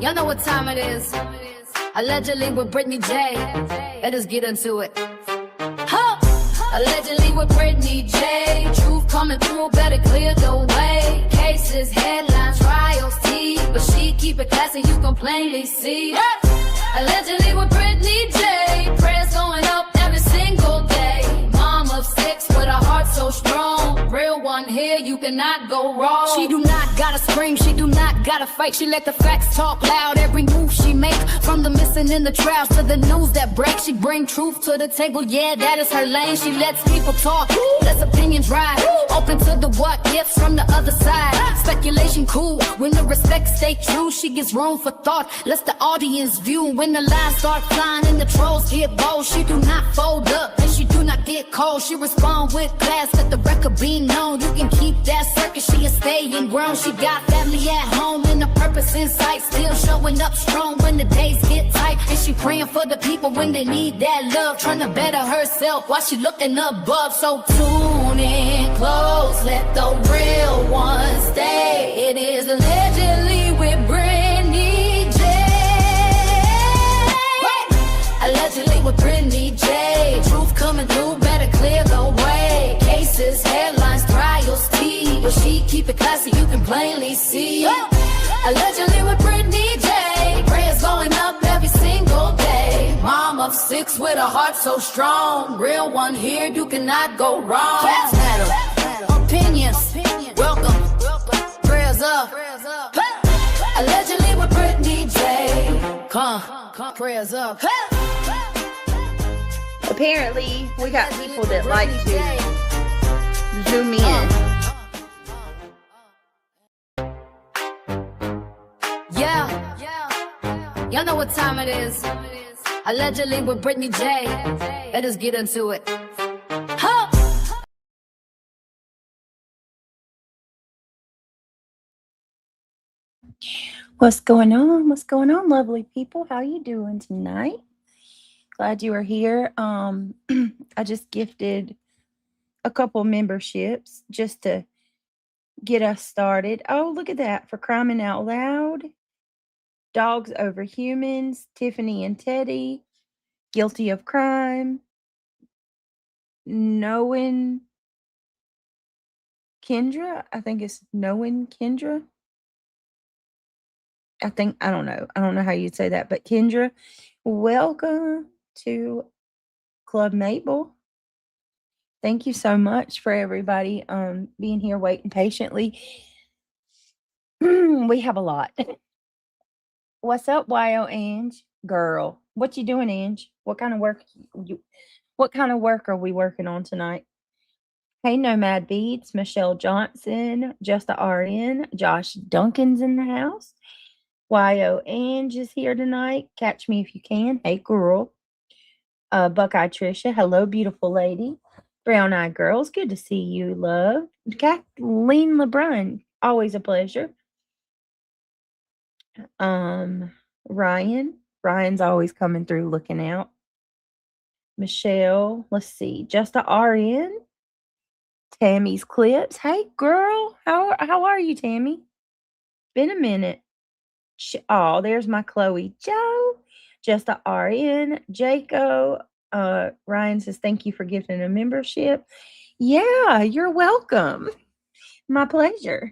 Y'all know what time it is. Allegedly with Brittany J. Let us get into it. Huh. Allegedly with Brittany J. Truth coming through, better clear the way. Cases, headlines, trials, tea. But she keep it classy, you can plainly see. Allegedly with Brittany J. Prayers going up every single day. Mom of 6 with a heart so strong. Real one here, you cannot go wrong. She do not gotta scream, she do not gotta fight. She let the facts talk loud, every move she make. From the missing in the trials to the news that breaks. She bring truth to the table, yeah, that is her lane. She lets people talk, lets opinions ride. Open to the what ifs from the other side. Speculation cool, when the respect stay true. She gives room for thought, lets the audience view. When the lies start flying and the trolls get bold, she do not fold up and she do not get cold. She respond with class, let the record be known. You can keep that circus, she is staying grown. She got family at home and a purpose in sight. Still showing up strong when the days get tight. And she praying for the people when they need that love. Trying to better herself while she looking above. So tune in close, let the real ones stay. It is allegedly with Brittany J. Allegedly with Brittany J. Truth coming through, better clear the way. Cases, headlines, trials, tea. But she keep it classy, you can plainly see. Allegedly with Brittany J. Prayers going up every single day. Mom of 6 with a heart so strong. Real one here, you cannot go wrong. Facts matter, opinions, welcome. Prayers up. prayers up. Apparently, we got people that like to zoom in. Yeah, y'all know what time it is. Allegedly with Brittany J. Let us get into it. Huh. What's going on? What's going on, lovely people? How you doing tonight? Glad you are here. I just gifted a couple memberships just to get us started. Oh, look at that. For Crying Out Loud, Dogs Over Humans, Tiffany and Teddy, Guilty of Crime, Knowing Kendra. I think it's Knowing Kendra. I don't know how you'd say that, but Kendra, welcome to Club Mabel. Thank you so much for everybody being here waiting patiently. We have a lot. What's up, YO Ange? Girl, what you doing, Ange? What kind of work are we working on tonight? Hey, Nomad Beats, Michelle Johnson, Just the RN, Josh Duncan's in the house. YO Ange is here tonight. Catch me if you can. Hey, girl. Buckeye Trisha. Hello, beautiful lady. Brown Eye Girls. Good to see you, love. Kathleen LeBrun. Always a pleasure. Ryan. Ryan's always coming through looking out. Michelle. Let's see. Just a RN. Tammy's Clips. Hey, girl. How are you, Tammy? Been a minute. Oh, there's my Chloe Joe. Just a RN. Jaco. Ryan says, thank you for gifting a membership. Yeah, you're welcome. My pleasure.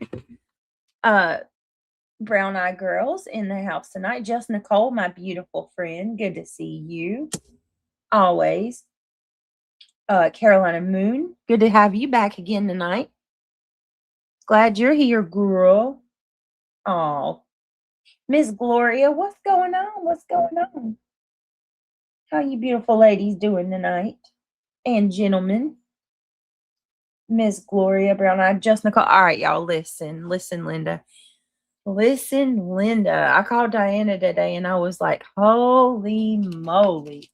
Brown Eye Girls in the house tonight. Just Nicole, my beautiful friend. Good to see you. Always. Carolina Moon. Good to have you back again tonight. Glad you're here, girl. Oh, Miss Gloria, what's going on? What's going on? How you beautiful ladies doing tonight? And gentlemen. Miss Gloria Brown Eye, Just Nicole. All right, y'all, listen, Linda. Listen, Linda. I called Diana today and I was like, holy moly.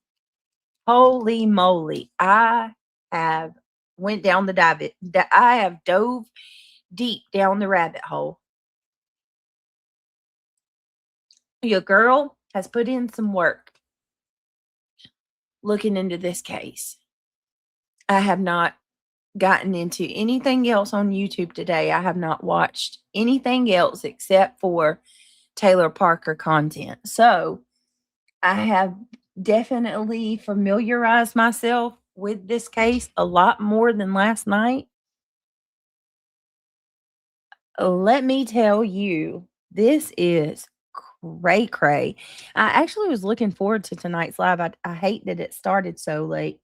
Holy moly. I have went down I have dove deep down the rabbit hole. Your girl has put in some work looking into this case. I have not gotten into anything else on YouTube today. I have not watched anything else except for Taylor Parker content. So I have definitely familiarized myself with this case a lot more than last night. Let me tell you, this is cray. I actually was looking forward to tonight's live. I hate that it started so late.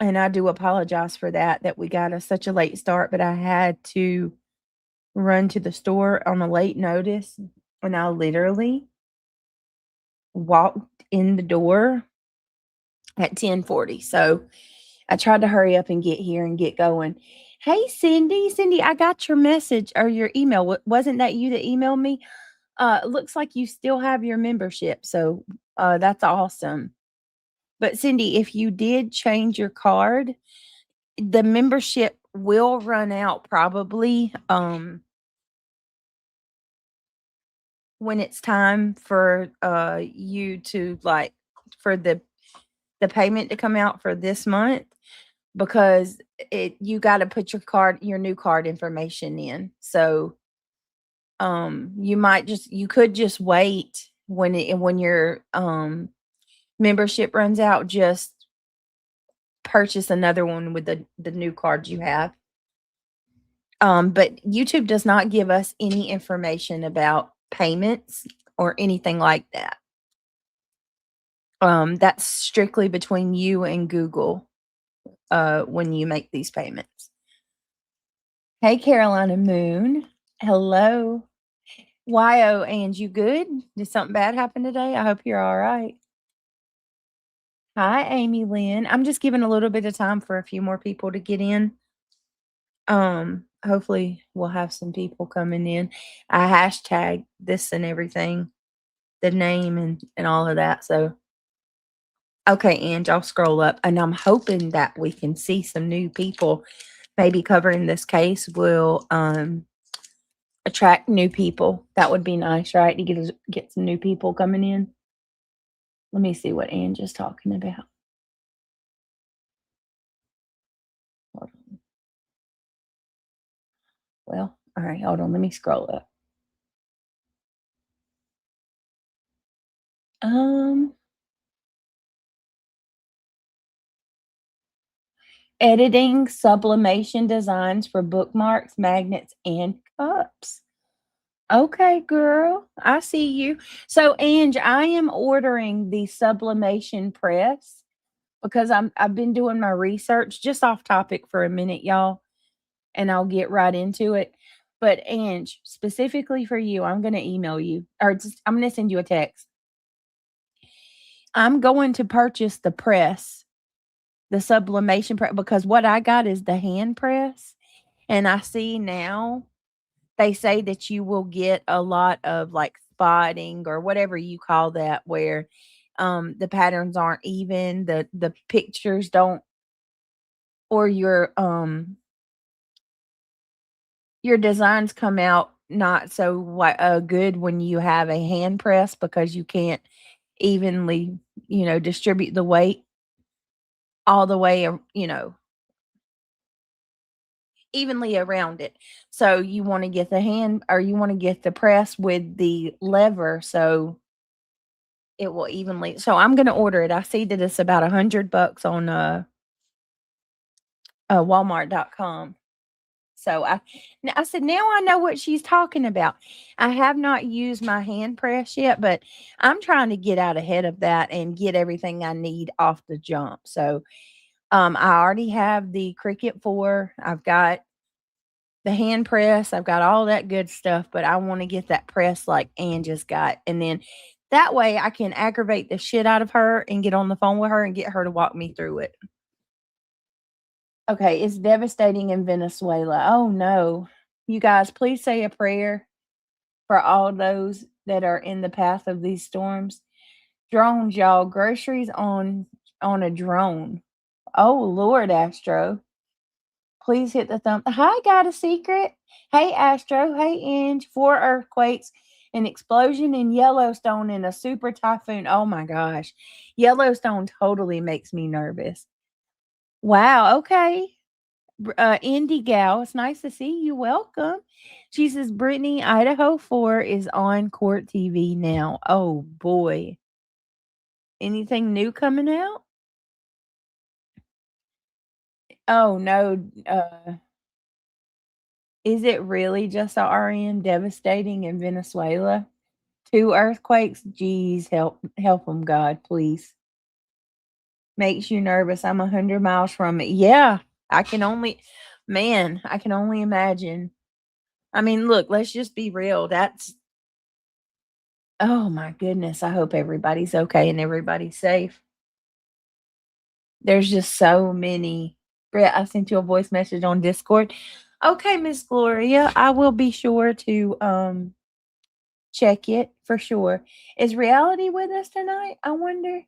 And I do apologize for that we got such a late start, but I had to run to the store on a late notice. And I literally walked in the door at 10:40. So I tried to hurry up and get here and get going. Hey, Cindy, I got your message or your email. Wasn't that you that emailed me? Looks like you still have your membership. So that's awesome. But Cindy, if you did change your card, the membership will run out probably when it's time for you to for the payment to come out for this month, because you got to put your new card information in. So you could just wait when your membership runs out, just purchase another one with the new card you have. But YouTube does not give us any information about payments or anything like that. That's strictly between you and Google when you make these payments. Hey, Carolina Moon. Hello. Why, oh, and you good? Did something bad happen today? I hope you're all right. Hi, Amy Lynn. I'm just giving a little bit of time for a few more people to get in. Hopefully we'll have some people coming in. I hashtag this and everything, the name and all of that. So okay, Ange, I'll scroll up and I'm hoping that we can see some new people maybe covering this case will attract new people. That would be nice, right? To get some new people coming in. Let me see what Ange is talking about. Hold on. Well, all right, hold on. Let me scroll up. Editing sublimation designs for bookmarks, magnets, and cups. Okay, girl, I see you. So, Ange, I am ordering the sublimation press because I've been doing my research just off topic for a minute, y'all, and I'll get right into it. But Ange, specifically for you, I'm going to email you or I'm going to send you a text. I'm going to purchase the press, the sublimation press, because what I got is the hand press. And I see now they say that you will get a lot of like spotting or whatever you call that, where the patterns aren't even, the pictures don't, or your designs come out not so good when you have a hand press because you can't evenly, distribute the weight all the way, evenly around it. So you want to get the hand or you want to get the press with the lever so it will evenly. So I'm going to order it. I see that it's about $100 on Walmart.com. So I said, now I know what she's talking about. I have not used my hand press yet, but I'm trying to get out ahead of that and get everything I need off the jump. So I already have the Cricut 4. I've got the hand press. I've got all that good stuff, but I want to get that press like Ann just got. And then that way I can aggravate the shit out of her and get on the phone with her and get her to walk me through it. Okay, it's devastating in Venezuela. Oh no. You guys, please say a prayer for all those that are in the path of these storms. Drones, y'all, groceries on a drone. Oh Lord, Astro. Please hit the thumb. Hi, got a secret. Hey, Astro. Hey, Inge. 4 earthquakes, an explosion in Yellowstone, and a super typhoon. Oh my gosh. Yellowstone totally makes me nervous. Wow. Okay. Indie gal, it's nice to see you. Welcome. She says Brittany, Idaho 4 is on Court TV now. Oh boy. Anything new coming out? Oh no. Is it really just a RN devastating in Venezuela? 2 earthquakes? Jeez, help them, God, please. Makes you nervous. I'm 100 miles from it. Yeah, I can only imagine. I mean, look, let's just be real. Oh my goodness. I hope everybody's okay and everybody's safe. There's just so many. Brett, I sent you a voice message on Discord. Okay, Miss Gloria, I will be sure to check it for sure. Is Reality with us tonight? I wonder.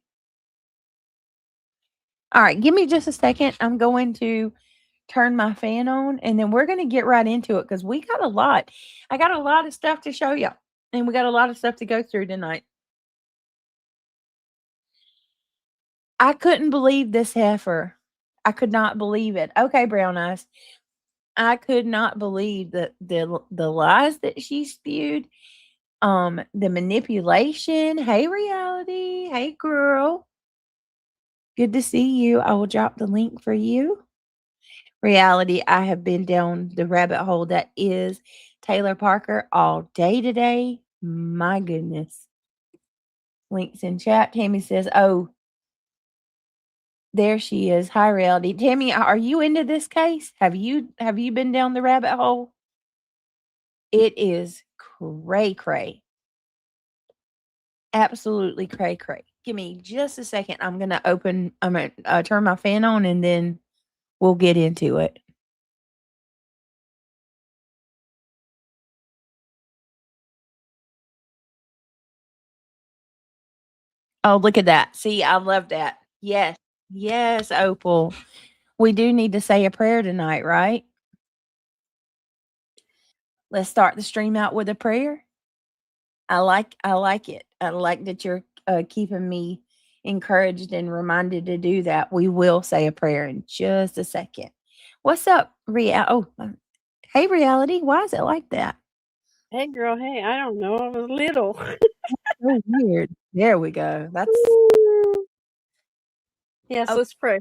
All right, give me just a second. I'm going to turn my fan on and then we're going to get right into it because we got a lot. I got a lot of stuff to show you and we got a lot of stuff to go through tonight. I couldn't believe this heifer. I could not believe it. Okay, Brown Eyes. I could not believe the lies that she spewed, the manipulation. Hey, Reality. Hey, girl. Good to see you. I will drop the link for you. Reality, I have been down the rabbit hole that is Taylor Parker all day today. My goodness. Links in chat. Tammy says, oh, there she is. Hi, Reality. Tammy, are you into this case? Have you been down the rabbit hole? It is cray cray. Absolutely cray cray. Give me just a second. I'm going to turn my fan on and then we'll get into it. Oh, look at that. See, I love that. Yes. Yes, Opal. We do need to say a prayer tonight, right? Let's start the stream out with a prayer. I like it. I like that you're keeping me encouraged and reminded to do that. We will say a prayer in just a second. What's up, hey, reality. Why is it like that? Hey, girl. Hey, I don't know. I was little. So weird. There we go. That's Yes, Oh. let's pray.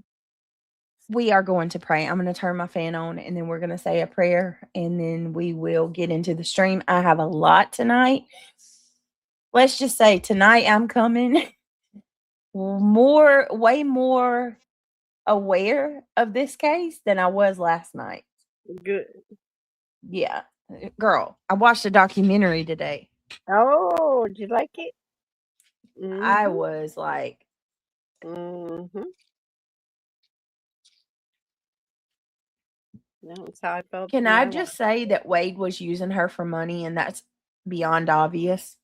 We are going to pray. I'm going to turn my fan on and then we're going to say a prayer and then we will get into the stream. I have a lot tonight. Let's just say tonight I'm coming way more aware of this case than I was last night. Good. Yeah. Girl, I watched a documentary today. Oh, did you like it? I was like, That's how I felt. can I just say that Wade was using her for money and that's beyond obvious?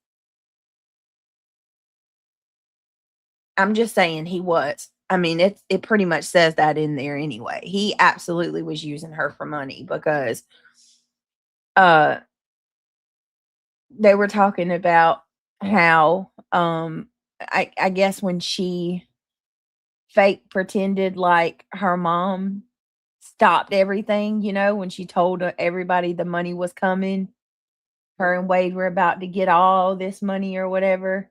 I'm just saying he was. I mean, it pretty much says that in there anyway. He absolutely was using her for money because they were talking about how I guess when she fake pretended like her mom stopped everything, when she told everybody the money was coming, her and Wade were about to get all this money or whatever.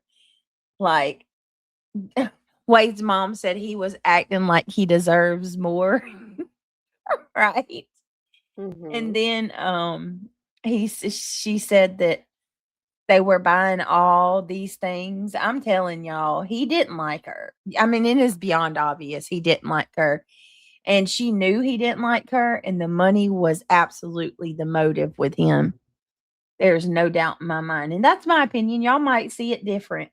Like Wade's mom said he was acting like he deserves more. Right. And then she said that they were buying all these things. I'm telling y'all, he didn't like her. I mean, it is beyond obvious he didn't like her. And she knew he didn't like her, and the money was absolutely the motive with him. There's no doubt in my mind. And that's my opinion. Y'all might see it different.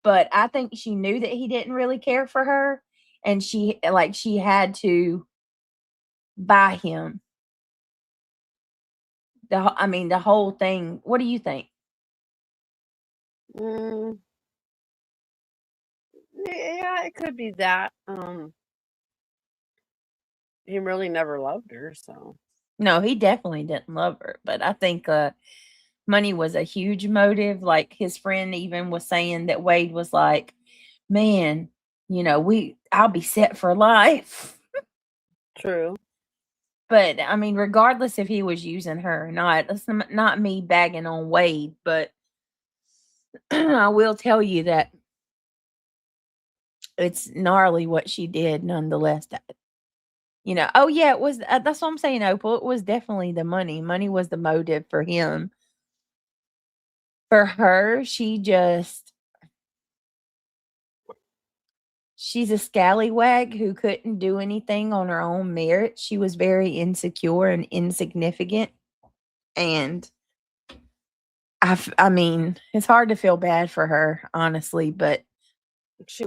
But I think she knew that he didn't really care for her, and she had to buy him. The whole thing. What do you think? Yeah, it could be that. He really never loved her, so. No, he definitely didn't love her, but I think money was a huge motive. Like his friend even was saying that Wade was like, man, I'll be set for life. True. But I mean, regardless if he was using her or not, that's not me bagging on Wade, but I will tell you that it's gnarly what she did nonetheless. Oh yeah, it was, that's what I'm saying, Opal. It was definitely the money. Money was the motive for him. For her, she's a scallywag who couldn't do anything on her own merit. She was very insecure and insignificant. And I mean, it's hard to feel bad for her, honestly, but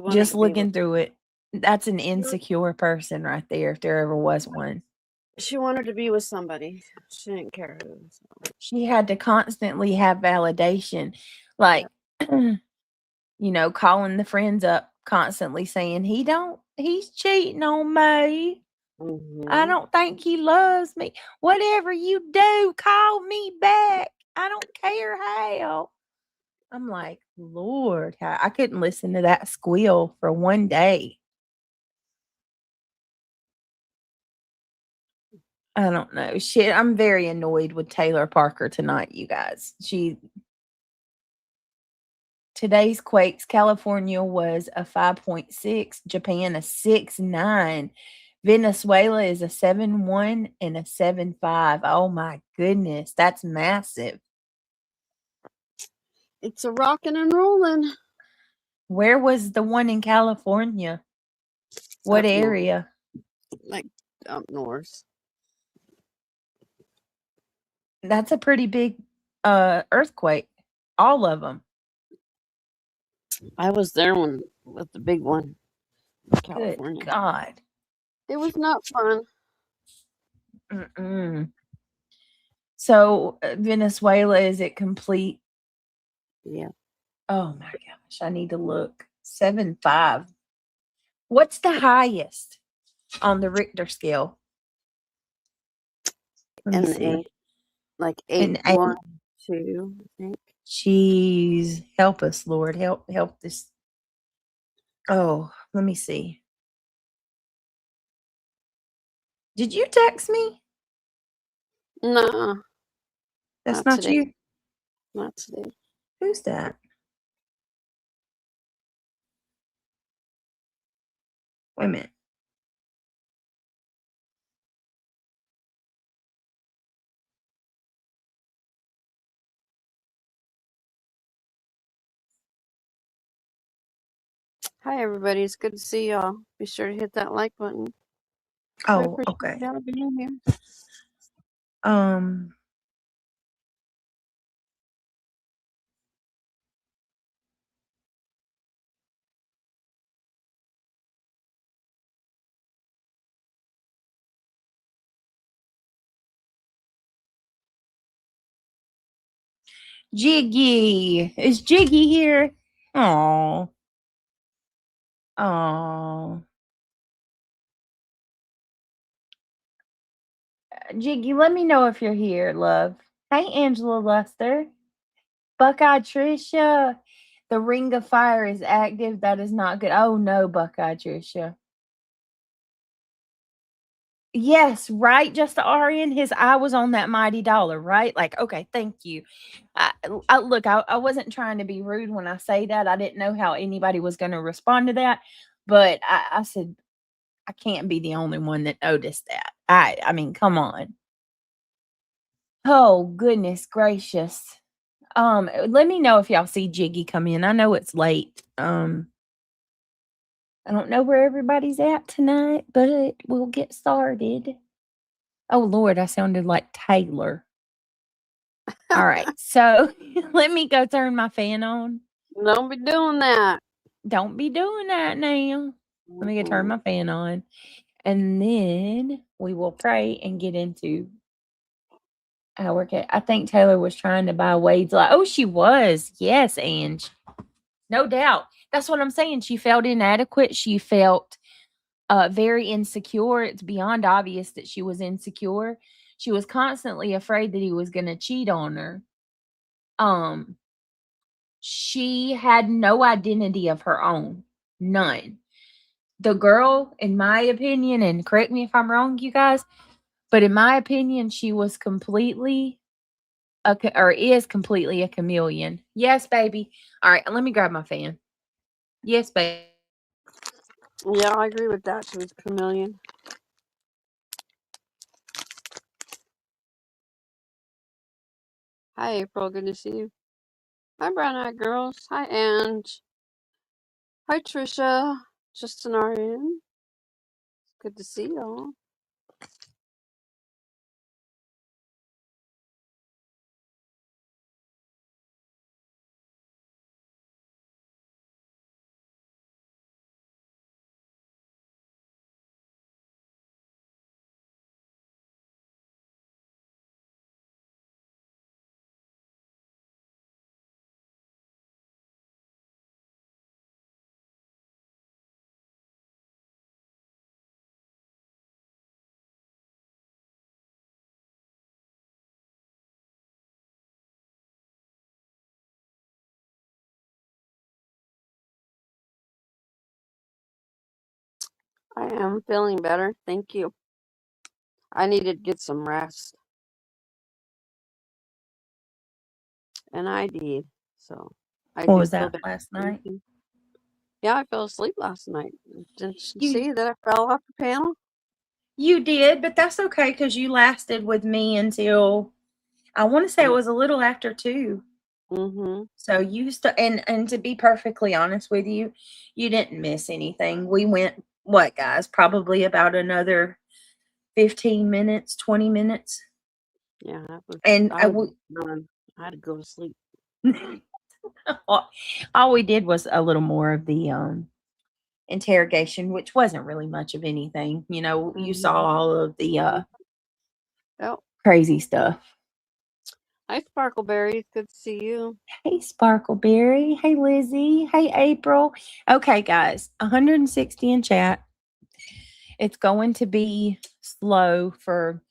just looking through it, that's an insecure person right there, if there ever was one. She wanted to be with somebody. She didn't care who. So. She had to constantly have validation. Like, calling the friends up constantly saying, he's cheating on me. I don't think he loves me. Whatever you do, call me back. I don't care how. I'm like, Lord, I couldn't listen to that squeal for one day. I don't know. Shit, I'm very annoyed with Taylor Parker tonight, you guys. Today's quakes, California was a 5.6, Japan a 6.9, Venezuela is a 7.1 and a 7.5. Oh my goodness, that's massive. It's a rocking and rolling. Where was the one in California? What area? Like up north. That's a pretty big earthquake. All of them. I was there when with the big one, Good California. God. It was not fun. Mm-mm. So Venezuela, is it complete? Yeah. Oh my gosh, I need to look. 7.5. What's the highest on the Richter scale? Let me And see. like An 8, 1, 2, I think. Jeez, help us, Lord. Help this. Oh, let me see. Did you text me? No, That's not not today. you. Not today. Who's that? Wait a minute. Hi, everybody. It's good to see y'all. Be sure to hit that like button. I Oh, appreciate okay. y'all being here. Jiggy. Is Jiggy here? Oh. Oh. Jiggy, let me know if you're here, love. Hey, Angela Lester. Buckeye Tricia. The ring of fire is active. That is not good. Oh no, Buckeye Tricia. Yes, right. Just the RN. His eye was on that mighty dollar, right? Like, okay, thank you. Look, I wasn't trying to be rude when I say that. I didn't know how anybody was going to respond to that, but I said I can't be the only one that noticed that. I mean, come on. Oh goodness gracious. Let me know if y'all see Jiggy come in. I know it's late. I don't know where everybody's at tonight, but we'll get started. Oh Lord, I sounded like Taylor. All right, so let me go turn my fan on. Don't be doing that. Don't be doing that now. Let me go turn my fan on. And then we will pray and get into our case. I think Taylor was trying to buy Wade's life. Oh, she was. Yes, Ange. No doubt. That's what I'm saying. She felt inadequate. She felt very insecure. It's beyond obvious that she was insecure. She was constantly afraid that he was going to cheat on her. She had no identity of her own. None. The girl, in my opinion, and correct me if I'm wrong, you guys, but in my opinion, she was completely is completely a chameleon. Yes, baby. All right, let me grab my fan. Yes, baby. Yeah, I agree with that. She was a chameleon. Hi, April. Good to see you. Hi, Brown Eyed Girls. Hi, Ange. Hi, Trisha. Just an RN. Good to see y'all. I am feeling better. Thank you. I needed to get some rest. And I did. So I What do was feel that better. last Thank night? you. Yeah, I fell asleep last night. Didn't you You see that I fell off the panel? you did, but that's okay because you lasted with me until I want to say it was a little after 2. Mm-hmm. So and to be perfectly honest with you, you didn't miss anything. We went what, guys? Probably about another 15 minutes, 20 minutes. Yeah, And I was done. I had to go to sleep. Well, all we did was a little more of the interrogation, which wasn't really much of anything. You know, you saw all of the Oh, crazy stuff. hi, Sparkleberry. It's good to see you. Hey, Sparkleberry. Hey, Lizzie. Hey, April. Okay, guys, 160 in chat. It's going to be slow for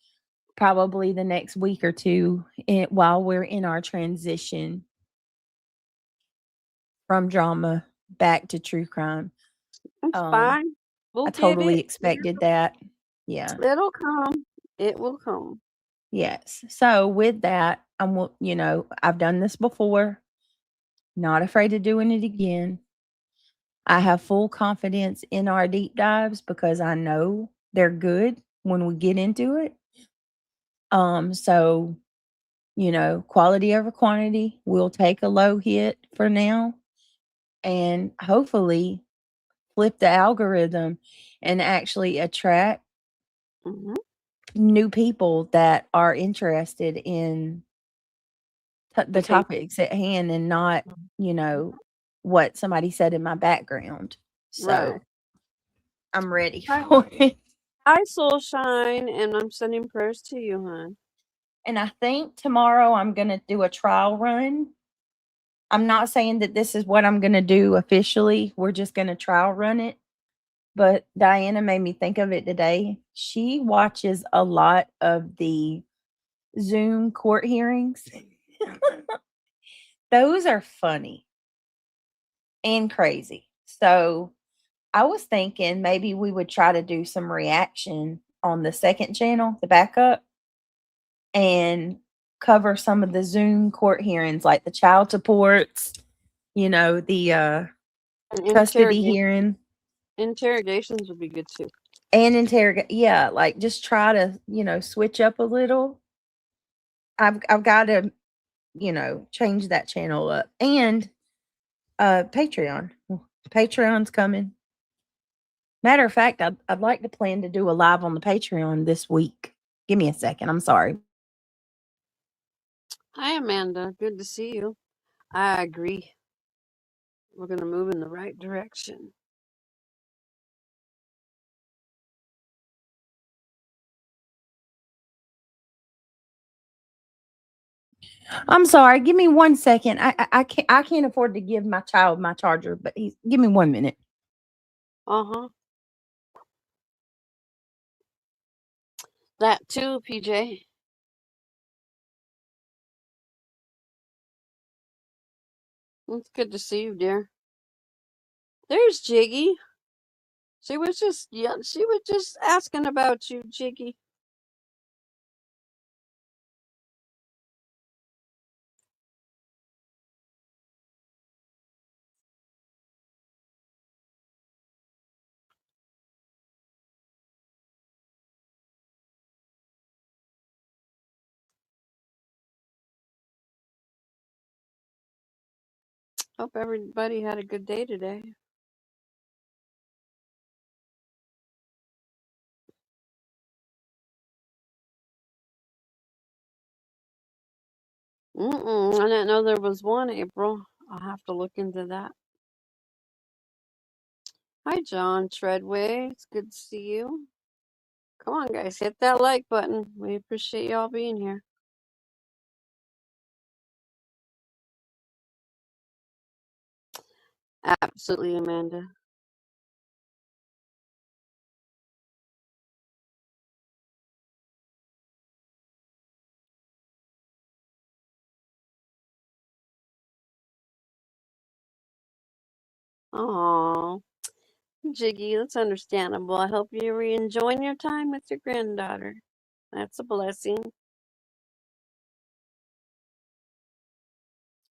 probably the next week or two while we're in our transition from drama back to true crime. It's fine. We'll I get totally it. expected that. Yeah. It'll come. It will come. Yes. So with that, I've done this before. Not afraid of doing it again. I have full confidence in our deep dives because I know they're good when we get into it. So, quality over quantity. We'll take a low hit for now and hopefully flip the algorithm and actually attract Mm-hmm. new people that are interested in the Okay. topics at hand and not, what somebody said in my background. So Right. I'm ready Hi. for it. Hi, Soulshine, and I'm sending prayers to you, hon. And I think tomorrow I'm going to do a trial run. I'm not saying that this is what I'm going to do officially. We're just going to trial run it. But Diana made me think of it today. She watches a lot of the Zoom court hearings. Those are funny and crazy. So I was thinking maybe we would try to do some reaction on the second channel, the backup, and cover some of the Zoom court hearings, like the child supports, the custody hearing. Interrogations would be good too. And interrogate, yeah, like just try to, switch up a little. I've got to, change that channel up. And Patreon. Patreon's coming. Matter of fact, I'd like to plan to do a live on the Patreon this week. Give me a second. I'm sorry. Hi, Amanda. Good to see you. I agree. We're going to move in the right direction. I'm sorry. Give me 1 second. I can't afford to give my child my charger, but give me 1 minute. Uh-huh. That too, PJ. It's good to see you, dear. There's Jiggy. She was just asking about you, Jiggy. Hope everybody had a good day today. I didn't know there was one, April. I'll have to look into that. Hi, John Treadway. It's good to see you. Come on, guys. Hit that like button. We appreciate y'all being here. Absolutely, Amanda. Aww. Jiggy, that's understandable. I hope you're enjoying your time with your granddaughter. That's a blessing.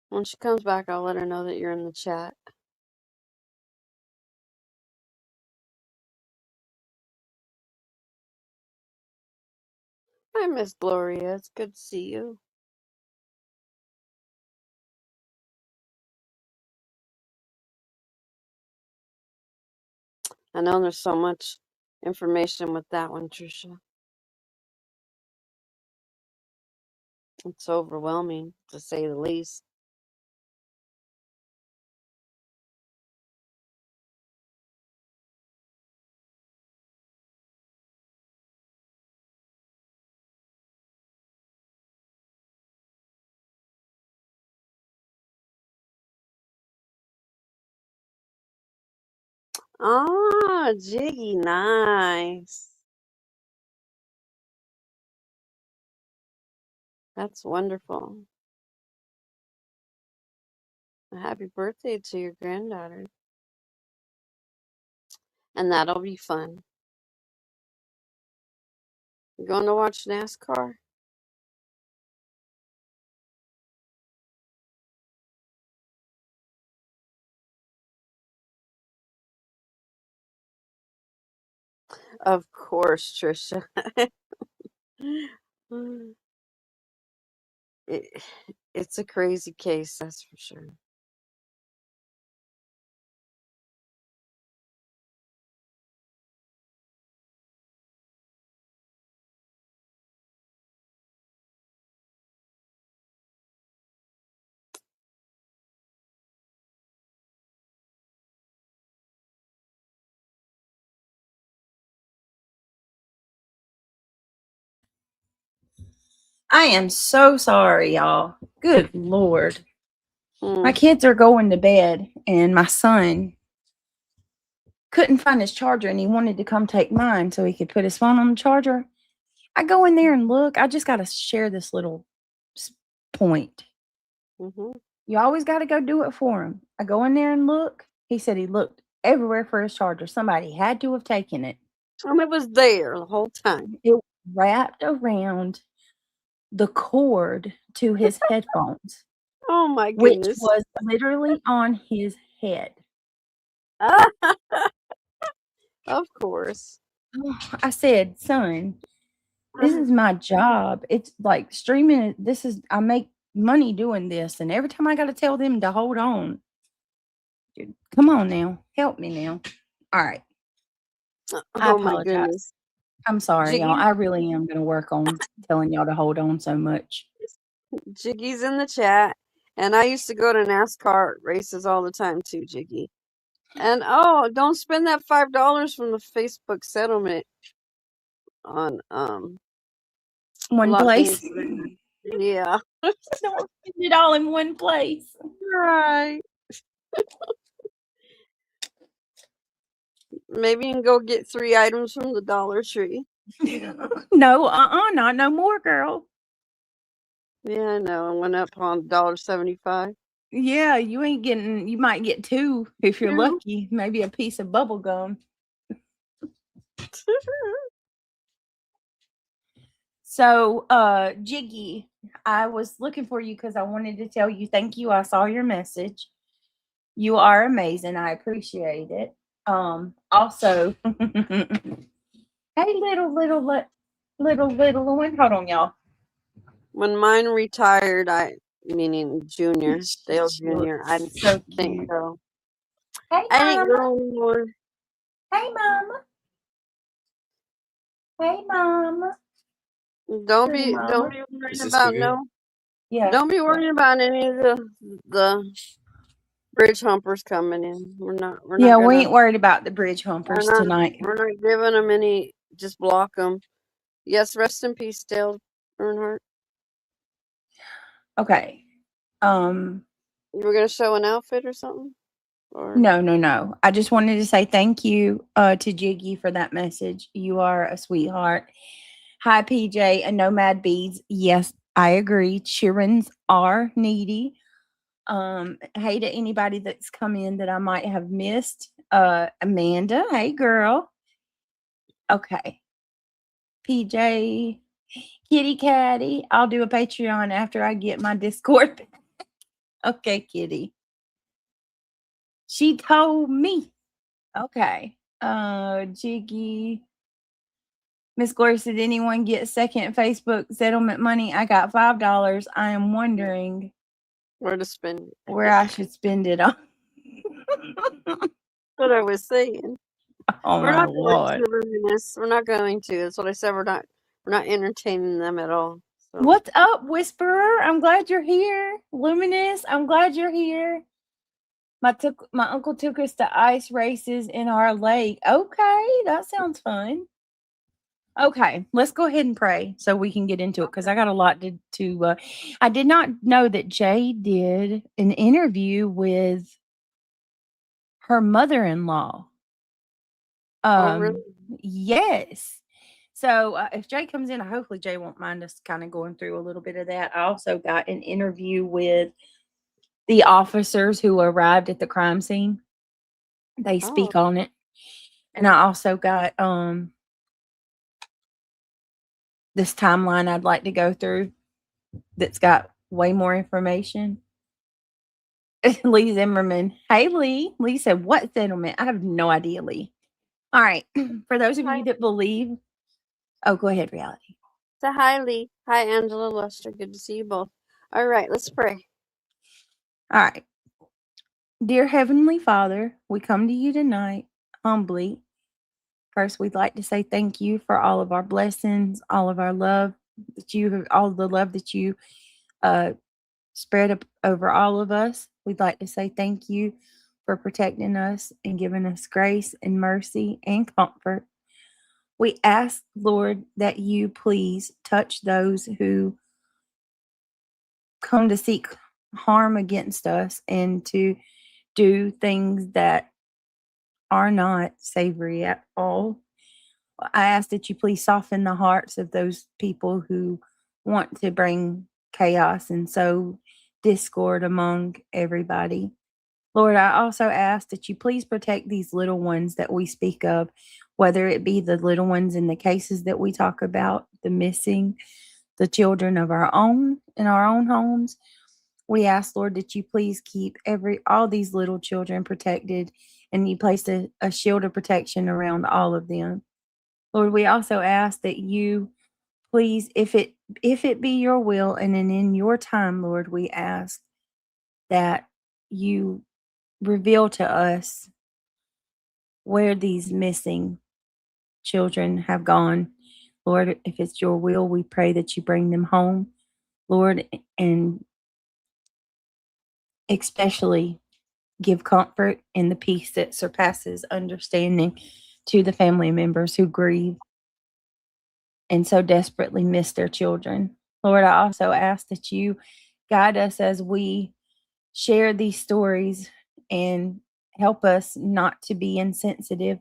When she comes back, I'll let her know that you're in the chat. Hi, Miss Gloria. It's good to see you. I know there's so much information with that one, Trisha. It's overwhelming, to say the least. Ah, Jiggy, nice. That's wonderful. Happy birthday to your granddaughter. And that'll be fun. You going to watch NASCAR? Of course, Trisha. It's a crazy case, that's for sure. I am so sorry, y'all. Good Lord. My Mm. kids are going to bed, and my son couldn't find his charger, and he wanted to come take mine so he could put his phone on the charger. I go in there and look. I just got to share this little point. Mm-hmm. You always got to go do it for him. I go in there and look. He said he looked everywhere for his charger. Somebody had to have taken it. It was there the whole time. It was wrapped around the cord to his headphones, Oh my which goodness. was literally on his head. Of course. I said, son, this is my job. It's like streaming. I make money doing this. And every time I got to tell them to hold on. Dude, come on now. Help me now. All right. I Oh my apologize. goodness. I'm sorry, Jiggy, y'all. I really am going to work on telling y'all to hold on so much. Jiggy's in the chat. And I used to go to NASCAR races all the time too, Jiggy. And don't spend that $5 from the Facebook settlement on One lot place. things. Yeah. Don't spend it all in one place. Right. Maybe you can go get 3 items from the Dollar Tree. No, not no more, girl. Yeah, I know. It went up on $1.75. Yeah, you might get 2 if you're lucky. Maybe a piece of bubble gum. So, Jiggy, I was looking for you because I wanted to tell you thank you. I saw your message. You are amazing. I appreciate it. Also, hey, little one. Hold on, y'all. When mine retired, meaning Junior, Dale Jr., I So think cute. so. Hey, I didn't Mama. go anymore. Hey, Mama. Hey, Mama. Don't Pretty be mama. worrying Is this about still good? Yeah. Don't be worrying about any of the bridge humpers coming in. We're not Yeah, we gonna. ain't worried about the bridge humpers tonight. We're not giving them any. Just block them. Yes, rest in peace, Dale Earnhardt. Okay. You were gonna show an outfit or something? Or No. I just wanted to say thank you to Jiggy for that message. You are a sweetheart. Hi, PJ and Nomad Beads. Yes, I agree. Childrens are needy. Hey to anybody that's come in that I might have missed. Amanda, hey girl. Okay. PJ, Kitty Catty. I'll do a Patreon after I get my Discord. Okay, Kitty. She told me. Okay. Jiggy. Miss Gloria, did anyone get second Facebook settlement money? I got $5. I am wondering where to spend it. where I should spend it on. What I was saying. Oh We're my not going Lord. to reminisce. We're not going to. That's what I said. We're not entertaining them at all. So What's up, Whisperer? I'm glad you're here. Luminous, I'm glad you're here. My uncle took us to ice races in our lake. Okay, that sounds fun. Okay, let's go ahead and pray so we can get into it because I got a lot to. I did not know that Jay did an interview with her mother-in-law. really? Yes. So if Jay comes in, hopefully Jay won't mind us kind of going through a little bit of that. I also got an interview with the officers who arrived at the crime scene. They Oh, speak on it. And I also got this timeline I'd like to go through that's got way more information. Lee Zimmerman. Hey, Lee. Lee said, what settlement? I have no idea, Lee. All right. For those of hi. you that believe, go ahead, Reality. So hi, Lee. Hi, Angela Lester. Good to see you both. All right, let's pray. All right. Dear Heavenly Father, we come to you tonight humbly. First, we'd like to say thank you for all of our blessings, all of our love all the love that you spread up over all of us. We'd like to say thank you for protecting us and giving us grace and mercy and comfort. We ask, Lord, that you please touch those who come to seek harm against us and to do things that are not savory at all. I ask that you please soften the hearts of those people who want to bring chaos and sow discord among everybody. Lord, I also ask that you please protect these little ones that we speak of, whether it be the little ones in the cases that we talk about, the missing, the children of our own in our own homes. We ask, Lord, that you please keep all these little children protected and you place a shield of protection around all of them. Lord, we also ask that you please, if it be your will and in your time, Lord, we ask that you reveal to us where these missing children have gone. Lord, if it's your will, we pray that you bring them home, Lord, and especially give comfort and the peace that surpasses understanding to the family members who grieve and so desperately miss their children. Lord, I also ask that you guide us as we share these stories and help us not to be insensitive.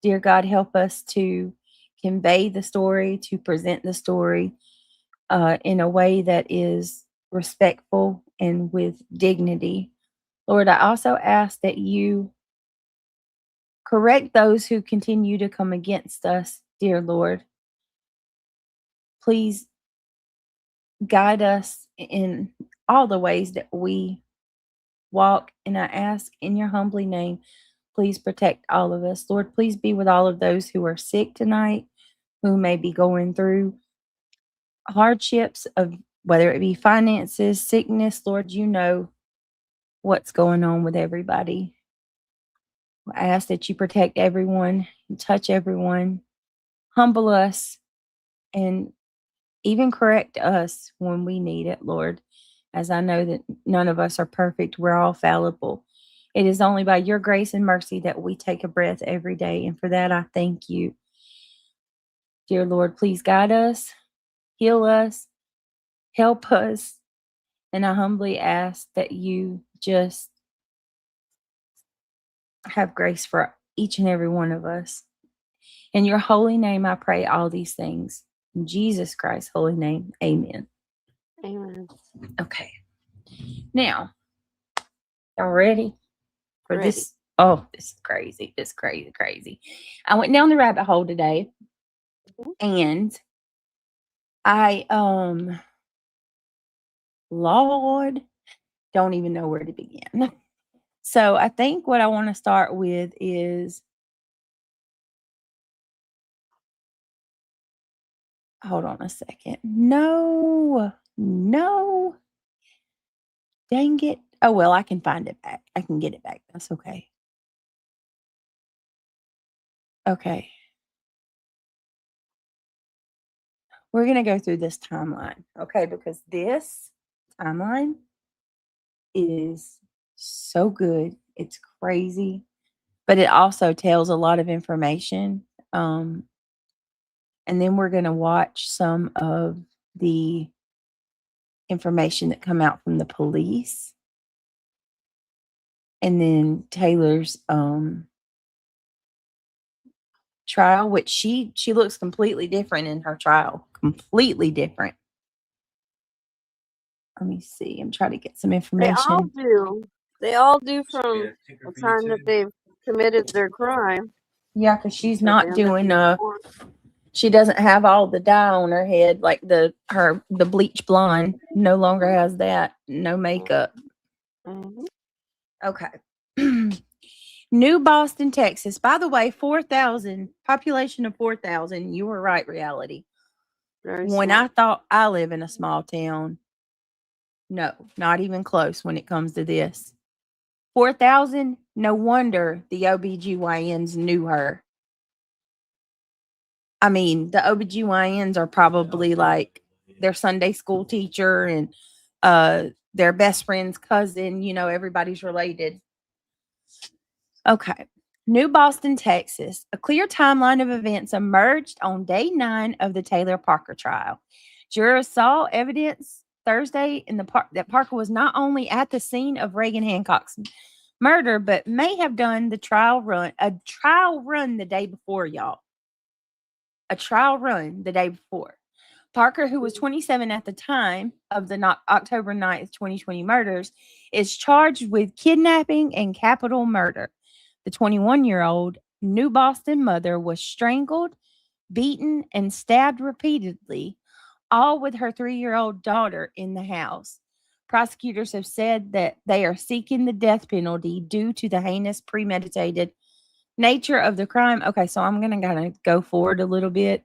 Dear God, help us to convey the story, to present the story in a way that is respectful and with dignity. Lord, I also ask that you correct those who continue to come against us, dear Lord. Please guide us in all the ways that we walk. And I ask in your humbly name, please protect all of us. Lord, please be with all of those who are sick tonight, who may be going through hardships of whether it be finances, sickness. Lord, you know what's going on with everybody. I ask that you protect everyone, and touch everyone, humble us, and even correct us when we need it, Lord, as I know that none of us are perfect. We're all fallible. It is only by your grace and mercy that we take a breath every day. And for that, I thank you. Dear Lord, please guide us, heal us, help us. And I humbly ask that you just have grace for each and every one of us. In your holy name, I pray all these things. In Jesus Christ's holy name, amen. Amen. Okay. Now, y'all ready for Ready. this? Oh, this is crazy. This is crazy, crazy. I went down the rabbit hole today and I, Lord, don't even know where to begin. So I think what I want to start with is, hold on a second. No. Dang it. Oh, well, I can find it back. I can get it back. That's okay. Okay. we're going to go through this timeline, okay? Because this timeline is so good. It's crazy, but it also tells a lot of information. And then we're going to watch some of the information that come out from the police. And then Taylor's trial, which she looks completely different in her trial. Completely different. Let me see. I'm trying to get some They information. all do. They all do from the time that they've committed their crime. Yeah, because she's that not they end up doing in court. she doesn't have all the dye on her head like the bleach blonde. No longer has that. No makeup. Mhm. Okay. New Boston, Texas. By the way, 4,000, population of 4,000. You were right, reality. Very When small. I thought I live in a small town, no, not even close when it comes to this. 4,000, no wonder the OBGYNs knew her. I mean, the OBGYNs are probably like their Sunday school teacher and their best friend's cousin. You know, everybody's related. Okay. New Boston, Texas. A clear timeline of events emerged on day 9 of the Taylor Parker trial. Jurors saw evidence Thursday in the that Parker was not only at the scene of Reagan Hancock's murder, but may have done a trial run the day before, y'all. A trial run the day before. Parker, who was 27 at the time of the October 9th, 2020 murders, is charged with kidnapping and capital murder. The 21-year-old New Boston mother was strangled, beaten, and stabbed repeatedly, all with her 3-year-old daughter in the house. Prosecutors have said that they are seeking the death penalty due to the heinous, premeditated nature of the crime. Okay, so I'm going to kind of go forward a little bit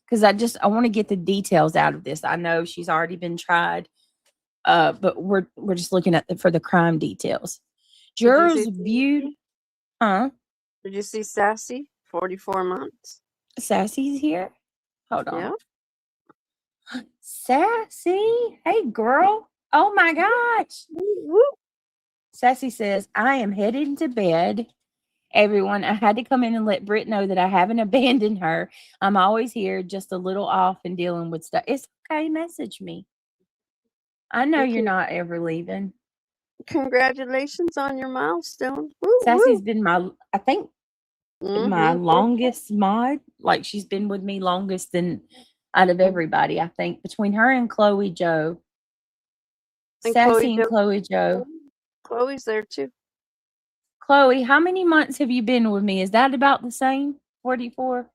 because I want to get the details out of this. I know she's already been tried, but we're just looking at for the crime details. Jurors viewed, Did you see Sassy? 44 months. Sassy's here. Hold on. Yeah. Sassy, hey girl. Oh my gosh. Woo. Sassy says, I am heading to bed. Everyone, I had to come in and let Britt know that I haven't abandoned her. I'm always here, just a little off and dealing with stuff. It's okay. Message me. I know you're not ever leaving. Congratulations on your milestone. Woo, Sassy's woo. been my longest mod. Like, she's been with me longest than out of everybody, I think, between her and Chloe Joe. And Sassy and Chloe Joe. Chloe's there too. Chloe, how many months have you been with me? Is that about the same? 44?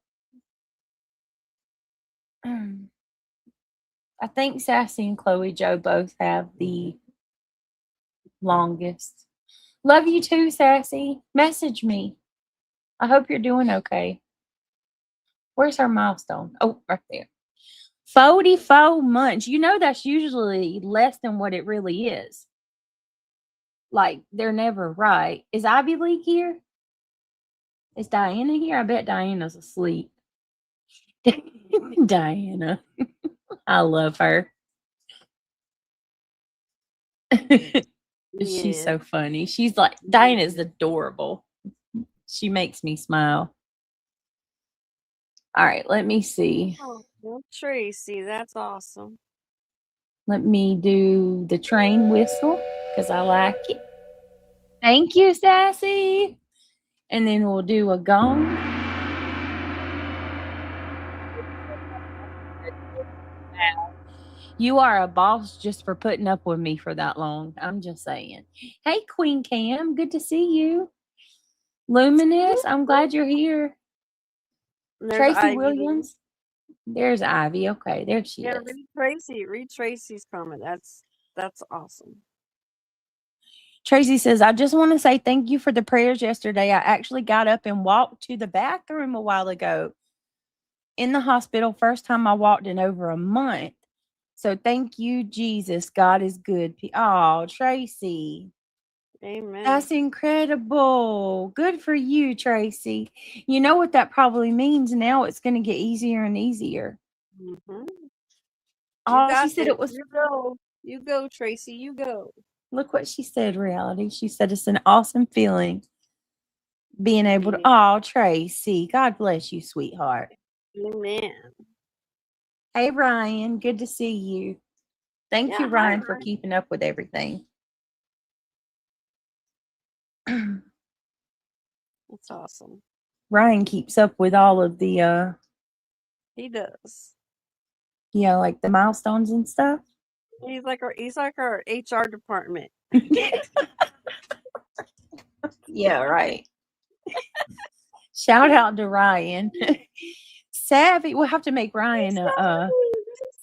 I think Sassy and Chloe Joe both have the longest. Love you too, Sassy. Message me. I hope you're doing okay. Where's her milestone? Oh, right there. 44 months. You know that's usually less than what it really is. Like, they're never right. Is Ivy League here? Is Diana here? I bet Diana's asleep. Diana. I love her. She's so funny. She's like, Diana's adorable. She makes me smile. All right, let me see. Oh, Tracy, that's awesome. Let me do the train whistle because I like it. Thank you, Sassy. And then we'll do a gong. You are a boss just for putting up with me for that long. I'm just saying. Hey, Queen Cam, good to see you. Luminous, I'm glad you're here. Tracy Ivy. Williams. There's Ivy. Okay, there she is. Read Tracy. Read Tracy's comment. That's awesome. Tracy says, I just want to say thank you for the prayers yesterday. I actually got up and walked to the bathroom a while ago in the hospital. First time I walked in over a month. So thank you, Jesus. God is good. Oh, Tracy. Amen. That's incredible. Good for you, Tracy. You know what that probably means now? It's going to get easier and easier. Mm-hmm. You Oh, she got said this. it was. You go. You go, Tracy. You go. Look what she said, Reality. She said it's an awesome feeling being able to. Yeah. Oh, Tracy, God bless you, sweetheart. Amen. Hey, Ryan, good to see you. Thank Yeah, you, hi, Ryan, for Ryan. keeping up with everything. That's awesome. Ryan keeps up with all of the He does. like the milestones and stuff. He's like our HR department. Yeah, right. Shout out to Ryan. Savvy. We'll have to make Ryan Savvy,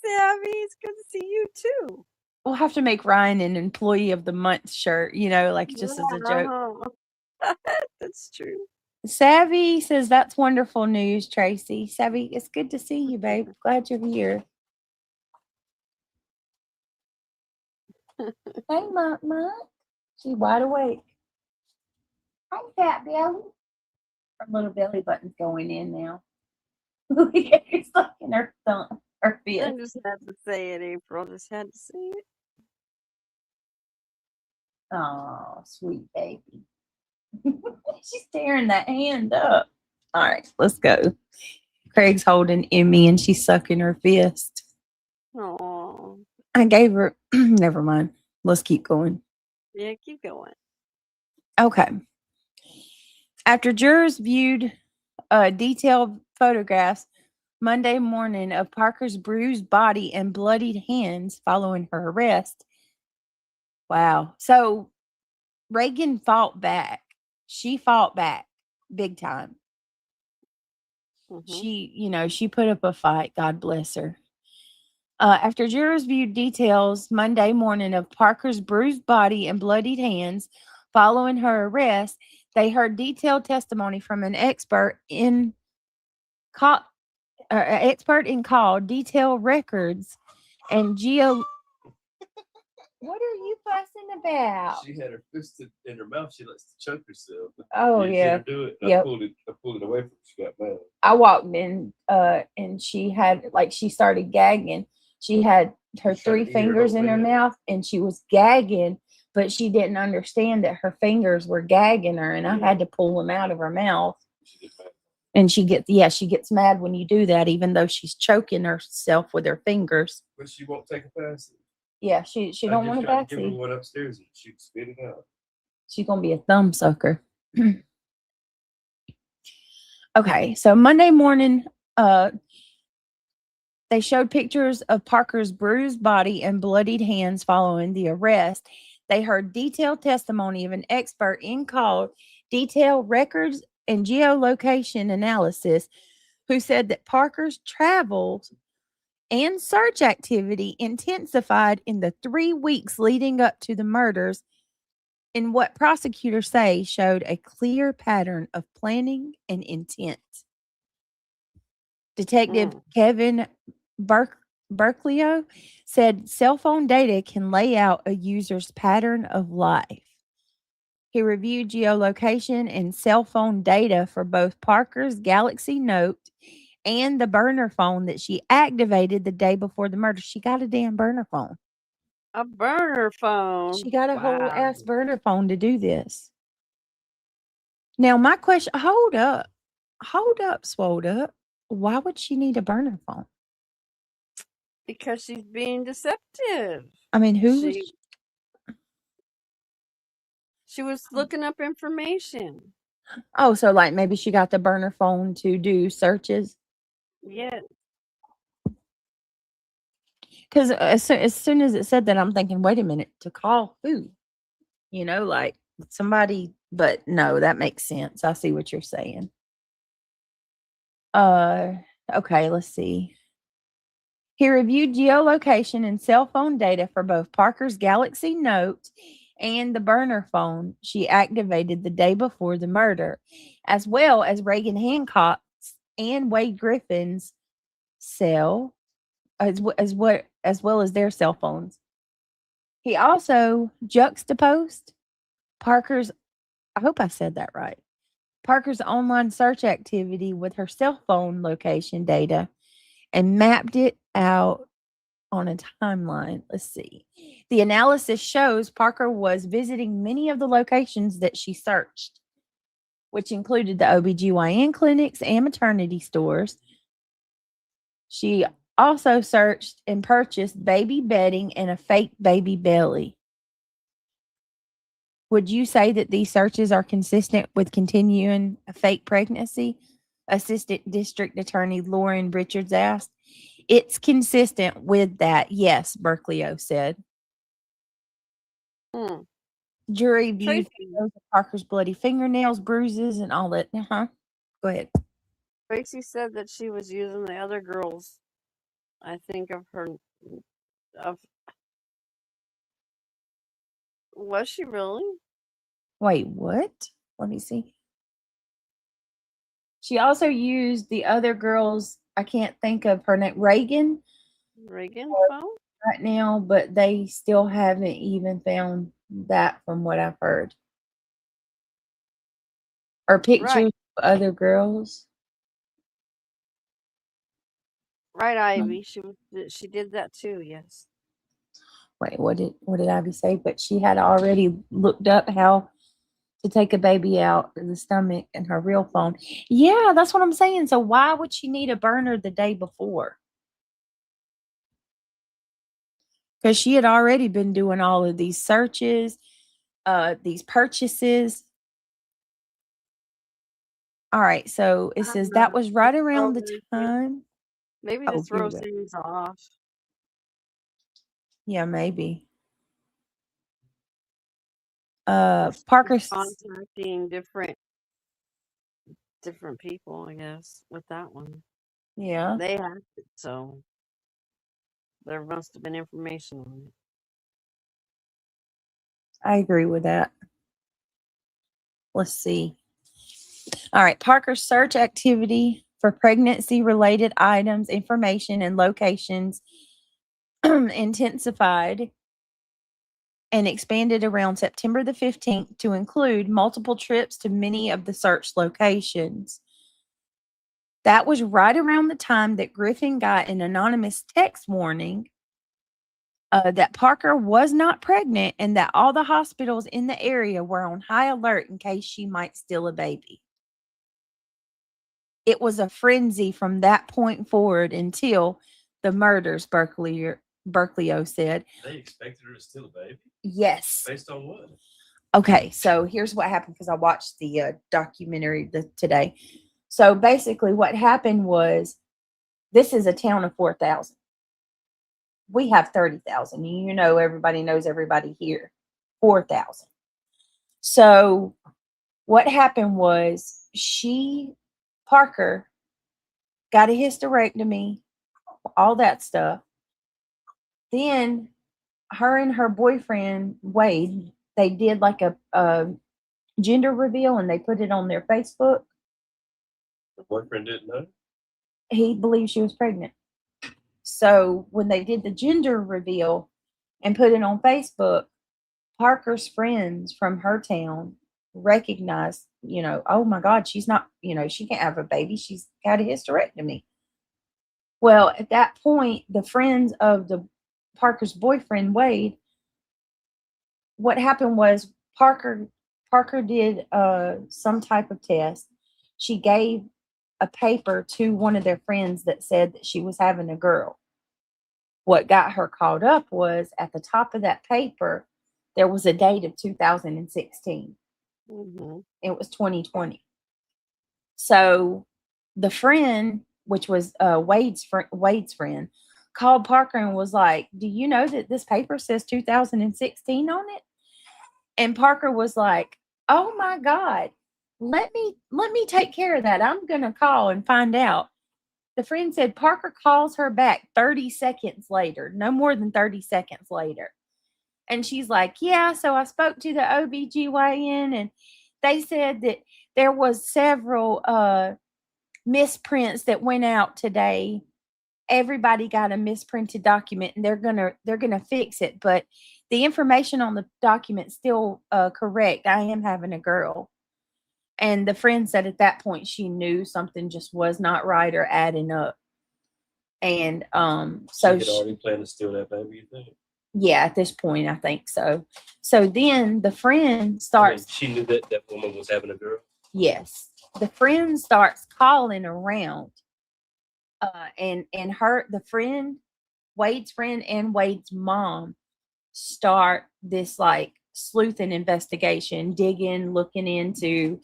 it's good to see you too. we'll have to make Ryan an employee of the month shirt, like just as a joke. Yeah, that's true. Savvy says that's wonderful news, Tracy. Savvy, it's good to see you, babe. Glad you're here. Hey, Mutt Mutt. She's wide awake. Hi, Fat Belly. Her little belly button's going in now. Look at her sucking her thumb, her I fist. just had to say it, April. Just had to say it. Oh, sweet baby. She's tearing that hand up. All right, let's go. Craig's holding Emmy and she's sucking her fist. Oh, I gave her, never mind. Let's keep going. yeah, keep going. Okay. After jurors viewed detailed photographs Monday morning of Parker's bruised body and bloodied hands following her arrest. Wow. So Reagan fought back. She fought back big time. Mm-hmm. She put up a fight. God bless her. After jurors viewed details Monday morning of Parker's bruised body and bloodied hands following her arrest, they heard detailed testimony from an expert in call, detailed records and geo. What are you fussing about? She had her fist in her mouth. She likes to choke herself. Oh, You yeah. seen her do it. Yep. I pulled it away from her. She got mad. I walked in and she had, she started gagging. She had her She's trying three to eat her fingers whole in her thing. mouth and she was gagging, but she didn't understand that her fingers were gagging her, and I had to pull them out of her mouth. She gets mad. And she gets mad when you do that, even though she's choking herself with her fingers. But she won't take a pass. Yeah, she don't want to Give her backseat. one upstairs and she'd spit it out. She's gonna be a thumb sucker. Okay, so Monday morning, they showed pictures of Parker's bruised body and bloodied hands following the arrest. They heard detailed testimony of an expert in called detailed records and geolocation analysis, who said that Parker's travels and search activity intensified in the 3 weeks leading up to the murders, in what prosecutors say showed a clear pattern of planning and intent. Detective Kevin Berklio said cell phone data can lay out a user's pattern of life. He reviewed geolocation and cell phone data for both Parker's Galaxy Note and the burner phone that she activated the day before the murder. She got a damn burner phone. A burner phone. She got a whole ass burner phone to do this. Now, my question, hold up, swolled up. Why would she need a burner phone? Because she's being deceptive. I mean, She was looking up information. Oh, so maybe she got the burner phone to do searches? Yeah. Because as soon as it said that, I'm thinking, wait a minute, to call who? Somebody, but no, that makes sense. I see what you're saying. Okay, let's see. He reviewed geolocation and cell phone data for both Parker's Galaxy Note and the burner phone she activated the day before the murder, as well as Reagan Hancock's and Wade Griffin's cell, as well as their cell phones. He also juxtaposed Parker's, I hope I said that right, Parker's online search activity with her cell phone location data and mapped it out on a timeline. Let's see. The analysis shows Parker was visiting many of the locations that she searched, which included the OBGYN clinics and maternity stores. She also searched and purchased baby bedding and a fake baby belly. Would you say that these searches are consistent with continuing a fake pregnancy? Assistant District Attorney Lauren Richards asked. It's consistent with that, yes, Berkeley said. Hmm. Jury viewed Tracy, photos of Parker's bloody fingernails, bruises, and all that. Go ahead. Tracy said that she was using the other girls. I think of was she really? Wait, what? Let me see. She also used the other girls. I can't think of her name. Reagan phone? right now, but they still haven't even found that from what I've heard. Or pictures Right. of other girls. Right, Ivy. She did that too, yes. Wait, what did Ivy say? But she had already looked up how to take a baby out of the stomach in her real phone. Yeah, that's what I'm saying. So why would she need a burner the day before? Because she had already been doing all of these searches, these purchases. All right, so it says that was right around the time. Maybe to Oh, here throw we go. things off. Yeah, maybe. Parker. Contacting different people, I guess, with that one. Yeah, They hacked it, so there must have been information on it. I agree with that. Let's see. All right, Parker's search activity for pregnancy-related items, information, and locations intensified and expanded around September the 15th to include multiple trips to many of the search locations. That was right around the time that Griffin got an anonymous text warning that Parker was not pregnant and that all the hospitals in the area were on high alert in case she might steal a baby. It was a frenzy from that point forward until the murders, Berkeley said. They expected her to steal a baby? Yes. Based on what? Okay, so here's what happened because I watched the documentary today. So basically, what happened was this is a town of 4,000. We have 30,000. You know, everybody knows everybody here. 4,000. So what happened was Parker, got a hysterectomy, all that stuff. Then her and her boyfriend, Wade, they did like a gender reveal and they put it on their Facebook. The boyfriend didn't know? He believed she was pregnant. So when they did the gender reveal and put it on Facebook, Parker's friends from her town recognized, oh my God, she's not, she can't have a baby. She's got a hysterectomy. Well, at that point, the friends of Parker's boyfriend, Wade, what happened was Parker did some type of test. She gave a paper to one of their friends that said that she was having a girl. What got her caught up was at the top of that paper, there was a date of 2016. Mm-hmm. It was 2020. So the friend, which was Wade's friend, called Parker and was like, "Do you know that this paper says 2016 on it?" And Parker was like, "Oh my God, let me take care of that. I'm gonna call and find out." The friend said Parker calls her back 30 seconds later, no more than 30 seconds later. And she's like, "Yeah, so I spoke to the OBGYN and they said that there was several misprints that went out today. Everybody got a misprinted document and they're gonna fix it, but the information on the document still correct. I am having a girl." And the friend said at that point she knew something just was not right or adding up. And She so had already planned to steal that baby, you think? yeah, at this point, I think so. So then the friend I mean, starts. she knew that that woman was having a girl. Yes, the friend starts calling around, and the friend, Wade's friend, and Wade's mom start this like sleuthing investigation, digging, looking into,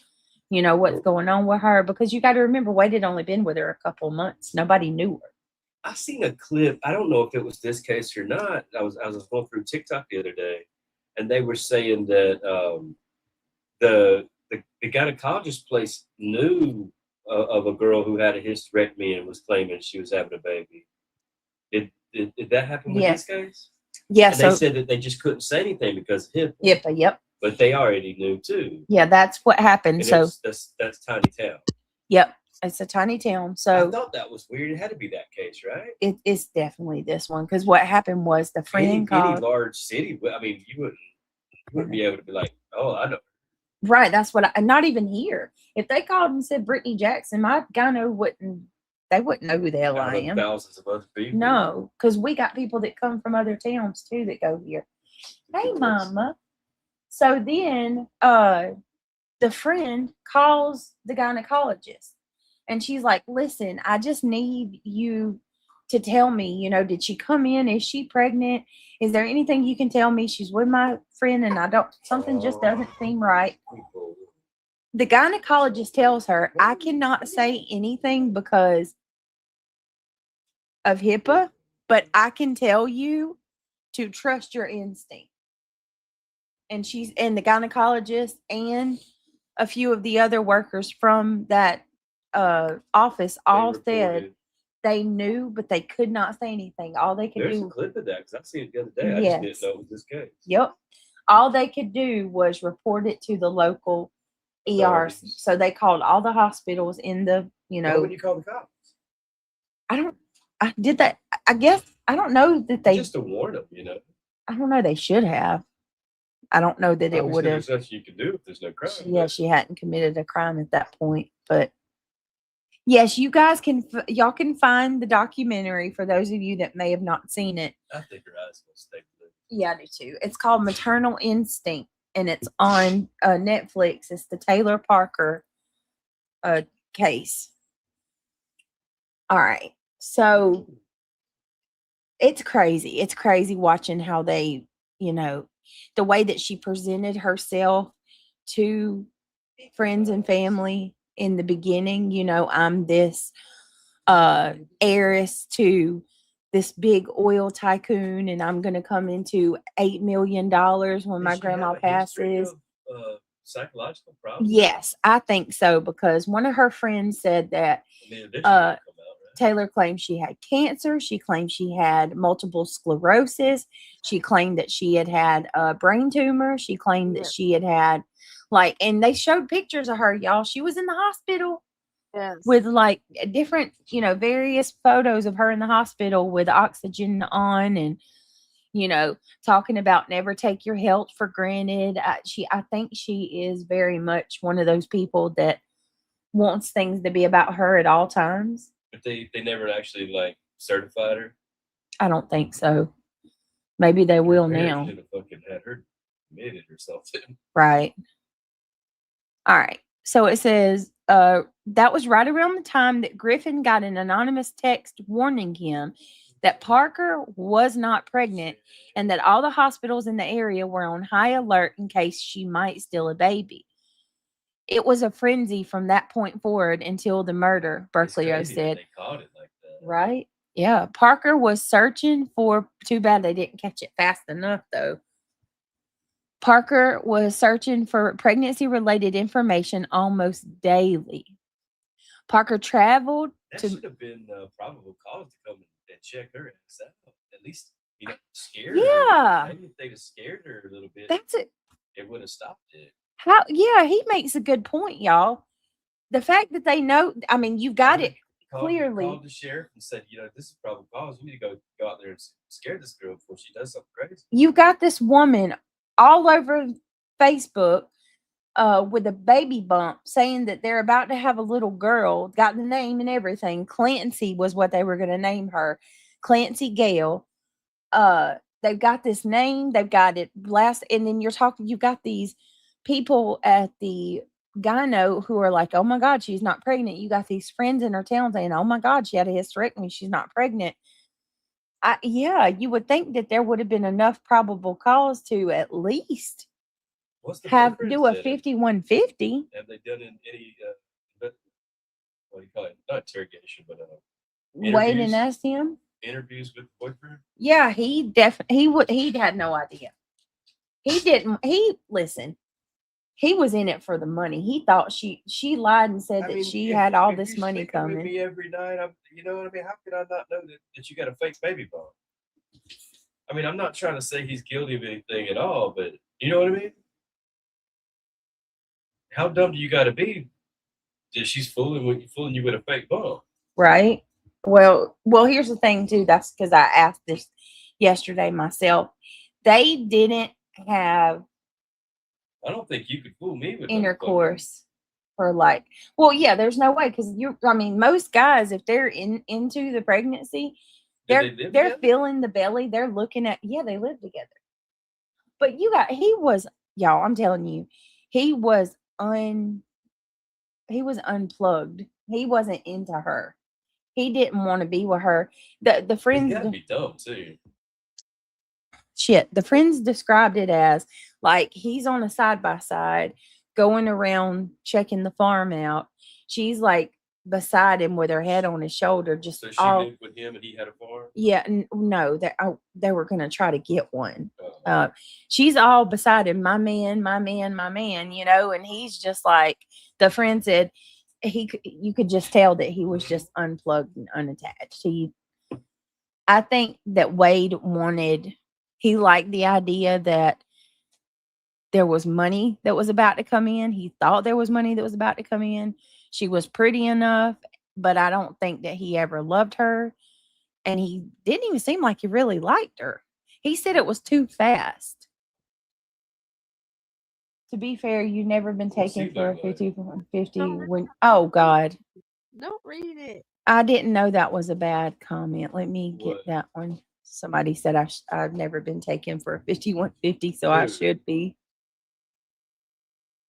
what's going on with her, because you got to remember Wade had only been with her a couple months. Nobody knew her. I seen a clip. I don't know if it was this case or not. I was going through TikTok the other day, and they were saying that the gynecologist place knew of a girl who had a hysterectomy and was claiming she was having a baby. Did that happen with this case? Yeah, and so they said that they just couldn't say anything because of HIPAA. Yep. But they already knew too. Yeah, that's what happened. And So that's tiny town. Yep, it's a tiny town. I So thought that was weird. It had to be that case, right? it's definitely this one, because what happened was the friend Any called. large city, I mean, you wouldn't be able to be like, oh, I know. Right, that's what not even here. If they called and said Brittany Jackson, my gyno wouldn't. They wouldn't know who the hell I am. Thousands of other people. No, because we got people that come from other towns too that go here. Hey, mama. So then, the friend calls the gynecologist, and she's like, "Listen, I just need you to tell me. Did she come in? Is she pregnant? Is there anything you can tell me? She's with my friend, and something just doesn't seem right." The gynecologist tells her, "I cannot say anything because of HIPAA, but I can tell you to trust your instinct." And the gynecologist and a few of the other workers from that office all said they knew, but they could not say anything. All they could There's do. a clip of that because I seen it the other day. Yes. I just didn't know it was this case. Yep. All they could do was report it to the local ERs. So they called all the hospitals in the, Why would you call the cops? I did that. I guess, I don't know that they. Just to warn them, I don't know. They should have. I don't know that it would have. There's nothing you can do if there's no crime. Yeah, she hadn't committed a crime at that point. But yes, you guys y'all can find the documentary for those of you that may have not seen it. I think your eyes will stay blue. Yeah, I do too. It's called Maternal Instinct, and it's on Netflix. It's the Taylor Parker case. All right. So it's crazy. It's crazy watching how they, the way that she presented herself to friends and family in the beginning. I'm this heiress to this big oil tycoon, and I'm going to come into $8 million when my grandma passes. Psychological problems? Yes, I think so, because one of her friends said that Taylor claimed she had cancer. She claimed she had multiple sclerosis. She claimed that she had a brain tumor. She claimed that she had and they showed pictures of her, y'all. She was in the hospital. Yes. With different, various photos of her in the hospital with oxygen on, and, talking about never take your health for granted. I think she is very much one of those people that wants things to be about her at all times. But they never actually certified her. I don't think so. Maybe they will now. Should have fucking had her admitted or something. Right. All right. So it says that was right around the time that Griffin got an anonymous text warning him that Parker was not pregnant and that all the hospitals in the area were on high alert in case she might steal a baby. It was a frenzy from that point forward until the murder, Berkelio said. They caught it like that. Right? Yeah. Parker was searching for, too bad they didn't catch it fast enough, though. Parker was searching for pregnancy-related information almost daily. Parker traveled that to... should have been probable cause to come and check her ass out. At least, scare her. Yeah. Maybe if they'd have scared her a little bit, that's it. It would have stopped it. He makes a good point, y'all. The fact that they know, I mean, you've got it clearly. Called the sheriff and said, this is probable cause. We need to go out there and scare this girl before she does something crazy. You've got this woman all over Facebook with a baby bump, saying that they're about to have a little girl, got the name and everything. Clancy was what they were going to name her. Clancy Gale. They've got this name, they've got it last, and then you've got these people at the gyno who are like, oh my God, she's not pregnant. You got these friends in her town saying, oh my God, she had a hysterectomy, she's not pregnant. Yeah, you would think that there would have been enough probable cause to at least do a 5150. Have they done any what do you call it? Not interrogation, but Wait and ask him. Interviews with the boyfriend? Yeah, he had no idea. He didn't. Listen. He was in it for the money. He thought she lied and said that she had all this money coming. With me every night, you know what I mean? How could I not know that you got a fake baby bump? I mean, I'm not trying to say he's guilty of anything at all, but you know what I mean? How dumb do you got to be that she's fooling you with a fake bump? Right. Well, here's the thing too. That's because I asked this yesterday myself. They didn't have. I don't think you could fool me with intercourse for yeah, there's no way, because most guys, if they're into the pregnancy, they're feeling the belly, they're looking at, they live together. But y'all, I'm telling you, he was unplugged. He wasn't into her. He didn't want to be with her. The friends gotta be dumb too. Shit, the friends described it as like he's on a side-by-side going around checking the farm out. She's like beside him with her head on his shoulder. Just so she lived with him and he had a farm? Yeah, no, they were going to try to get one. She's all beside him, my man, and he's just like, the friend said, you could just tell that he was just unplugged and unattached. I think that Wade he liked the idea that there was money that was about to come in. He thought there was money that was about to come in. She was pretty enough, but I don't think that he ever loved her. And he didn't even seem like he really liked her. He said it was too fast. To be fair, you've never been taken for a 50 when, oh God. Don't read it. I didn't know that was a bad comment. Let me get that one. Somebody said I've never been taken for a 5150, so I should be.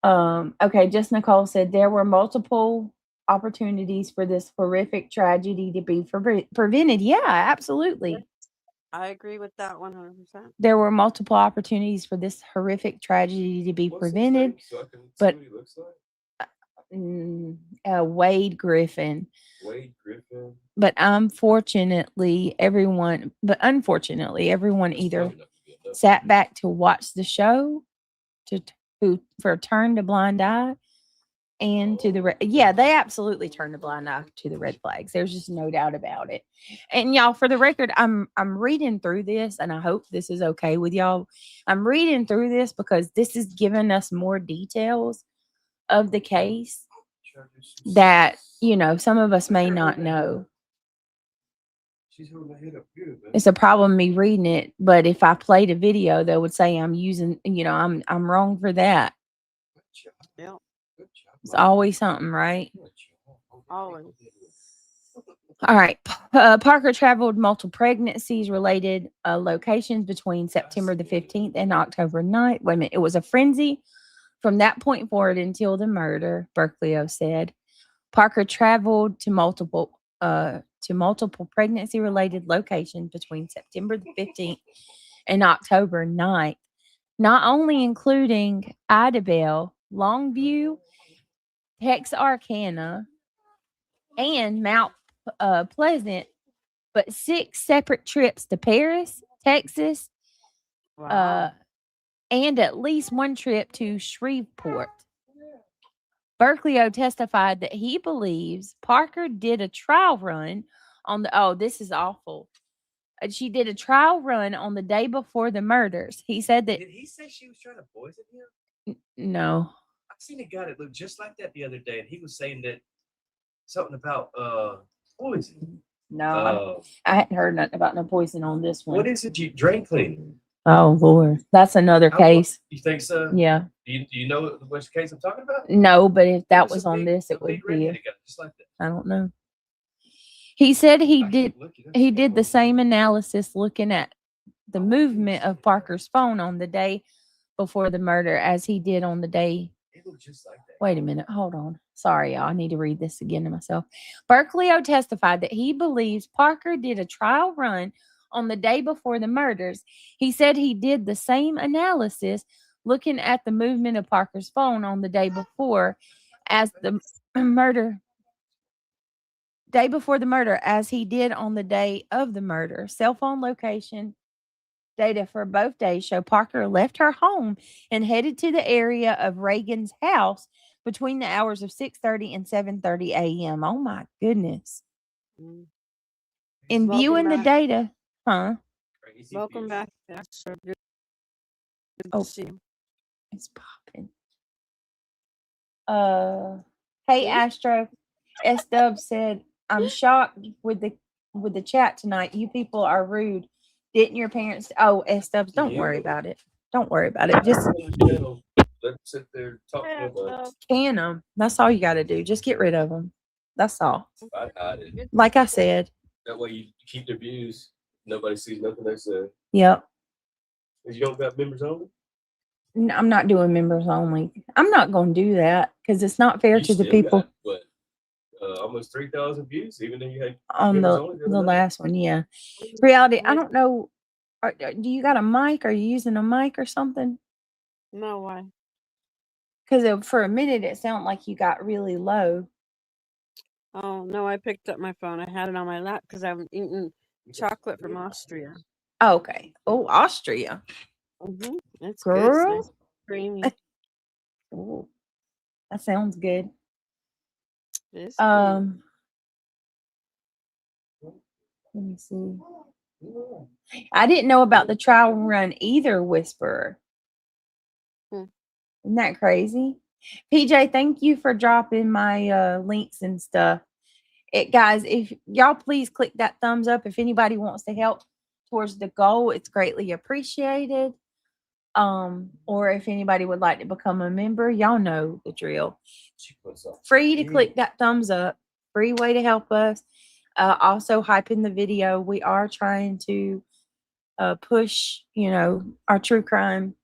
Okay, just Nicole said there were multiple opportunities for this horrific tragedy to be prevented. Yeah, absolutely. I agree with that 100%. There were multiple opportunities for this horrific tragedy to be prevented, but Wade Griffin. Wade Griffin. But unfortunately, everyone either sat back to watch the show, for a turn to blind eye, and to the they absolutely turned a blind eye to the red flags. There's just no doubt about it. And y'all, for the record, I'm reading through this, and I hope this is okay with y'all. I'm reading through this because this is giving us more details of the case that some of us may not know. She's holding her head up good, man. It's a problem me reading it, but if I played a video, they would say I'm using, I'm wrong for that. Yeah. It's always something, right? Always. All right. Parker traveled multiple pregnancies related locations between September the 15th and October 9th. Wait a minute. It was a frenzy from that point forward until the murder, Berkeley said. Parker traveled to multiple pregnancy-related locations between September the 15th and October 9th, not only including Idabel, Longview, Texarkana, and Mount Pleasant, but 6 separate trips to Paris, Texas, Wow. and at least 1 trip to Shreveport. Berkeley testified that he believes Parker did a trial run on the, this is awful. She did a trial run on the day before the murders. He said that. Did he say she was trying to poison him? No. I've seen a guy that looked just like that the other day, and he was saying that something about poison. No, I hadn't heard nothing about no poison on this one. What is it? Drain cleaning. Oh Lord, that's another case. You think so? Yeah. Do you know which case I'm talking about? No, but if that It was a on big- this, a it would big be. redheaded guy, just like that. I don't know. He said he I did. keep looking. He did the same analysis looking at the movement of Parker's phone on the day before the murder as he did on the day. It looked just like that. Wait a minute. Hold on. Sorry, y'all. I need to read this again to myself. Berkeley-O testified that he believes Parker did a trial run on the day before the murders. He said he did the same analysis looking at the movement of Parker's phone on the day before as the murder. Day before the murder as he did on the day of the murder. Cell phone location data for both days show Parker left her home and headed to the area of Reagan's house between the hours of 6:30 and 7:30 a.m. Oh my goodness. Mm. In Welcome viewing the back. data, Crazy Welcome views. back, Astro. Good Oh. to see you. it's popping. Hey Hmm? Astro, S Dub said, I'm shocked with the chat tonight. You people are rude. Didn't your parents? Oh, S Dubs, don't Yeah. worry about it. Don't worry about it. Just Let them sit there talk Hey, to them. Astro. can them. That's all you got to do. Just get rid of them. That's all. I'd hide it. Like I said. That way you keep their views. Nobody sees nothing they say. Yep. You don't got members only? I'm not doing members only. I'm not going to do that because it's not fair to the people Got, what, almost 3,000 views, even though you had on members the only the last one. Yeah. Reality. I Wait, don't know. Do you got a mic? Are you using a mic or something? no, why? Because for a minute it sounded like you got really low. Oh, no, I picked up my phone. I had it on my lap because I've eaten chocolate from Austria. Oh, okay. Oh, Austria. Mm-hmm. It's good. It's Girl. nice, creamy. Ooh, that sounds good. It's Let me see. I didn't know about the trial run either, Whisperer. Hmm. Isn't that crazy? PJ, thank you for dropping my links and stuff. Guys, if y'all please click that thumbs up if anybody wants to help towards the goal, it's greatly appreciated. Or if anybody would like to become a member, y'all know the drill. Free to click that thumbs up. Free way to help us. Also hyping the video. We are trying to push, our true crime.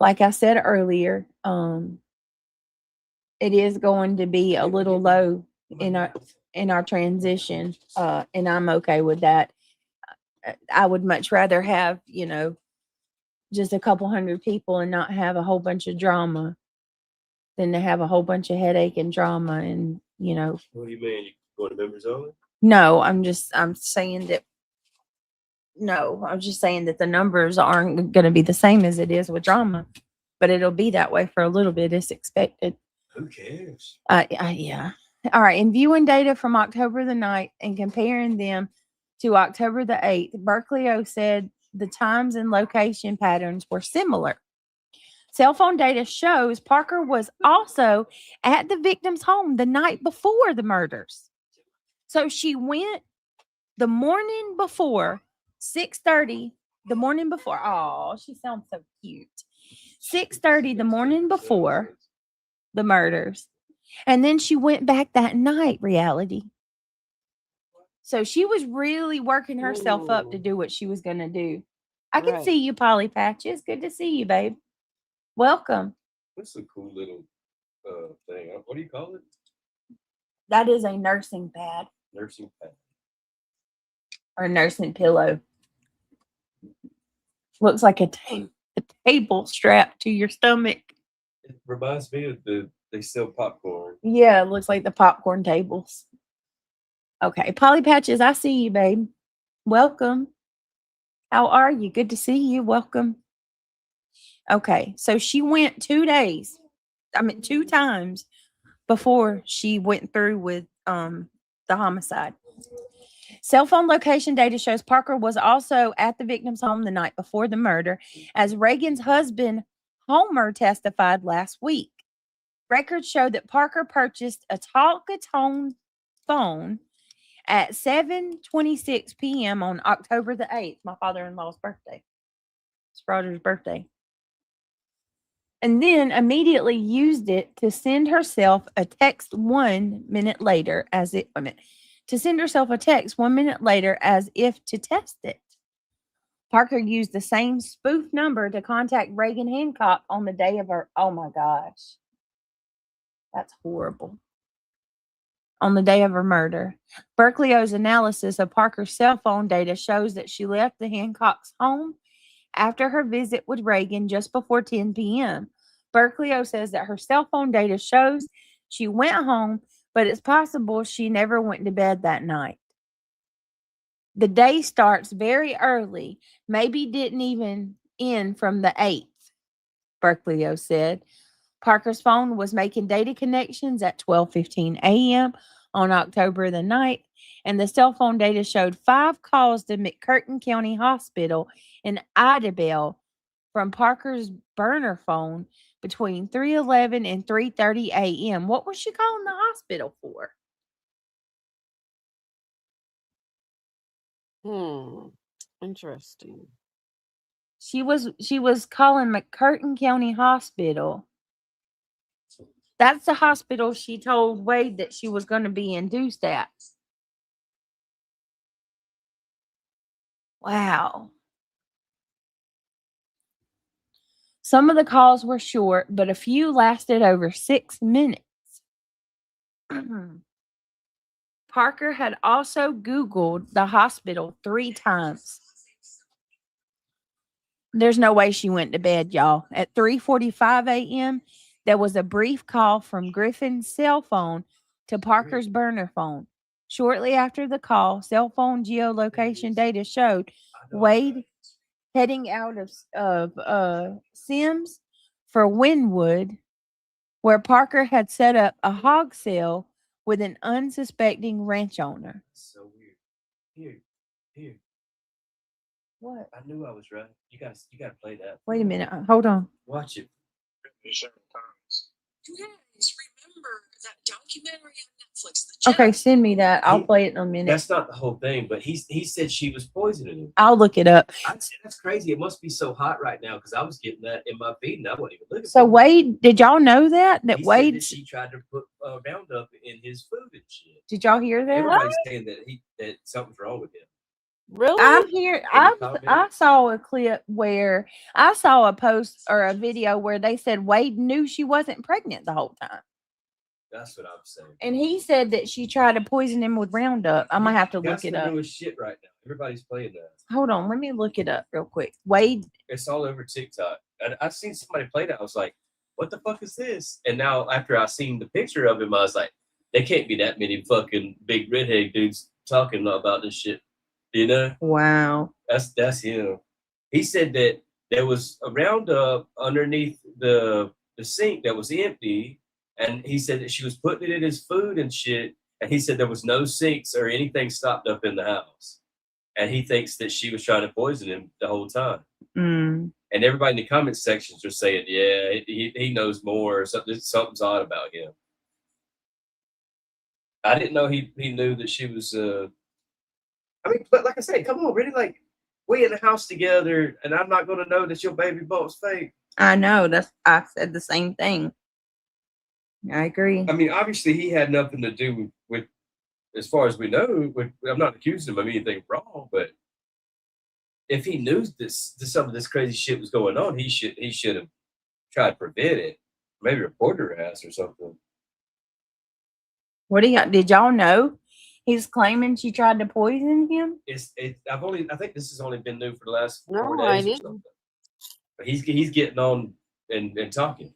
Like I said earlier, it is going to be a little low in our transition, and I'm okay with that. I would much rather have, just a couple hundred people and not have a whole bunch of drama than to have a whole bunch of headache and drama and, What do you mean? You going to members only? No, I'm saying that I'm just saying that the numbers aren't going to be the same as it is with drama, but it'll be that way for a little bit. It's expected. Who cares? Yeah. All right. In viewing data from October the 9th and comparing them to October the 8th, Berkeley-O said the times and location patterns were similar. Cell phone data shows Parker was also at the victim's home the night before the murders. So she went the morning before, 6:30, the morning before. Oh, she sounds so cute. 6:30 the morning before the murders. And then she went back that night, reality. So she was really working herself up to do what she was going to do. I can see you, Polly Patches. Good to see you, babe. Welcome. That's a cool little thing. What do you call it? That is a nursing pad. Nursing pad. Or a nursing pillow. Looks like a table strapped to your stomach. It reminds me of they sell popcorn. Yeah, it looks like the popcorn tables. Okay, Polly Patches, I see you, babe. Welcome. How are you? Good to see you. Welcome. Okay, so she went 2 times before she went through with the homicide. Cell phone location data shows Parker was also at the victim's home the night before the murder, as Reagan's husband, Homer, testified last week. Records show that Parker purchased a talk-a-tone phone At 7:26 p.m. on October the 8th, my father-in-law's birthday. It's Roger's birthday. And then immediately used it to send herself a text 1 minute later to send herself a text 1 minute later as if to test it. Parker used the same spoof number to contact Reagan Hancock on the day of her. Oh my gosh. That's horrible. On the day of her murder. Berkeley's analysis of Parker's cell phone data shows that she left the Hancock's home after her visit with Reagan just before 10 p.m. Berkeley says that her cell phone data shows she went home, but it's possible she never went to bed that night. The day starts very early, maybe didn't even end from the 8th, Berkeley said. Parker's phone was making data connections at 12:15 a.m. on October the 9th, and the cell phone data showed 5 calls to McCurtain County Hospital in Idabel from Parker's burner phone between 3:11 and 3:30 a.m. What was she calling the hospital for? Interesting. She was calling McCurtain County Hospital. That's the hospital she told Wade that she was going to be induced at. Wow. Some of the calls were short, but a few lasted over 6 minutes. Parker had also Googled the hospital 3 times. There's no way she went to bed, y'all. At 3:45 a.m., there was a brief call from Griffin's cell phone to Parker's burner phone. Shortly after the call, cell phone geolocation data showed Wade heading out of Sims for Wynwood, where Parker had set up a hog cell with an unsuspecting ranch owner. So weird. Here. What? I knew I was right. You gotta play that. Wait a minute. Hold on. Watch it. Yes, remember that documentary on Netflix? The Okay, send me that. I'll play it in a minute. That's not the whole thing, but he said she was poisoning him. I'll look it up. That's crazy. It must be so hot right now because I was getting that in my feed and I wasn't even looking. So Wade, did y'all know that he Wade? said that she tried to put Roundup in his food and shit. Did y'all hear that? Everybody's saying that something's wrong with him. Really? I'm here. I saw a clip where I saw a post or a video where they said Wade knew she wasn't pregnant the whole time. That's what I'm saying. And he said that she tried to poison him with Roundup. I might have to look it up. That's the newest shit right now. Everybody's playing that. Hold on, let me look it up real quick. Wade. It's all over TikTok. I've seen somebody play that. I was like, what the fuck is this? And now after I seen the picture of him, I was like, there can't be that many fucking big redhead dudes talking about this shit. You know? Wow. That's him. He said that there was a Roundup underneath the sink that was empty. And he said that she was putting it in his food and shit. And he said there was no sinks or anything stopped up in the house. And he thinks that she was trying to poison him the whole time. Mm. And everybody in the comment sections are saying, yeah, he knows more. Or something's odd about him. I didn't know he knew that she was. I mean, but like I said, come on, really? Like, we in the house together, and I'm not going to know that your baby bump's fake. I know. I said the same thing. I agree. I mean, obviously, he had nothing to do with as far as we know. I'm not accusing him of anything wrong, but if he knew some of this crazy shit was going on, he should have tried to prevent it. Maybe report her ass or something. What did y'all know? He's claiming she tried to poison him. I think this has only been new for the last 4 No, I days or didn't. something. But he's getting on and talking.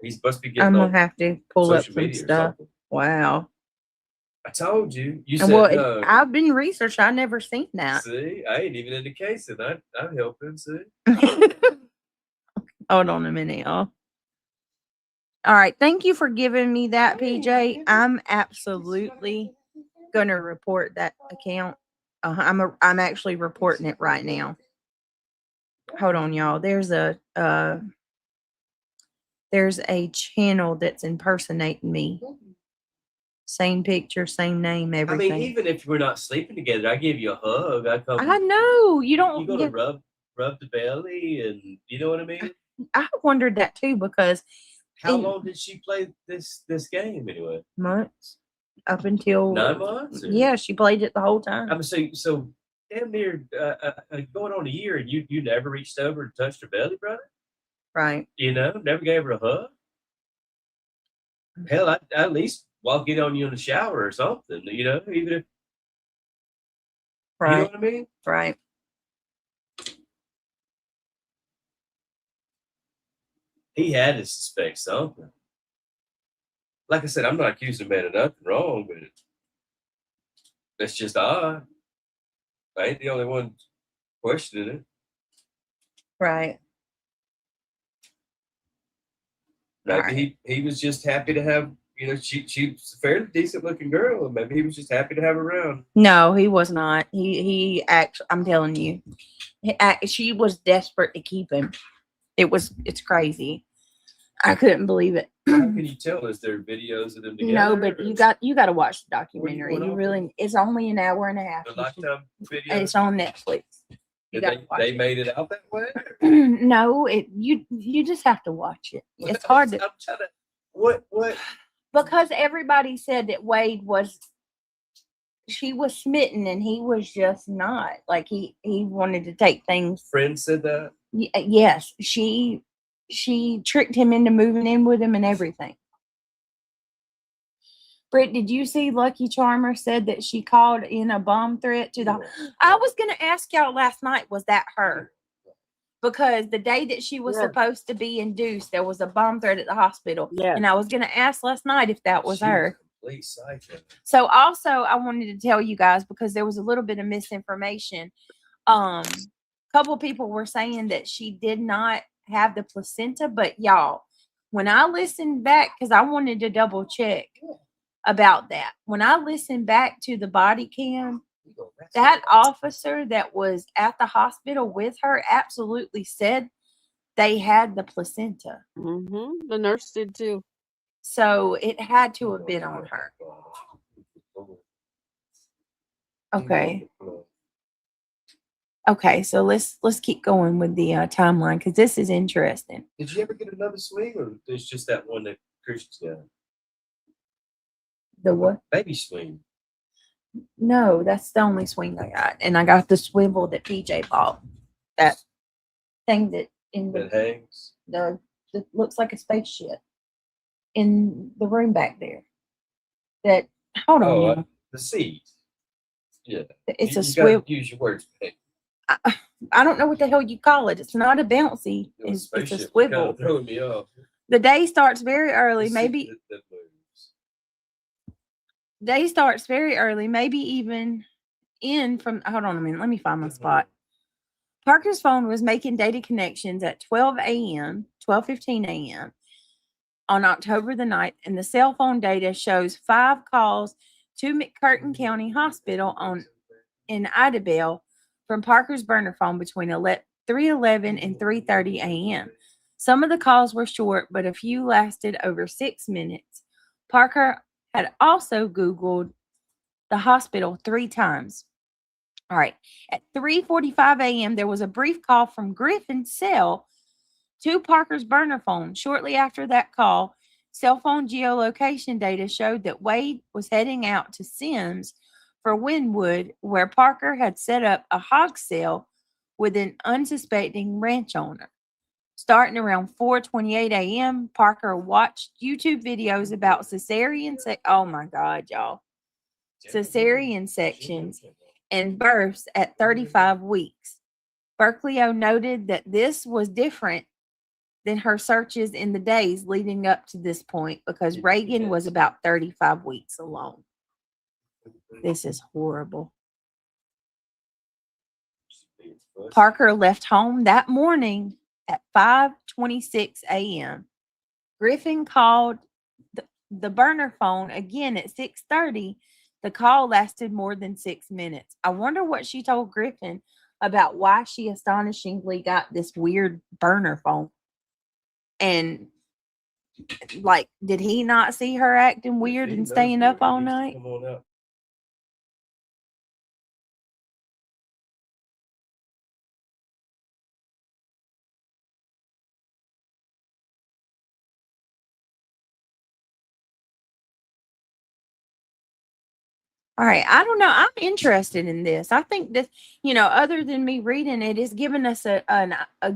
He must be getting I'm on gonna have to pull up social some media or stuff. something. Wow. I told you. You said Well, no. I've been researching. I never seen that. See, I ain't even in the case, and I'm helping. See. Hold on a minute, y'all. All right, thank you for giving me that, PJ. I'm absolutely gonna report that account. I'm actually reporting it right now. Hold on, y'all. There's a channel that's impersonating me. Same picture, same name, I everything. mean, even if we're not sleeping together, I give you a hug. I come. I know you don't. You go to rub the belly, and you know what I mean. I wondered that too because How long did she play this game anyway? months up until 9 months. Yeah, she played it the whole time. I'm saying so. Damn near going on a year, and you never reached over and touched her belly, brother. Right. You know, never gave her a hug. Hell, I at least walk in on you in the shower or something. You know, even if Right. you know what I mean. Right. He had to suspect something. Like I said, I'm not accusing the man of nothing wrong, but it's just odd. I ain't the only one questioning it. Right. Maybe he was just happy to have, you know, she's a fairly decent looking girl, and maybe he was just happy to have her around. No, he was not. He actually, I'm telling you, she was desperate to keep him. It's crazy. I couldn't believe it. How can you tell? Is there videos of them together? No, but you got to watch the What are you documentary. going You off really, it's only an hour and a half. The You should- Lifetime video. It's on Netflix. You got to watch They it. made it out that way. No, you just have to watch it. It's hard to I'm trying to. What? because everybody said that Wade she was smitten and he was just not. Like he wanted to take things. Friend said that. Yes, she tricked him into moving in with him and everything. Britt, did you see Lucky Charmer said that she called in a bomb threat to the? I was going to ask y'all last night, was that her? Because the day that she was supposed to be induced, there was a bomb threat at the hospital. Yeah. And I was going to ask last night if that was her. Complete psycho. So also I wanted to tell you guys, because there was a little bit of misinformation. Couple people were saying that she did not have the placenta, but y'all, when I listened back, because I wanted to double check about that. When I listened back to the body cam, that officer that was at the hospital with her absolutely said they had the placenta. Mm-hmm. The nurse did too. So it had to have been on her. Okay. Okay, so let's keep going with the timeline, because this is interesting. Did you ever get another swing, or there's just that one that Christian's got? The what? Baby swing. No, that's the only swing I got. And I got the swivel that PJ bought. That thing that in That the hangs. that looks like a spaceship in the room back there. That hold on. Oh, now. the seat. Yeah. It's You a gotta swivel. Use your words. I don't know what the hell you call it. It's not a bouncy. It's a Spaceship. swivel. Kind of throwing me off. The day starts very early. The Maybe seat that moves. day starts very early. Maybe even in from. Hold on a minute. Let me find my spot. Parker's phone was making data connections at 12:15 a.m. on October the 9th, and the cell phone data shows 5 calls to McCurtain County Hospital in Idabel from Parker's burner phone between 3:11 and 3:30 a.m. Some of the calls were short, but a few lasted over 6 minutes. Parker had also Googled the hospital 3 times. All right. At 3:45 a.m., there was a brief call from Griffin's cell to Parker's burner phone. Shortly after that call, cell phone geolocation data showed that Wade was heading out to Sims for Wynwood, where Parker had set up a hog cell with an unsuspecting ranch owner. Starting around 4:28 a.m., Parker watched YouTube videos about oh my God, y'all. Cesarean sections and births at 35 weeks. Berkeley-O noted that this was different than her searches in the days leading up to this point, because Reagan was about 35 weeks alone. This is horrible. Parker left home that morning at 5:26 a.m. Griffin called the burner phone again at 6:30. The call lasted more than 6 minutes. I wonder what she told Griffin about why she astonishingly got this weird burner phone. And Like, did he not see her acting weird He and knows staying up where he all needs to night? Come on out. All right. I don't know. I'm interested in this. I think this, other than me reading it, is giving us a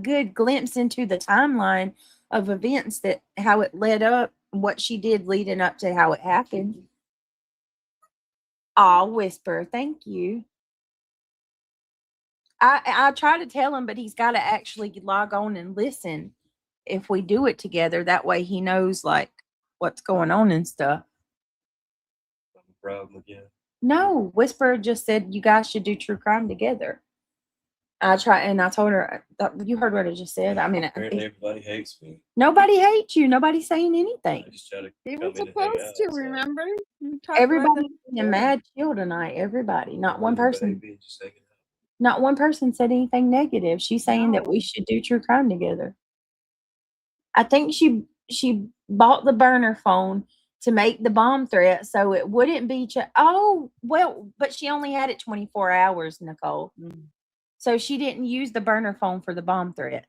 good glimpse into the timeline of events, that how it led up, what she did leading up to how it happened. I'll whisper. Thank you. I try to tell him, but he's got to actually log on and listen if we do it together. That way he knows like what's going on and stuff. Problem again. No, Whisper just said you guys should do true crime together. I told her, you heard what I just said. I mean, Apparently everybody hates me. nobody hates you. Nobody's saying I anything. just try to He come was in and hang out. supposed to, so. remember? We talked about Everybody's that being before. mad chill tonight. Everybody. Not one person. Baby, just hanging out. Not one person said anything negative. She's saying that No. we should do true crime together. I think she bought the burner phone to make the bomb threat so it wouldn't be. But she only had it 24 hours, Nicole. Mm. So she didn't use the burner phone for the bomb threat.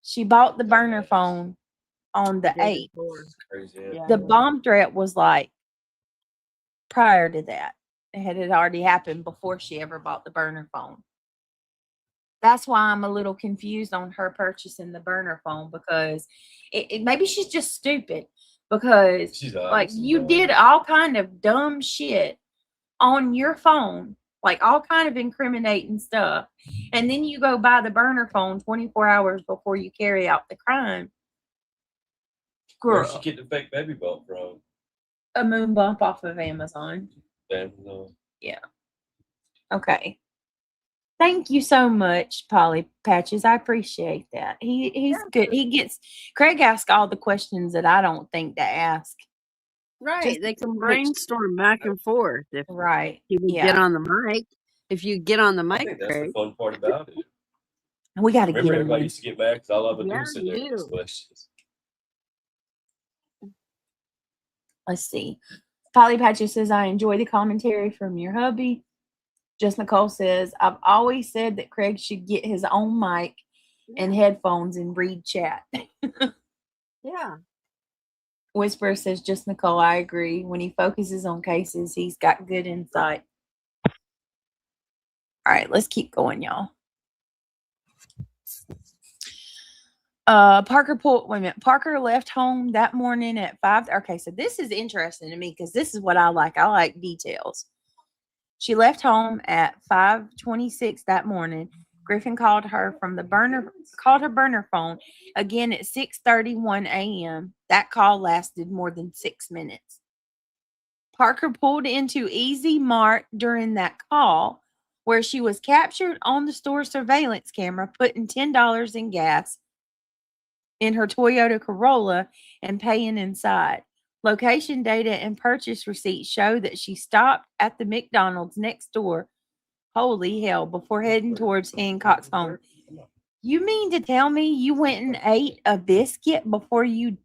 She bought the burner phone on the 8th. It's crazy. Yeah. The bomb threat was like prior to that. It had already happened before she ever bought the burner phone. That's why I'm a little confused on her purchasing the burner phone, because maybe she's just stupid, because She's like obviously you dumb. did all kind of dumb shit on your phone, like all kind of incriminating stuff, and then you go buy the burner phone 24 hours before you carry out the crime. Where'd Girl, she get the fake baby bump from? a moon bump off of Amazon. Amazon. Yeah. Okay. Thank you so much, Polly Patches. I appreciate that. He's good. Craig asks all the questions that I don't think to ask. Right. Just They can which- brainstorm back and forth if Right. you can Yeah. get on the mic. If you get on the I mic, think that's the Craig. fun part about it. We got to Remember, get him everybody one. used to get mad because all I would do Yeah, is sit there and ask you. questions. Let's see. Polly Patches says, I enjoy the commentary from your hubby. Just Nicole says, I've always said that Craig should get his own mic and headphones and read chat. Yeah. Whisper says, just Nicole, I agree. When he focuses on cases, he's got good insight. All right, let's keep going, y'all. Parker left home that morning at 5. Okay, so this is interesting to me because this is what I like. I like details. She left home at 5:26 that morning. Griffin called her burner phone again at 6:31 a.m. That call lasted more than 6 minutes. Parker pulled into Easy Mart during that call, where she was captured on the store surveillance camera putting $10 in gas in her Toyota Corolla and paying inside. Location data and purchase receipts show that she stopped at the McDonald's next door. Holy hell, before heading towards Hancock's home. You mean to tell me you went and ate a biscuit before you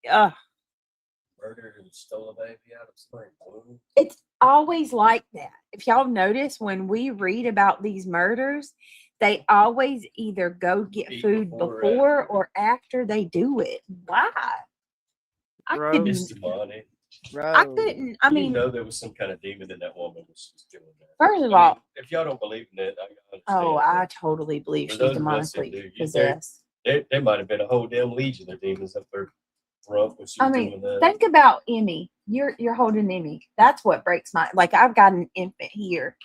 Murdered and stole a baby out of somebody's womb. It's always like that. If y'all notice, when we read about these murders, they always either go get Eat food before or after they do it. Why? I Gross. couldn't. It's demonic. I couldn't. I mean, you know there was some kind of demon in that woman when she was doing that. First of all, if y'all don't believe in it, I understand. oh, I totally believe For she's those of us that demonically do, possessed. There might have been a whole damn legion of demons up there front when she was doing that. Think about Emmy. You're holding Emmy. That's what breaks my, like, I've got an infant here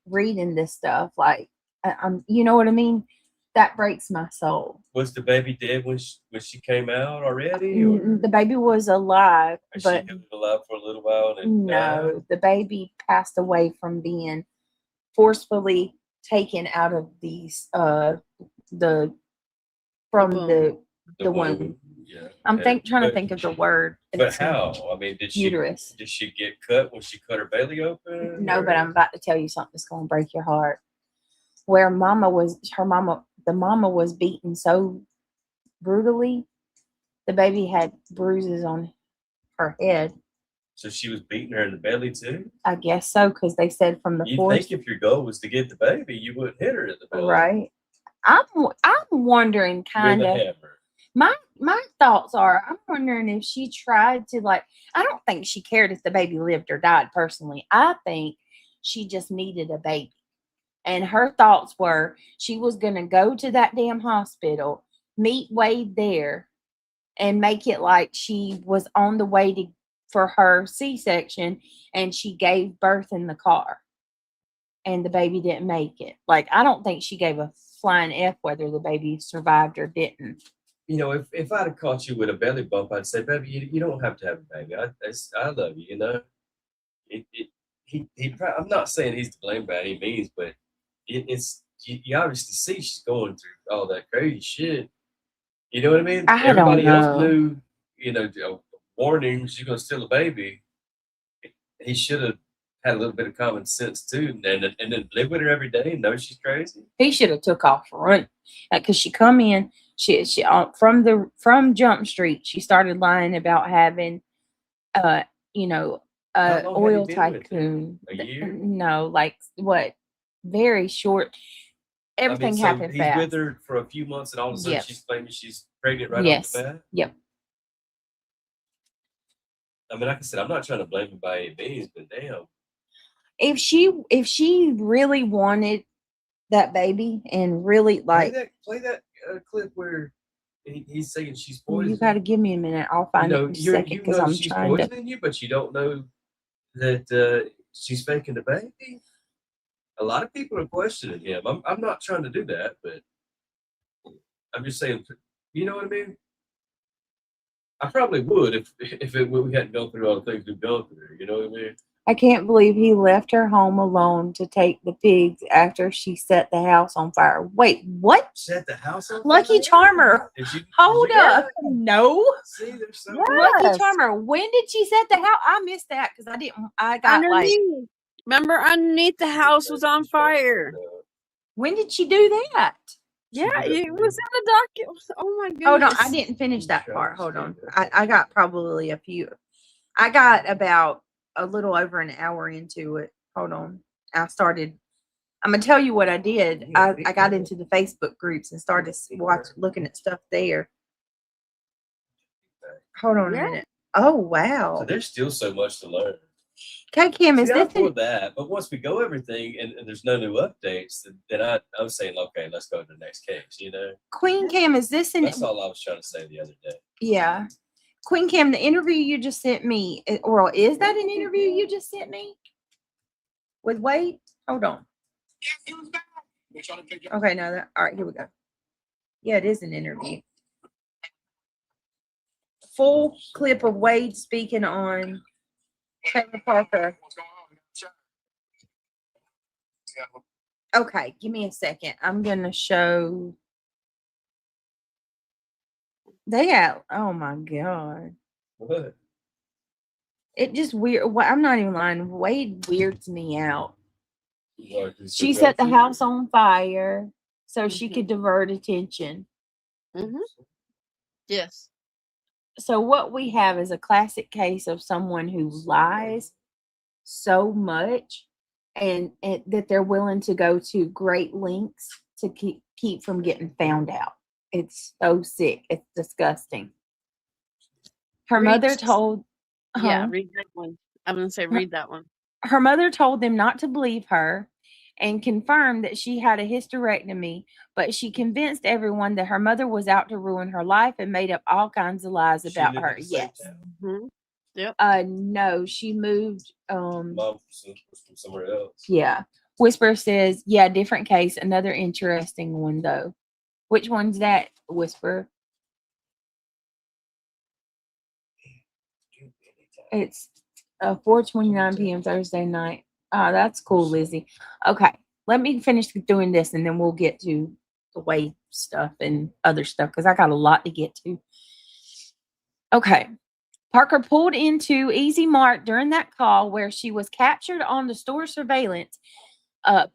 reading this stuff. Like, I'm, you know what I mean? That breaks my soul. Was the baby dead when she came out already? Or The baby was alive, or but she lived alive for a little while and died? no, the baby passed away from being forcefully taken out of these the womb. Yeah. I'm trying to think of the word. But It's how? I mean, did uterus. she get cut when she cut her belly open? No, but I'm about to tell you something that's going to break your heart. Where the mama was beaten so brutally The baby had bruises on her head. So she was beating her in the belly too? I guess so, because they said from the You'd force. think if your goal was to get the baby, you wouldn't hit her in the belly. Right. I'm wondering kind With a of. hammer. My thoughts are, I'm wondering if she tried to, like, I don't think she cared if the baby lived or died personally. I think she just needed a baby. And her thoughts were she was going to go to that damn hospital, meet Wade there, and make it like she was on the way for her C-section, and she gave birth in the car. And the baby didn't make it. Like, I don't think she gave a flying F whether the baby survived or didn't. You know, if I'd have caught you with a belly bump, I'd say, baby, you don't have to have a baby. I love you, you know? I'm not saying he's to blame by any means, but you obviously see she's going through all that crazy shit. You know what I mean? Everybody else knew, you know, warning, she's going to steal a baby. He should have had a little bit of common sense too, and then live with her every day and know she's crazy. He should have took off running, because she come in. She from Jump Street. She started lying about having, oil tycoon. A year? No, like what? Very short. Everything happened he's fast. with her for a few months, and all of a sudden she's claiming she's pregnant right off the bat. Yep. I mean, like I said, I'm not trying to blame him by any means, but damn. If she really wanted that baby and really like play that clip where he's saying she's poisoned. You got to give me a minute. I'll find it in a second because I'm she's trying poisoning you, but you don't know that she's faking the baby. A lot of people are questioning him. I'm not trying to do that, but I'm just saying, you know what I mean? I probably would if we hadn't gone through all the things we've gone through. You know what I mean? I can't believe he left her home alone to take the pigs after she set the house on fire. Wait, what? Set the house on fire? Lucky Charmer. Hold up. No. See, there's so Lucky Charmer. When did she set the house? I missed that because I got underneath. Remember, underneath the house was on fire. When did she do that? Yeah, it was in the document. Oh my goodness. Hold on, I didn't finish that part. Hold on. I got probably a few. I got about a little over an hour into it. Hold on. I'm going to tell you what I did. I got into the Facebook groups and started looking at stuff there. Hold on a minute. Oh, wow. So there's still so much to learn. Okay, Kim, is this for that? But once we go everything and there's no new updates, then I'm saying, okay, let's go to the next case, you know? Queen Cam, is this That's all I was trying to say the other day. Yeah. Queen Cam, the interview you just sent me, or is that an interview you just sent me? With Wade? Hold on. Okay, no, all right, here we go. Yeah, it is an interview. Full clip of Wade speaking on Taylor Parker. Okay, give me a second. I'm gonna show. Oh my God. What? It just weird. I'm not even lying. Wade weirds me out. She She set the house on fire so she could divert attention. Mm-hmm. Yes. So what we have is a classic case of someone who lies so much and that they're willing to go to great lengths to keep from getting found out. It's so sick. It's disgusting. Her mother told... Yeah, read that one. I'm going to say read that one. Her mother told them not to believe her and confirmed that she had a hysterectomy, but she convinced everyone that her mother was out to ruin her life and made up all kinds of lies about her. Yes. Mm-hmm. Yep. No, she moved. Mom from somewhere else. Yeah. Whisper says, yeah, different case. Another interesting one, though. Which one's that, Whisper? It's 4:29 p.m. Thursday night. That's cool, Lizzie. Okay, let me finish doing this and then we'll get to the Wade stuff and other stuff because I got a lot to get to. Okay. Parker pulled into Easy Mart during that call where she was captured on the store surveillance,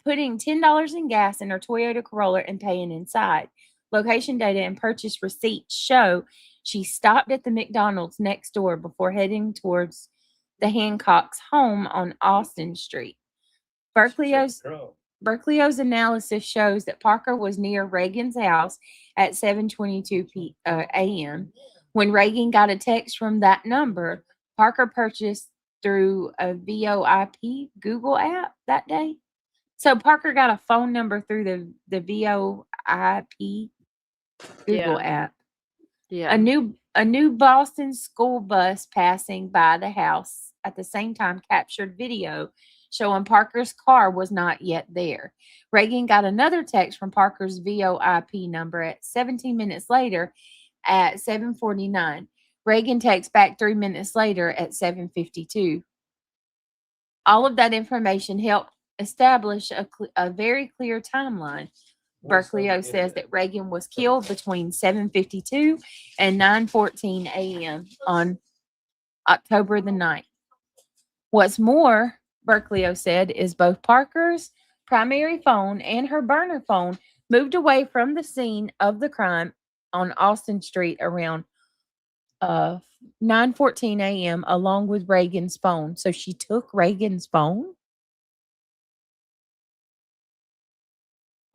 putting $10 in gas in her Toyota Corolla and paying inside. Location data and purchase receipts show She stopped at the McDonald's next door before heading towards the Hancock's home on Austin Street. Berkeley's analysis shows that Parker was near Reagan's house at 7:22 a.m. When Reagan got a text from that number, Parker purchased through a VoIP Google app that day. So Parker got a phone number through the VoIP Google app. Yeah. A new Boston school bus passing by the house at the same time captured video showing Parker's car was not yet there. Reagan got another text from Parker's VoIP number at 17 minutes later at 7:49. Reagan texts back 3 minutes later at 7:52. All of that information helped establish a very clear timeline. Berkeley says that Reagan was killed between 7:52 and 9:14 a.m. on October the 9th. What's more, Berkeley said, is both Parker's primary phone and her burner phone moved away from the scene of the crime on Austin Street around 9:14 a.m. along with Reagan's phone. So she took Reagan's phone?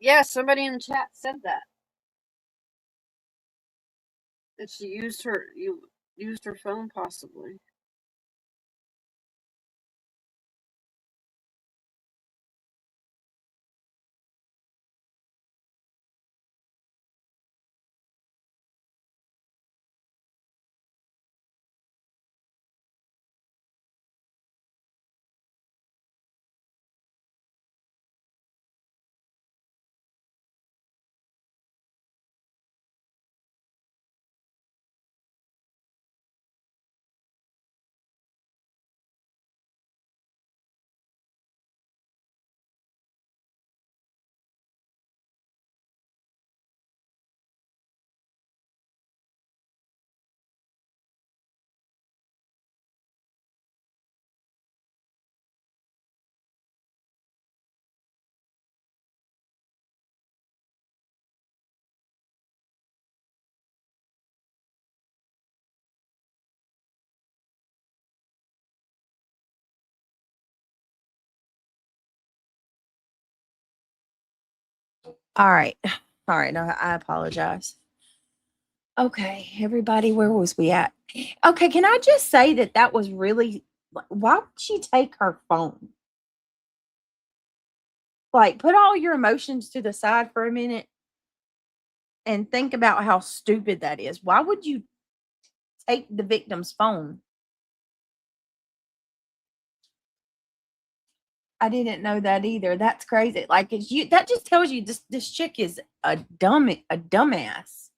Yeah, somebody in the chat said that. That she used her phone possibly. All right. All right. I apologize. Okay, everybody, where was we at? Okay, can I just say that was really, why would she take her phone? Like, put all your emotions to the side for a minute and think about how stupid that is. Why would you take the victim's phone? I didn't know that either. That's crazy. Like, that just tells you this chick is a dumbass.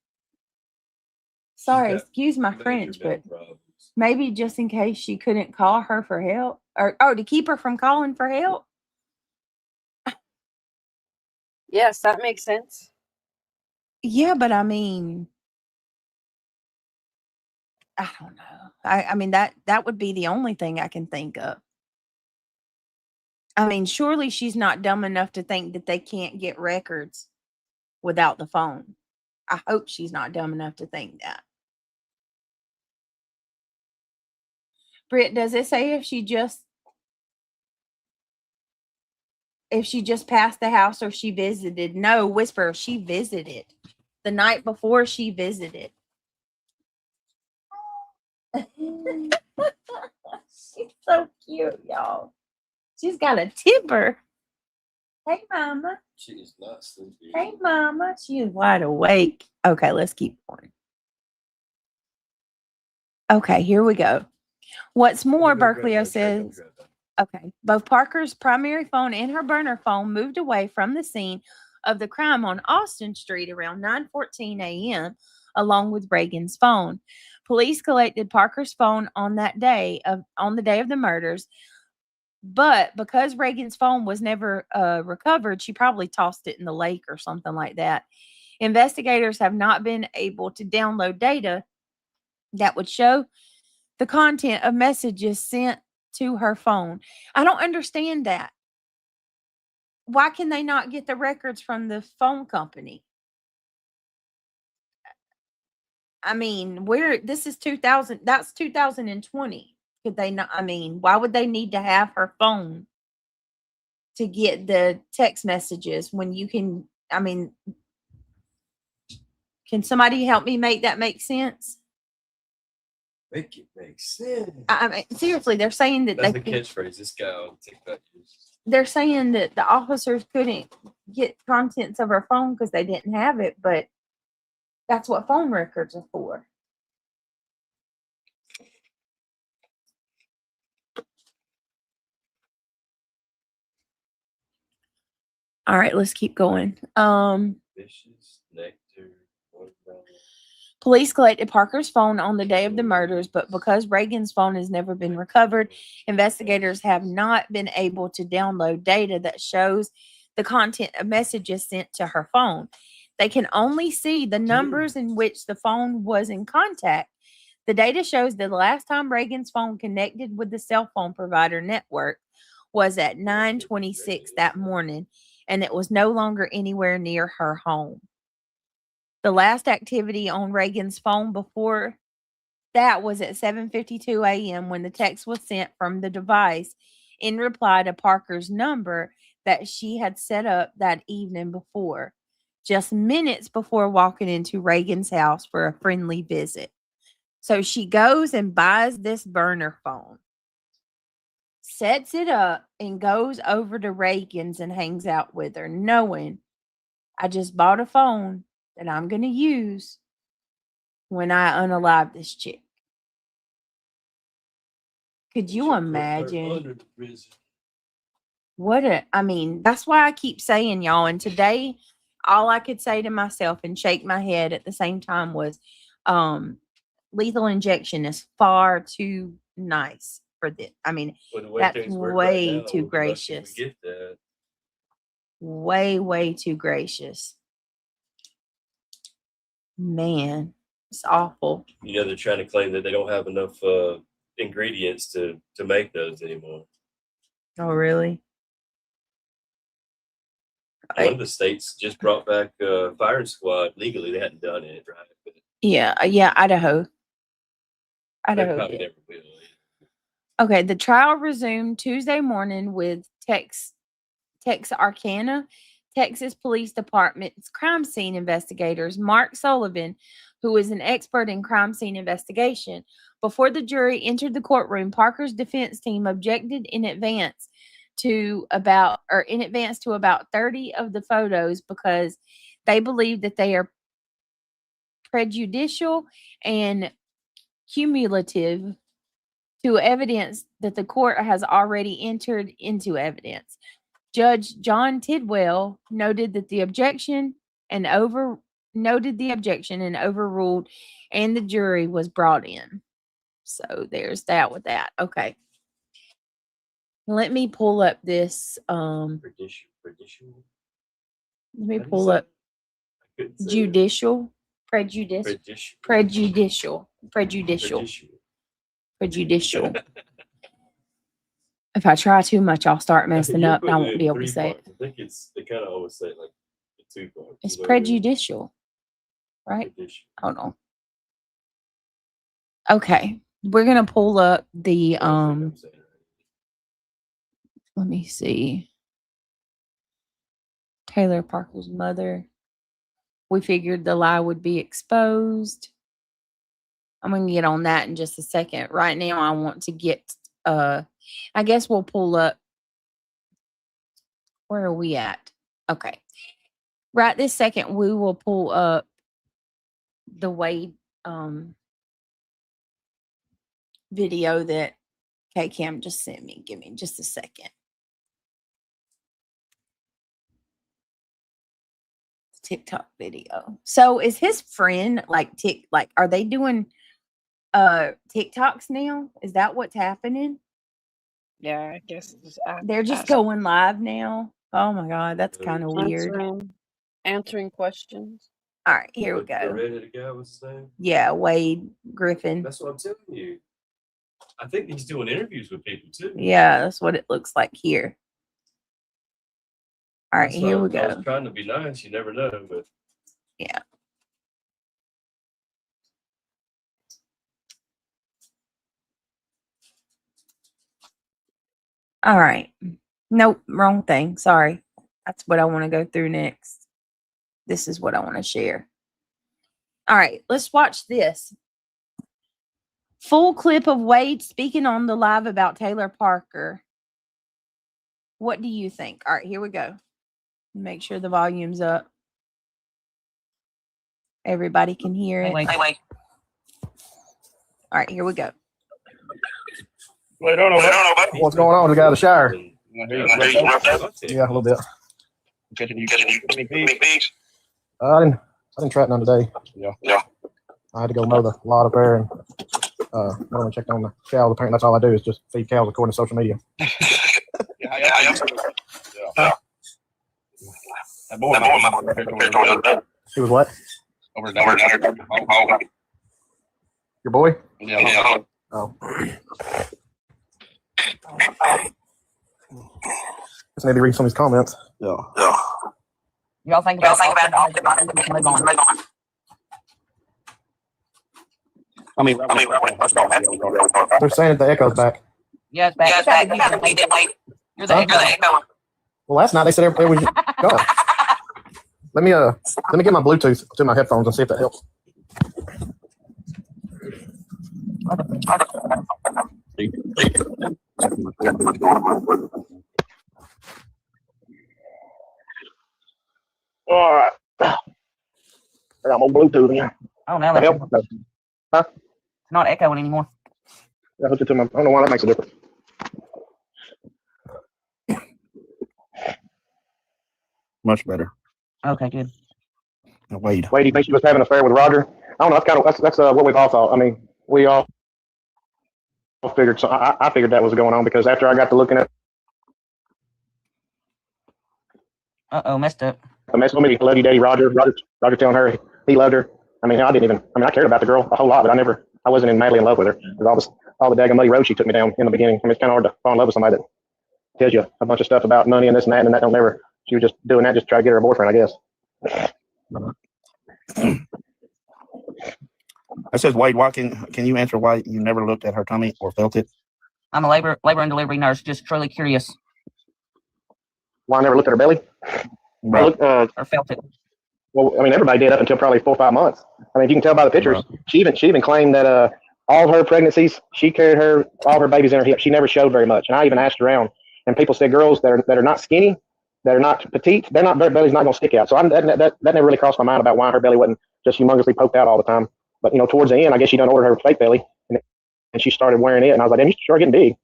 Sorry, excuse my French, but maybe just in case she couldn't call her for help, or to keep her from calling for help. Yes, that makes sense. Yeah, but I mean, I don't know. I mean that would be the only thing I can think of. I mean, surely she's not dumb enough to think that they can't get records without the phone. I hope she's not dumb enough to think that. Britt, does it say if she just passed the house or she visited? No, Whisper, she visited. The night before she visited. She's so cute, y'all. She's got a tipper. Hey, Mama. She is not sleepy. Hey, Mama. She is wide awake. Okay, let's keep going. Okay, here we go. What's more, Berkeley says, okay, both Parker's primary phone and her burner phone moved away from the scene of the crime on Austin Street around 9:14 a.m., along with Reagan's phone. Police collected Parker's phone on the day of the murders, but because Reagan's phone was never recovered, she probably tossed it in the lake or something like that. Investigators have not been able to download data that would show the content of messages sent to her phone. I don't understand that. Why can they not get the records from the phone company? I mean, this is 2000, that's 2020. Could they not? I mean, why would they need to have her phone to get the text messages when you can? I mean, can somebody help me make that make sense? Make it make sense. I mean, seriously, they're saying that That's they the catchphrase this guy on TikTok uses. they're saying that the officers couldn't get contents of her phone because they didn't have it, but that's what phone records are for. All right, let's keep going. Vicious, nectar, watermelon. Police collected Parker's phone on the day of the murders, but because Reagan's phone has never been recovered, investigators have not been able to download data that shows the content of messages sent to her phone. They can only see the numbers in which the phone was in contact. The data shows that the last time Reagan's phone connected with the cell phone provider network was at 9:26 that morning, and it was no longer anywhere near her home. The last activity on Reagan's phone before that was at 7:52 a.m. when the text was sent from the device in reply to Parker's number that she had set up that evening before, just minutes before walking into Reagan's house for a friendly visit. So she goes and buys this burner phone, sets it up, and goes over to Reagan's and hangs out with her, knowing I just bought a phone that I'm going to use when I unalive this chick. Could you imagine? I mean, that's why I keep saying, y'all, and today all I could say to myself and shake my head at the same time was lethal injection is far too nice for this. I mean, that's way too gracious. Way too gracious. Man, it's awful. You know, they're trying to claim that they don't have enough ingredients to make those anymore. Oh, really? One of the states just brought back firing squad legally. They hadn't done it, right? But yeah, Idaho. they probably never will. Okay, the trial resumed Tuesday morning with Texarkana, Texas Police Department's crime scene investigators, Mark Sullivan, who is an expert in crime scene investigation. Before the jury entered the courtroom, Parker's defense team objected in advance to about 30 of the photos because they believe that they are prejudicial and cumulative to evidence that the court has already entered into evidence. Judge John Tidwell noted the objection and overruled, and the jury was brought in. So there's that with that. Okay. Let me pull up this. Let me pull up prejudicial. If I try too much, I'll start messing up and I won't be able to say it. I think they kind of always say it like 2 parts. It's prejudicial, right? Hold on. Okay, we're gonna pull up the let me see. Taylor Parker's mother. We figured the lie would be exposed. I'm gonna get on that in just a second. Right now, I want to get I guess we'll pull up. Where are we at? Okay. Right this second, we will pull up the Wade video that K-Cam just sent me. Give me just a second. TikTok video. So is his friend like are they doing TikToks now? Is that what's happening? Yeah, I guess they're just going live now. Oh my god, that's kind of weird. Answering questions. All right, here we go. The redheaded guy, what's his name? Yeah, Wade Griffin. That's what I'm telling you. I think he's doing interviews with people too. Yeah, that's what it looks like here. All right, here we go. I was trying to be nice. You never know, but yeah. All right. Nope, wrong thing. Sorry. That's what I want to go through next. This is what I want to share. All right, let's watch this. Full clip of Wade speaking on the live about Taylor Parker. What do you think? All right, here we go. Make sure the volume's up. Everybody can hear it. Wait. All right, here we go. Wait, hold on. What's going on? We got a shower. Yeah, a little bit. I didn't track none today. Yeah. I had to go mow the lot up there and I only checked on the cows. Apparently, that's all I do is just feed cows according to social media. He was what? Over there. Your boy? Yeah. Oh. Just maybe read some of his comments. Yeah. Y'all think about it. I mean, They're saying that the echo's back. Yeah, it's back. You're the echo. Well, last night they said it was gone. Let me get my Bluetooth to my headphones and see if that helps. All right. I got my Bluetooth in. Oh, now That that's help? Huh? it's not echoing anymore. I hooked it to my. I don't know why that makes a difference. much better. Okay, good. Wade. Wade, he thinks she was having an affair with Roger. I don't know. That's what we've all thought. I mean, we all figured. So I figured that was going on because after I got to looking at. Messed up. I messed with me. Love you, Daddy. Roger telling her he loved her. I mean, I cared about the girl a whole lot, but I wasn't madly in love with her. Because all the daggone muddy road she took me down in the beginning. I mean, it's kind of hard to fall in love with somebody that tells you a bunch of stuff about money and this and that, and that don't never. She was just doing that just to try to get her a boyfriend, I guess. It says, Wade, why can you answer why you never looked at her tummy or felt it? I'm a labor and delivery nurse, just truly curious. Why I never looked at her belly? Right. Or felt it. Well, I mean, everybody did up until probably 4 or 5 months. I mean, you can tell by the pictures. Right. She even claimed that all her pregnancies, she carried all her babies in her hips. She never showed very much. And I even asked around, and people said girls that are not skinny, that are not petite, their belly's not going to stick out. So that never really crossed my mind about why her belly wasn't just humongously poked out all the time. But towards the end, I guess she done ordered her fake belly, and she started wearing it. And I was like, damn, you sure getting big,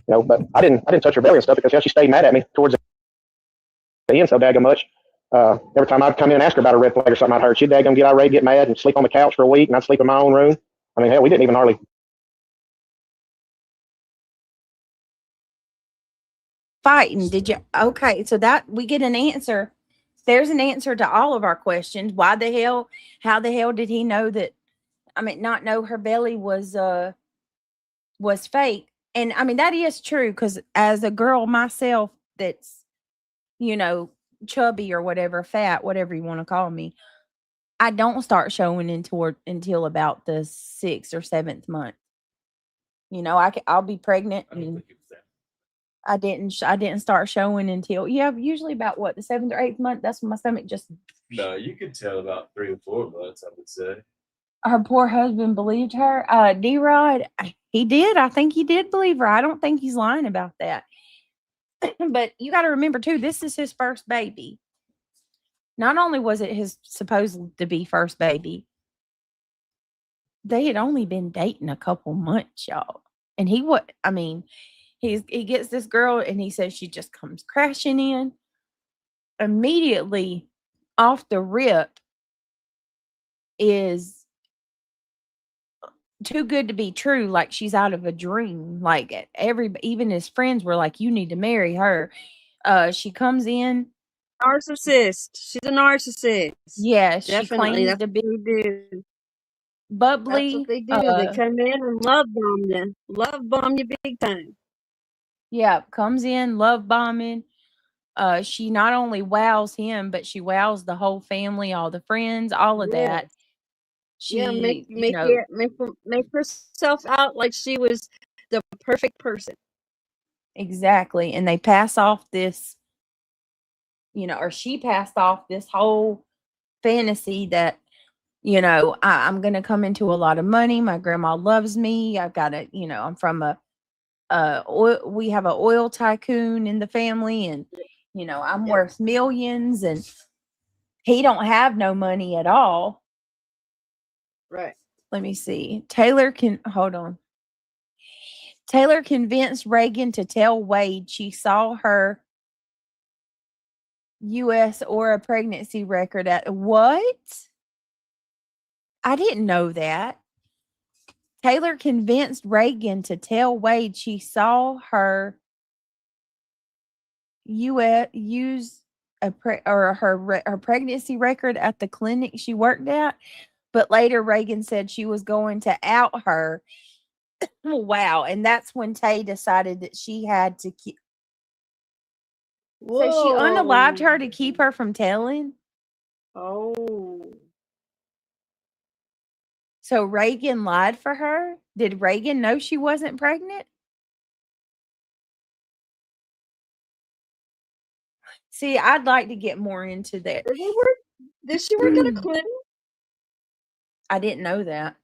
But I didn't touch her belly and stuff because she stayed mad at me towards the end so daggone much. Every time I'd come in and ask her about a red flag or something I'd heard, she'd daggone get irate, get mad, and sleep on the couch for a week, and I'd sleep in my own room. I mean, hell, we didn't even hardly. Fighting. Did you? Okay, so that we get an answer. There's an answer to all of our questions. Why the hell? How the hell did he know that? I mean, not know her belly was fake. And I mean, that is true because as a girl myself, that's chubby or whatever, fat, whatever you want to call me, I don't start showing until about the 6th or 7th month. I'll be pregnant and I didn't start showing until usually about the 7th or 8th month. That's when my stomach just. No, you could tell about 3 or 4 months, I would say. Her poor husband believed her. D-Rod, he did. I think he did believe her. I don't think he's lying about that. But you got to remember too, this is his first baby. Not only was it his supposed to be first baby, they had only been dating a couple months, y'all. And he gets this girl and he says she just comes crashing in. Immediately off the rip is too good to be true. Like she's out of a dream. Like even his friends were like, you need to marry her. She comes in. Narcissist. She's a narcissist. Yeah, definitely. She claims That's to be what they do. bubbly. That's what they do. They come in and love bomb you big time. Yeah, comes in love bombing. She not only wows him, but she wows the whole family, all the friends, all of that. She make herself out like she was the perfect person. Exactly. And they pass off this, or she passed off this whole fantasy that, I'm going to come into a lot of money. My grandma loves me. I've got I'm from we have an oil tycoon in the family, and, I'm worth millions, and he don't have no money at all. Right. Let me see. Hold on. Taylor convinced Reagan to tell Wade she saw her U.S. or a pregnancy record at what? I didn't know that. Taylor convinced Reagan to tell Wade she saw her U.S. use her pregnancy record at the clinic she worked at, but later Reagan said she was going to out her. Wow, and that's when Tay decided that she had to keep. So she unalived her to keep her from telling. Oh. So Reagan lied for her? Did Reagan know she wasn't pregnant? See, I'd like to get more into that. Did she work at a clinic? I didn't know that.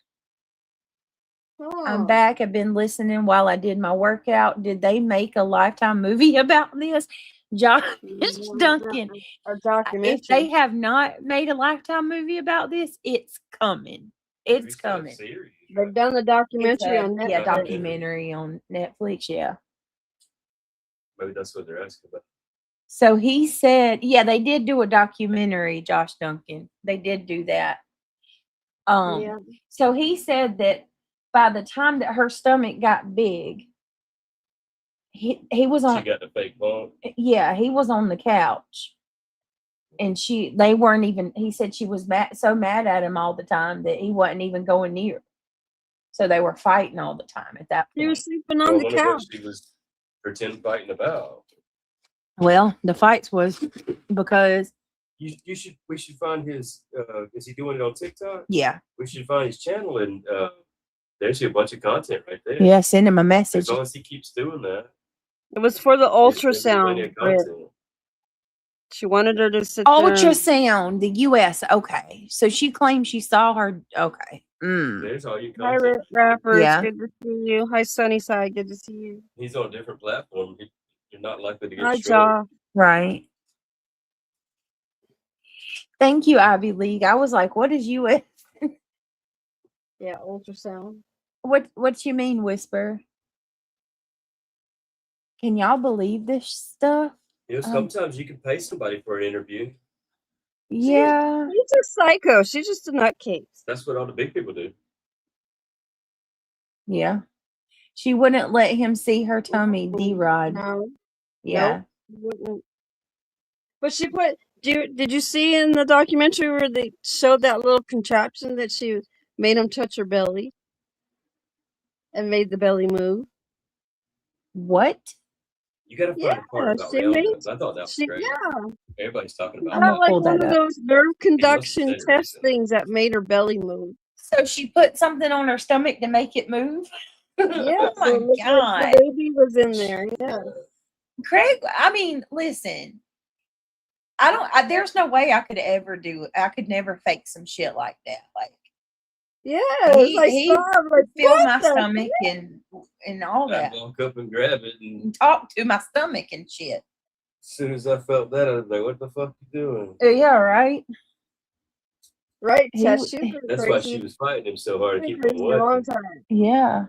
Oh. I'm back. I've been listening while I did my workout. Did they make a Lifetime movie about this? Josh Duncan. A documentary. If they have not made a Lifetime movie about this, it's coming. It's coming. They've done the documentary on Netflix. Yeah, documentary on Netflix. Yeah. Maybe that's what they're asking about. So he said, yeah, they did do a documentary, Josh Duncan. They did do that. So he said that by the time that her stomach got big, he was on. She got the fake bump. Yeah, he was on the couch, and they weren't even. He said she was so mad at him all the time that he wasn't even going near her. So they were fighting all the time at that point. He was sleeping on the couch. What she was pretend fighting about. Well, the fights was because we should find his. Is he doing it on TikTok? Yeah. We should find his channel, and there's a bunch of content right there. Yeah, send him a message. As long as he keeps doing that. It was for the ultrasound. She wanted her to sit ultrasound, the U.S. Okay, so she claimed she saw her. Okay. There's all you Hi, content. rappers. Yeah. Good to see you. Hi, Sunnyside. Good to see you. He's on a different platform. You're not likely to get Hi, struck. Right. Thank you, Ivy League. I was like, what is U.S.? Yeah, ultrasound. What you mean, Whisper? Can y'all believe this stuff? Sometimes you can pay somebody for an interview. Yeah. She's a psycho. She's just a nutcase. That's what all the big people do. Yeah. She wouldn't let him see her tummy, D-Rod. No. Yeah. Nope. But she put. Did you see in the documentary where they showed that little contraption that she made him touch her belly and made the belly move? What? You gotta find a part about railguns. I thought that was great. Yeah. Everybody's talking about that. Like one of those nerve conduction test things that made her belly move. So she put something on her stomach to make it move? Yeah. Oh my God. The baby was in there. Yeah. Craig, I mean, listen. There's no way I could ever do it. I could never fake some shit like that. Like, yeah, he feel my stomach and all that. I'd walk up and grab it and talk to my stomach and shit. As soon as I felt that, I was like, what the fuck you doing? Yeah, right. Right. That's why she was fighting him so hard to keep him away. Yeah.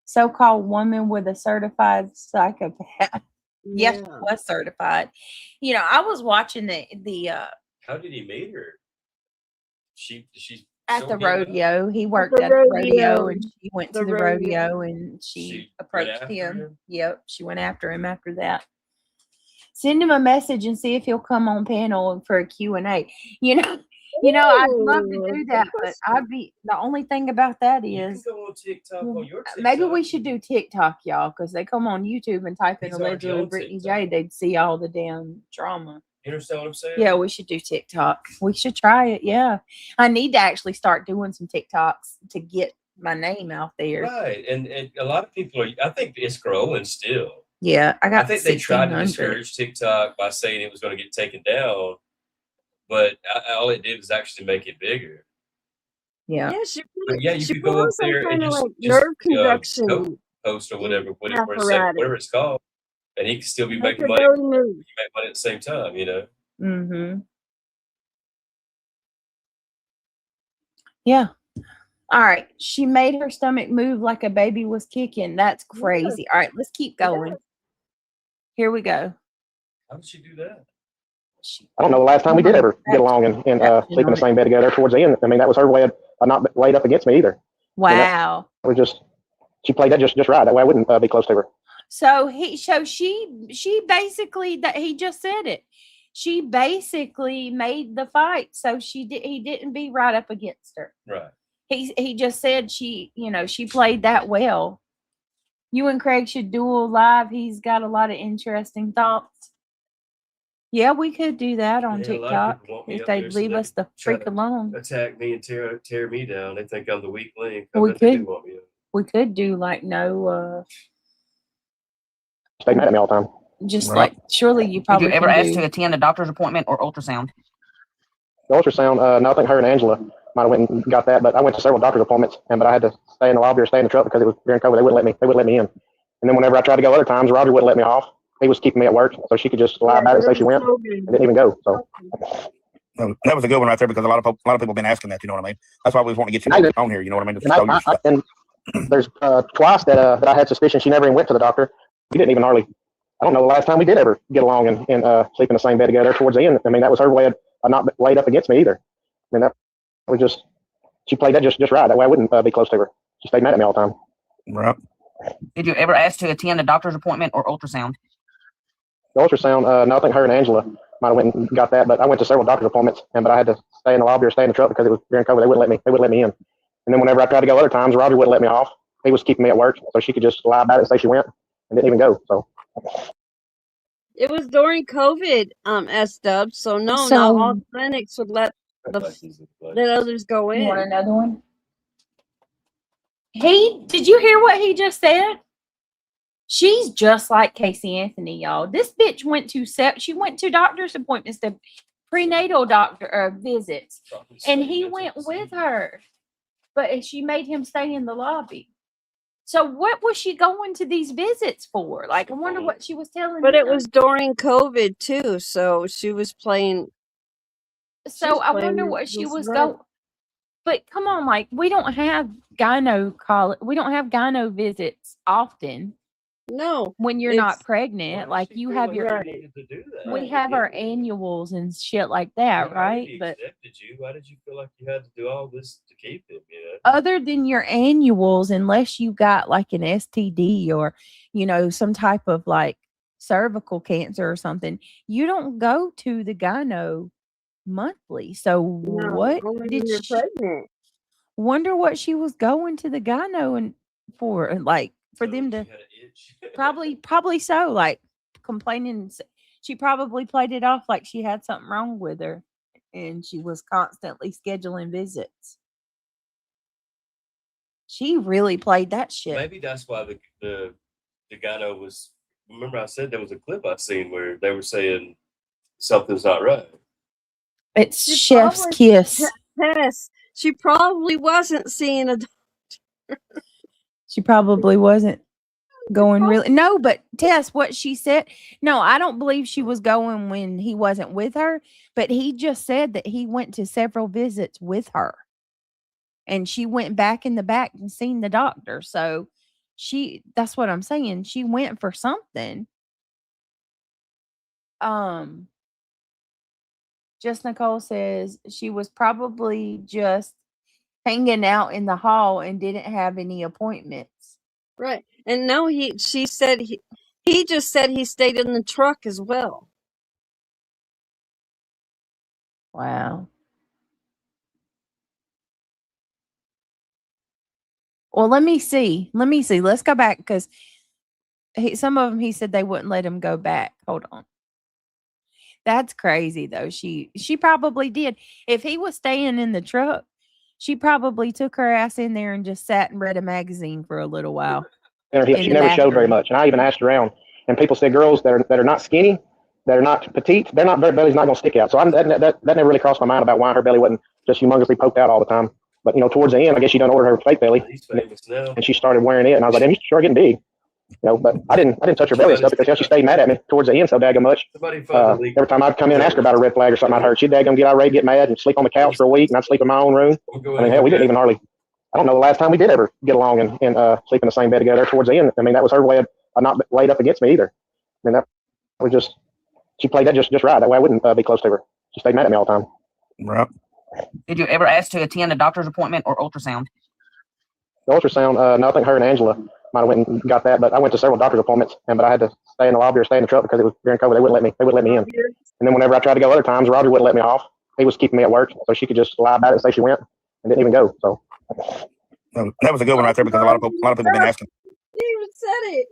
So-called woman with a certified psychopath. Yes, she was certified. I was watching the How did he meet her? She at the rodeo. He worked at the rodeo, and she went to the rodeo, and she approached him. Yep, she went after him after that. Send him a message and see if he'll come on panel for a Q&A. I'd love to do that, but the only thing about that is you can go on TikTok on your TikTok. Maybe we should do TikTok, y'all, because they come on YouTube and type in allegedly Brittany J. They'd see all the damn drama. You understand what I'm saying? Yeah, we should do TikTok. We should try it. Yeah, I need to actually start doing some TikToks to get my name out there. Right, and a lot of people are. I think it's growing still. Yeah, I I got think they tried to 1,600. discourage TikTok by saying it was going to get taken down, but all it did was actually make it bigger. Yeah. Yeah, she But yeah, you she could put go on up some there and kind of just like nerve conduction post or whatever, apparatus. whatever it's called, and he could still be Make making her money. belly move. Make money at the same time, you know. Mm-hmm. Yeah. All right. She made her stomach move like a baby was kicking. That's crazy. All right, let's keep going. Yes. Here we go. How did she do that? I don't know the last time we did ever get along and sleep in the same bed together towards the end. I mean, that was her way of not laid up against me either. Wow. I mean, she played that just right. That way I wouldn't be close to her. So she basically, that he just said it. She basically made the fight, so he didn't be right up against her. Right. He just said she played that well. You and Craig should duel live. He's got a lot of interesting thoughts. Yeah, we could do that on TikTok if they'd leave us the freak alone. Attack me and tear me down. They think I'm the weak link. We could do like no. Stay mad at me all the time. Just like surely you probably. Did you ever ask to attend a doctor's appointment or ultrasound? The ultrasound, no, I think her and Angela might have went and got that, but I went to several doctor's appointments, but I had to stay in the lobby or stay in the truck because it was during COVID. They wouldn't let me in. And then whenever I tried to go other times, Roger wouldn't let me off. He was keeping me at work, so she could just lie about it and say she went and didn't even go. So that was a good one right there because a lot of people have been asking that. You know what I mean? That's why we want to get you on here. You know what I mean? And there's twice that I had suspicion she never even went to the doctor. We didn't even hardly. I don't know the last time we did ever get along and sleep in the same bed together towards the end. I mean, that was her way of not laid up against me either. I mean, that was just, she played that just right. That way I wouldn't be close to her. She stayed mad at me all the time. Right. Did you ever ask to attend a doctor's appointment or ultrasound? The ultrasound, no, I think her and Angela might have went and got that, but I went to several doctor's appointments, but I had to stay in the lobby or stay in the truck because it was during COVID. They wouldn't let me in. And then whenever I tried to go other times, Roger wouldn't let me off. He was keeping me at work, so she could just lie about it and say she went and didn't even go. So it was during COVID, S-Dub. So not all clinics would let others go in. You want another one? Did you hear what he just said? She's just like Casey Anthony, y'all. This bitch went to doctor's appointments, to prenatal doctor visits, and he went with her, but she made him stay in the lobby. So what was she going to these visits for? Like, I wonder what she was telling. But it was during COVID too, so she was playing. So I wonder what she was going. But come on, like we don't have gyno visits often. No, when you're not pregnant, like you have your. We have our annuals and shit like that, right? But why did you feel like you had to do all this to keep him? You know? Other than your annuals, unless you got like an STD or some type of like cervical cancer or something, you don't go to the gyno monthly. So what did she? Pregnant. Wonder what she was going to the gyno and for, like for them to. Probably so, like complaining. She probably played it off like she had something wrong with her and she was constantly scheduling visits. She really played that shit. Maybe that's why the gyno was. Remember, I said there was a clip I seen where they were saying something's not right. It's chef's kiss. Yes, she probably wasn't seeing a doctor. She probably wasn't going really. No, but Tess, what she said. No, I don't believe she was going when he wasn't with her. But he just said that he went to several visits with her, and she went back in the back and seen the doctor. So that's what I'm saying. She went for something. Just Nicole says she was probably just hanging out in the hall and didn't have any appointments. Right. And no, she said he just said he stayed in the truck as well. Wow. Well, let me see. Let's go back because some of them he said they wouldn't let him go back. Hold on. That's crazy though. She probably did. If he was staying in the truck, She probably took her ass in there and just sat and read a magazine for a little while. She In the never showed very bathroom. much. And I even asked around, and people said girls that are not skinny, that are not petite, their belly's not going to stick out. So that never really crossed my mind about why her belly wasn't just humongously poked out all the time. But towards the end, I guess she done ordered her fake belly, He's famous now. and she started wearing it. And I was like, damn, you sure getting big. But I didn't touch her belly and stuff because she stayed mad at me towards the end so daggone much. Every time I'd come in and ask her about a red flag or something I'd heard, she'd daggone get irate, get mad, and sleep on the couch for a week, and I'd sleep in my own room. I mean, hell, we didn't even hardly. I don't know the last time we did ever get along and sleep in the same bed together towards the end. I mean, that was her way of not laid up against me either. I mean, that was just, she played that just right. That way I wouldn't be close to her. She stayed mad at me all the time. Right. Did you ever ask to attend a doctor's appointment or ultrasound? The ultrasound, no, I think her and Angela might have went and got that, but I went to several doctor's appointments, but I had to stay in the lobby or stay in the truck because it was during COVID. They wouldn't let me in. And then whenever I tried to go other times, Roger wouldn't let me off. He was keeping me at work, so she could just lie about it and say she went and didn't even go. So that was a good one right there because a lot of people been asking. He even said it.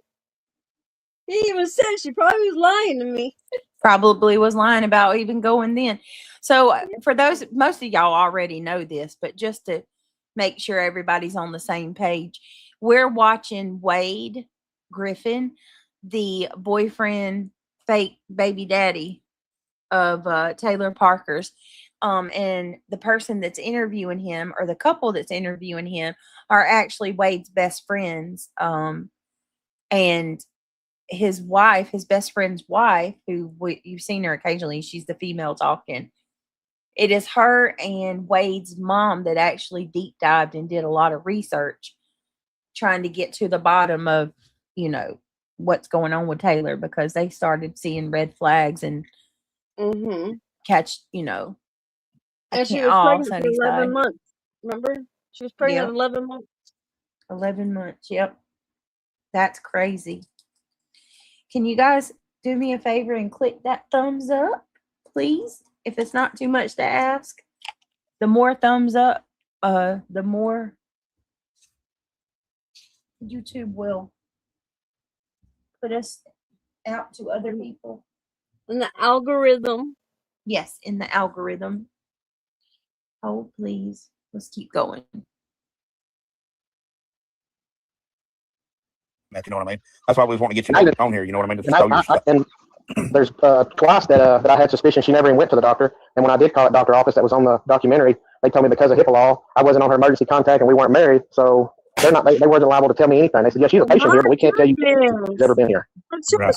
He even said she probably was lying to me. Probably was lying about even going then. So for those, most of y'all already know this, but just to make sure everybody's on the same page, we're watching Wade Griffin, the boyfriend, fake baby daddy of Taylor Parker's. And the person that's interviewing him, or the couple that's interviewing him, are actually Wade's best friends. And his wife, his best friend's wife, who you've seen her occasionally, she's the female talking. It is her and Wade's mom that actually deep dived and did a lot of research trying to get to the bottom of, what's going on with Taylor, because they started seeing red flags and catch, And she was pregnant for 11 months. Remember? She was pregnant 11 months. 11 months, yep. That's crazy. Can you guys do me a favor and click that thumbs up, please? If it's not too much to ask. The more thumbs up, the more YouTube will put us out to other people. In the algorithm. Yes, in the algorithm. Oh, please. Let's keep going. You know what I mean? That's why we want to get you on here. You know what I mean? To show your stuff. And there's twice that I had suspicion she never even went to the doctor. And when I did call at doctor office that was on the documentary, they told me because of HIPAA law, I wasn't on her emergency contact and we weren't married. So they weren't liable to tell me anything. They said, yeah, she's a patient here, but we can't tell you she's ever been here. Right.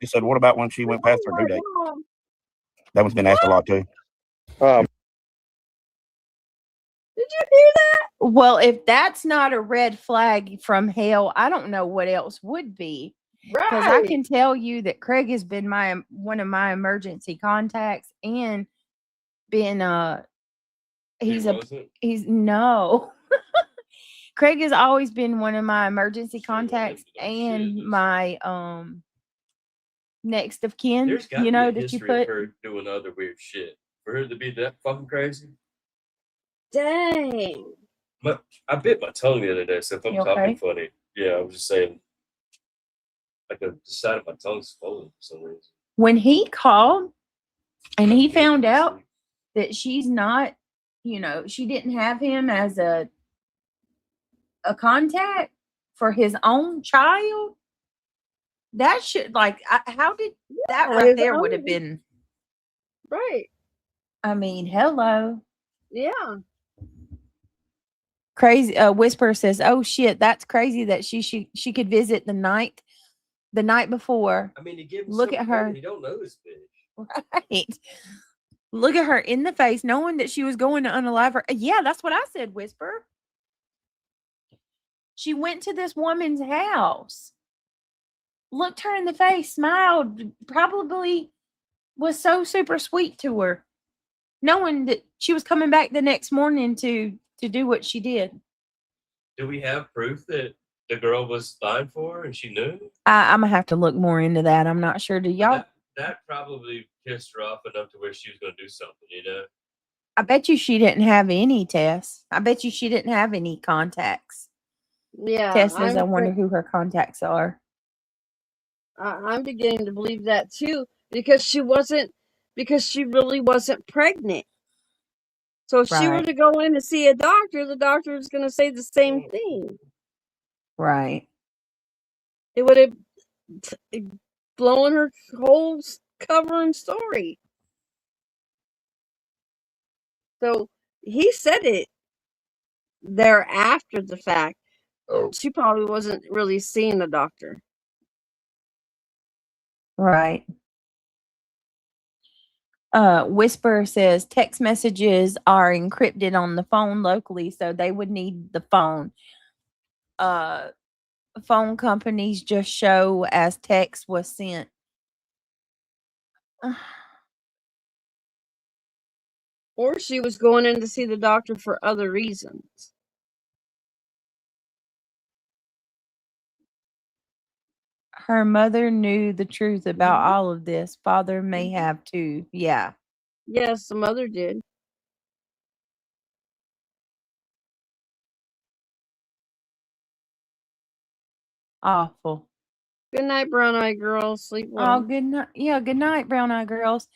He said, what about when she went past her due date? That one's been asked a lot too. Did you hear that? Well, if that's not a red flag from hell, I don't know what else would be. Because I can tell you that Craig has been one of my emergency contacts and been no. Craig has always been one of my emergency contacts and my next of kin. There's got to be a that you history put of her doing other weird shit. For her to be that fucking crazy. Dang. I bit my tongue the other day, so if I'm talking funny, I was just saying, like the side of my tongue's swollen for some reason. When he called and he found out that she's not, she didn't have him as a contact for his own child, that should, how did that right there would have been right? I mean, hello. Yeah. Crazy. Whisper says, "Oh shit, that's crazy that she could visit the night before." I mean, he gives look at her. You don't know this bitch, right? Look at her in the face, knowing that she was going to unalive her. Yeah, that's what I said. Whisper. She went to this woman's house, looked her in the face, smiled, probably was so super sweet to her, knowing that she was coming back the next morning to do what she did. Do we have proof that the girl was lying for her and she knew? I'm gonna have to look more into that. I'm not sure. Do y'all? That probably pissed her off enough to where she was going to do something, I bet you she didn't have any tests. I bet you she didn't have any contacts. Yeah. Tess says, I wonder who her contacts are. I'm beginning to believe that too, because she really wasn't pregnant. So if she were Right. to go in and see a doctor, the doctor is going to say the same thing. Right. It would have blown her whole cover and story. So he said it there after the fact. She probably wasn't really seeing a doctor. Right. Whisper says text messages are encrypted on the phone locally, so they would need the phone. Phone companies just show as text was sent. Or she was going in to see the doctor for other reasons. Her mother knew the truth about all of this. Father may have too. Yeah. Yes, the mother did. Awful. Good night, brown eye girl. Sleep Oh, well. good night. Yeah, good night, brown eye girls.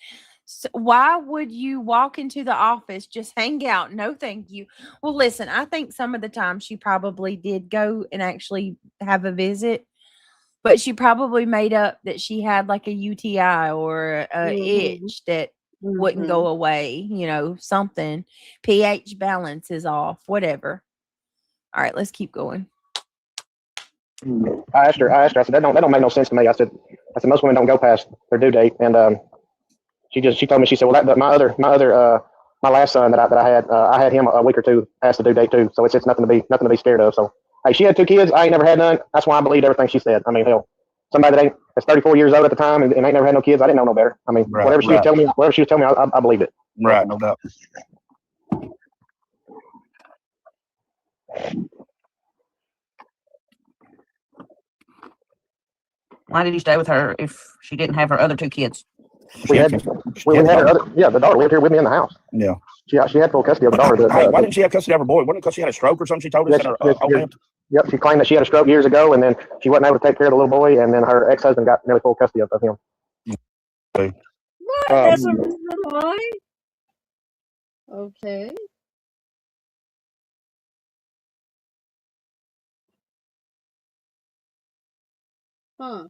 So why would you walk into the office, just hang out? No, thank you. Well, listen, I think some of the time she probably did go and actually have a visit, but she probably made up that she had like a UTI or a itch that wouldn't go away, something. pH balance is off, whatever. All right, let's keep going. I asked her, I said, that don't make no sense to me. I said, most women don't go past their due date. And she told me, she said, well, my last son that I had him a week or two past the due date too. So it's nothing to be scared of. So, hey, she had 2 kids. I ain't never had none. That's why I believed everything she said. I mean, hell, somebody that's 34 years old at the time and ain't never had no kids. I didn't know no better. I mean, whatever she was telling me, I believed it. Right, no doubt. Why did you stay with her if she didn't have her other 2 kids? We had her other, the daughter lived here with me in the house. Yeah. She had full custody of the daughter. Why didn't she have custody of her boy? Wasn't it because she had a stroke or something? She told us in her Yep, she claimed that she had a stroke years ago, and then she wasn't able to take care of the little boy, and then her ex-husband got nearly full custody of him. What? That's a reason why? Okay. Huh.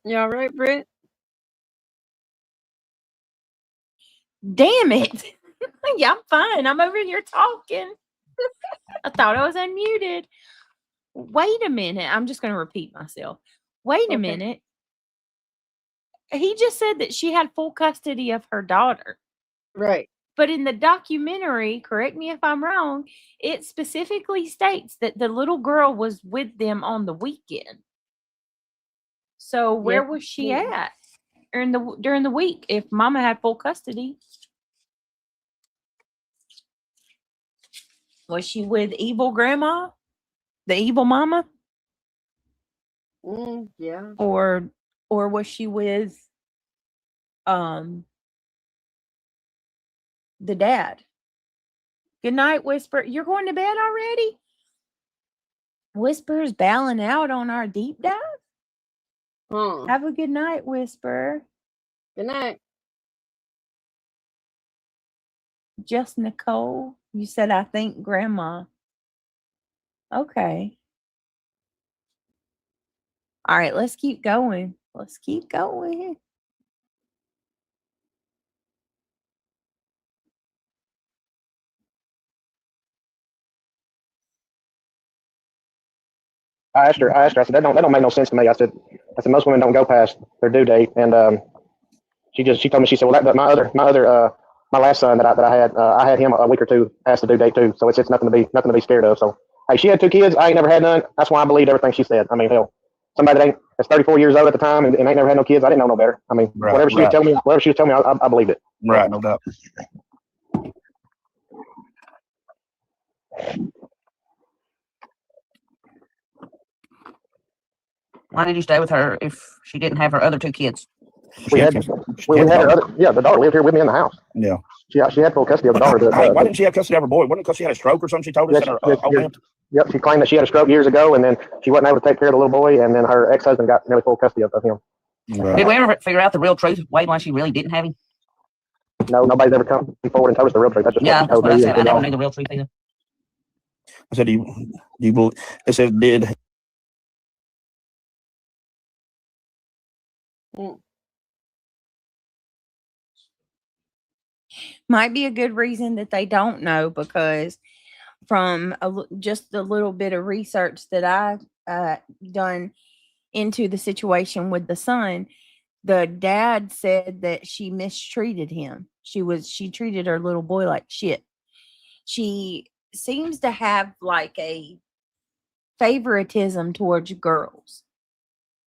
You all right, Britt? Damn it. Yeah, I'm fine. I'm over here talking. I thought I was unmuted. Wait a minute. I'm just going to repeat myself. Wait a minute. He just said that she had full custody of her daughter. Right. But in the documentary, correct me if I'm wrong, it specifically states that the little girl was with them on the weekend. So where was she at during the week if mama had full custody? Was she with evil grandma? The evil mama? Yeah. Or was she with the dad? Good night, Whisper. You're going to bed already? Whisper's bowing out on our deep dive. Have a good night, Whisper. Good night. Just Nicole. You said, I think grandma. Okay. All right, let's keep going. Let's keep going. I asked her, I said, that don't make no sense to me. I said, most women don't go past their due date. And she told me, she said, well, my last son that I had him a week or two past the due date too. So it's nothing to be scared of. So, hey, she had 2 kids. I ain't never had none. That's why I believed everything she said. I mean, hell, somebody that's 34 years old at the time and ain't never had no kids. I didn't know no better. I mean, whatever she was telling me, I believed it. Right, no doubt. Why did you stay with her if she didn't have her other 2 kids? We had her other, the daughter lived here with me in the house. Yeah. She had full custody of the daughter. Why didn't she have custody of her boy? Wasn't it because she had a stroke or something? She told us in her Yep, she claimed that she had a stroke years ago, and then she wasn't able to take care of the little boy, and then her ex-husband got nearly full custody of him. Right. Did we ever figure out the real truth, Wade, why she really didn't have him? No, nobody's ever come forward and told us the real truth. That's just Yeah, what she that's told what I me. said. I and never all. knew the real truth either. I said, do you believe? It said, did. Might be a good reason that they don't know, because from just a little bit of research that I've done into the situation with the son, the dad said that she mistreated him. She treated her little boy like shit. She seems to have like a favoritism towards girls,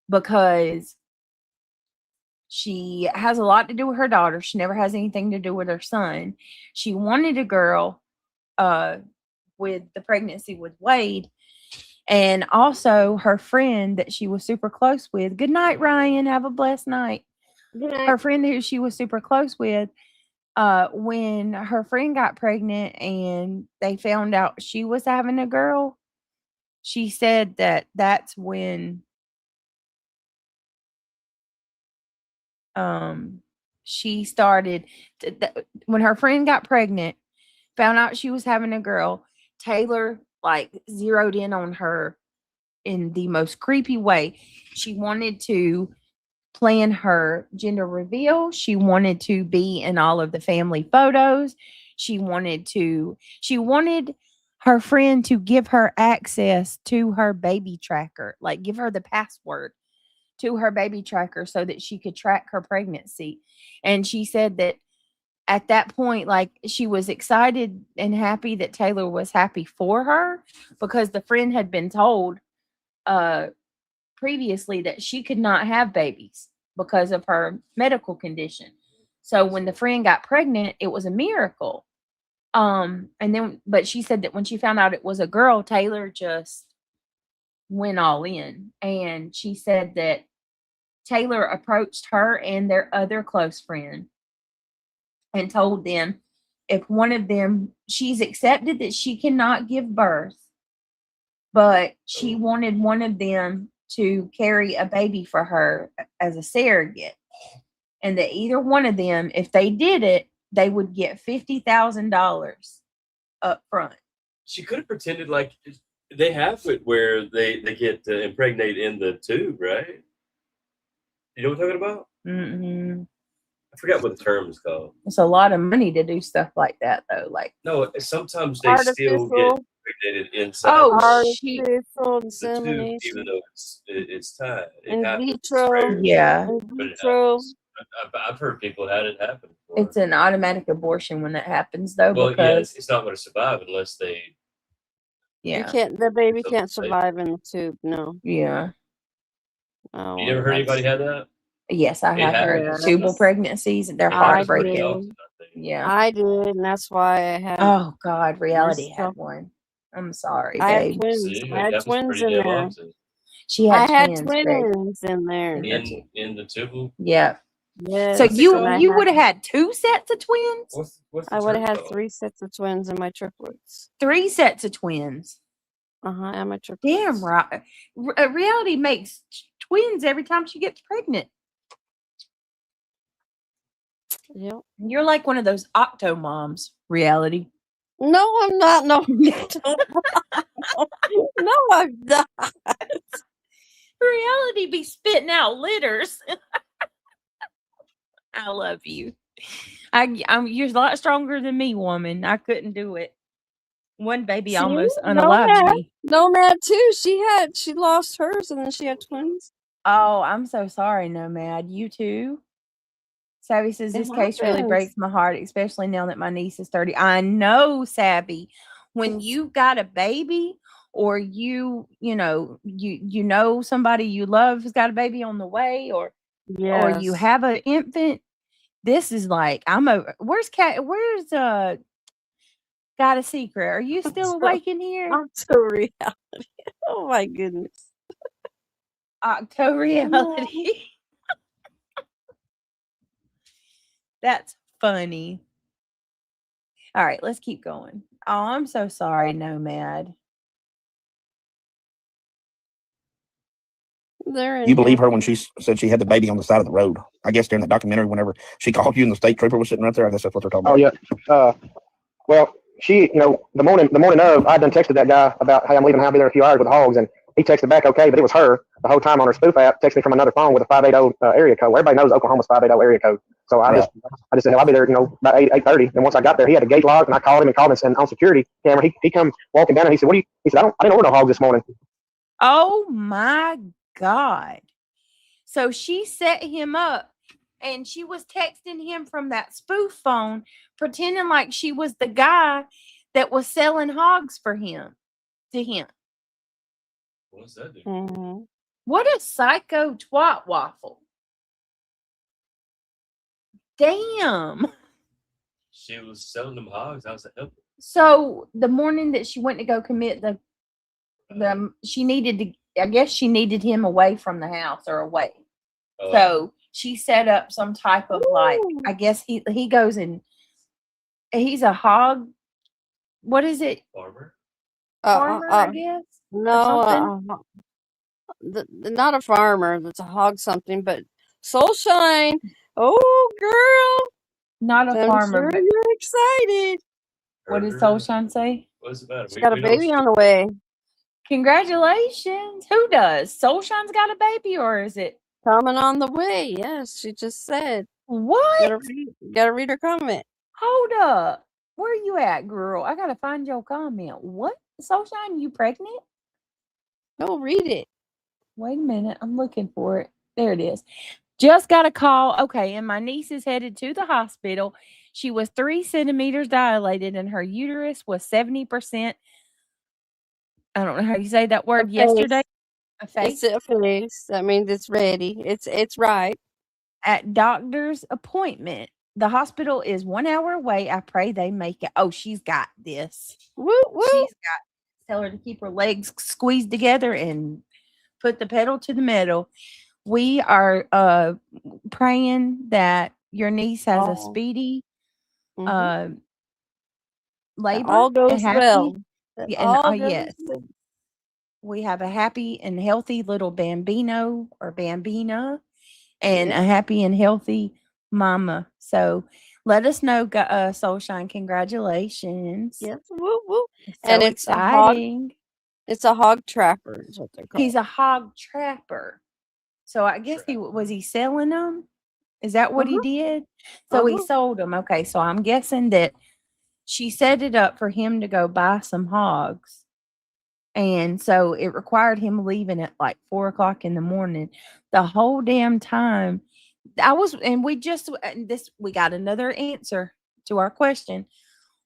because she has a lot to do with her daughter. She never has anything to do with her son. She wanted a girl with the pregnancy with Wade. And also her friend that she was super close with. Good night, Ryan. Have a blessed night. Good night. Her friend who she was super close with, when her friend got pregnant and they found out she was having a girl, she said that that's when she started when her friend got pregnant, found out she was having a girl, Taylor like zeroed in on her in the most creepy way. She wanted to plan her gender reveal. She wanted to be in all of the family photos. She wanted her friend to give her access to her baby tracker, like give her the password to her baby tracker so that she could track her pregnancy. And she said that at that point, like, she was excited and happy that Taylor was happy for her, because the friend had been told previously that she could not have babies because of her medical condition. So when the friend got pregnant, it was a miracle. But she said that when she found out it was a girl, Taylor just went all in. And she said that Taylor approached her and their other close friend and told them if one of them, she's accepted that she cannot give birth, but she wanted one of them to carry a baby for her as a surrogate. And that either one of them, if they did it, they would get $50,000 up front. She could have pretended like they have it where they get impregnated in the tube, right? You know what I'm talking about? Mm-mm. I forgot what the term is called. It's a lot of money to do stuff like that, though. Like, no, sometimes they still get Artificial. impregnated inside she, Artificial the tube, even insemination. though it's tied. It In happens. It's vitro. rare, yeah, In but it vitro. happens. I've heard people had it happen before. it's an automatic abortion when that happens, though. Well, because yeah, it's not going to survive unless they. You can't. The baby Something can't safe. survive in the tube. No. yeah. Oh, You never heard anybody had that? Yes, I It have heard happens. tubal pregnancies. They're It I happens pretty heartbreaking. often, I think. Yeah. I did, and that's why I had. Oh God, reality myself. had one. I'm sorry, I had babe. twins. See, I it had happens twins pretty in damn there. often. She had I had twins, babe. twins in there. In the tubal. Yeah. Yes. So and I you had- would have had 2 sets of twins? What's the I would have term had called? 3 sets of twins in my triplets. 3 sets of twins. And my triplets. Damn right. Reality makes twins every time she gets pregnant. Yep. You're like one of those octo moms, Reality. No, I'm not. No. No, I'm not. Reality be spitting out litters. I love you. You're a lot stronger than me, woman. I couldn't do it. One baby See? almost unalived me. Nomad too. She lost hers and then she had twins. Oh, I'm so sorry, Nomad. You too? Savvy says, It this case really happens. breaks my heart, especially now that my niece is 30. I know, Savvy. When you've got a baby, or you know somebody you love has got a baby on the way, or you have an infant, this is like, where's Got a Secret? Are you still awake in here? Octo reality. Oh my goodness. Octo reality. That's funny. All right, let's keep going. Oh, I'm so sorry, Nomad. They're in You believe here. her when she said she had the baby on the side of the road? I guess during the documentary, whenever she called you and the state trooper was sitting right there, I guess that's what they're talking Oh about. yeah. Well, she, the morning of, I done texted that guy about, hey, I'm leaving. I'll be there in a few hours with the hogs, and he texted back, okay, but it was her the whole time on her spoof app, texted me from another phone with a 580 area code. Well, everybody knows Oklahoma's 580 area code, so I Right. just said, I'll be there, about 8:30. And once I got there, he had a gate locked, and I called him and on security camera, he come walking down, and he said, he said, I didn't order no hogs this morning. Oh my God. So she set him up and she was texting him from that spoof phone, pretending like she was the guy that was selling hogs for him to him. What's that do? Mhm. What a psycho twat waffle. Damn. She was selling them hogs. How's that help? So the morning that she went to go commit she needed to, I guess she needed him away from the house or away. So she set up some type of I guess he goes and he's a hog. What is it? Farmer. Farmer, I guess. No, not a farmer. That's a hog something, but Soulshine. Oh, girl. Not a I'm farmer. sure But you're excited. what does Soulshine say? What's the matter? She got a baby on the way. Congratulations. Who does? Soulshine's got a baby, or is it Coming on the way. Yes, she just said. what? Gotta read her comment. Hold up. Where you at, girl? I gotta find your comment. What? Soulshine, you pregnant? No, read it. Wait a minute. I'm looking for it. There it is. Just got a call. Okay, and my niece is headed to the hospital. She was 3 centimeters dilated, and her uterus was 70%. I don't know how you say that word. Yesterday, a It's face a face. That means it's ready. It's right. at doctor's appointment. The hospital is 1 hour away. I pray they make it. Oh, she's got this. Woo woo. She's got. Tell her to keep her legs squeezed together and put the pedal to the metal. We are praying that your niece has a speedy labor. All goes happy, well. and All goes yes, well. we have a happy and healthy little bambino or bambina, and a happy and healthy mama. So let us know, Soulshine. Congratulations! Yes, woo woo. It's And so it's exciting. It's a hog trapper, is what they're called. He's a hog trapper. So I guess he selling them. Is that what he did? So he sold them. Okay, so I'm guessing that she set it up for him to go buy some hogs. And so it required him leaving at like 4:00 in the morning. The whole damn time we got another answer to our question.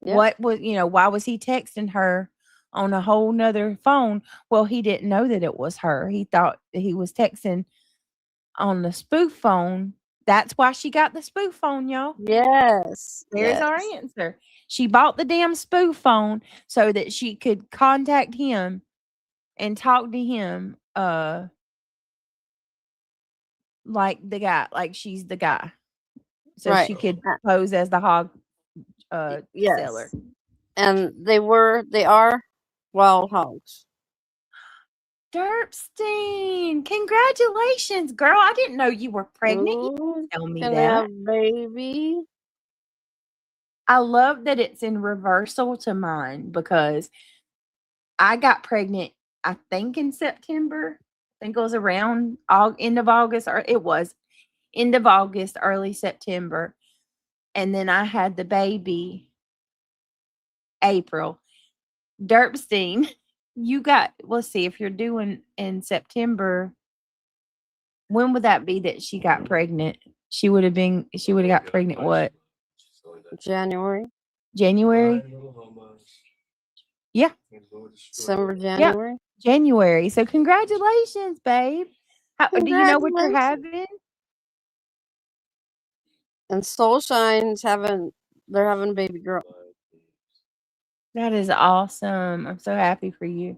Yep. What was, why was he texting her on a whole nother phone? Well, he didn't know that it was her. He thought that he was texting on the spoof phone. That's why she got the spoof phone, y'all. Yes. There's our answer. She bought the damn spoof phone so that she could contact him and talk to him like the guy, like she's the guy. So she could pose as the hog seller. And they are wild hogs. Derpstein, congratulations, girl. I didn't know you were pregnant. You didn't tell me that. Have baby. I love that it's in reversal to mine because I got pregnant, I think in September. I think it was around end of August, or it was end of August, early September. And then I had the baby April. Derpstein, let's see, if you're doing in September, when would that be that she got pregnant? She would have got pregnant what? January. Yeah. December, January. Yeah, January. So congratulations, babe. Do you know what you're having? And Soulshine's they're having a baby girl. That is awesome. I'm so happy for you.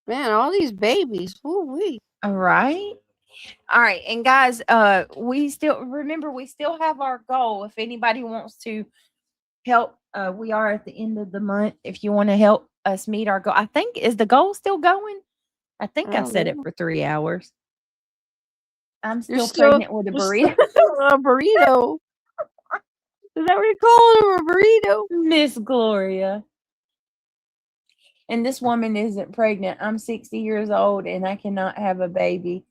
Man, all these babies. Woo-wee. All right. All right. And guys, we still have our goal. If anybody wants to help, we are at the end of the month. If you want to help us meet our goal, I think, is the goal still going? I think I I don't said it know. for 3 hours. I'm You're still still pregnant with a you're still burrito. a burrito. Is that what you're calling him, a burrito? Miss Gloria. And this woman isn't pregnant. I'm 60 years old and I cannot have a baby.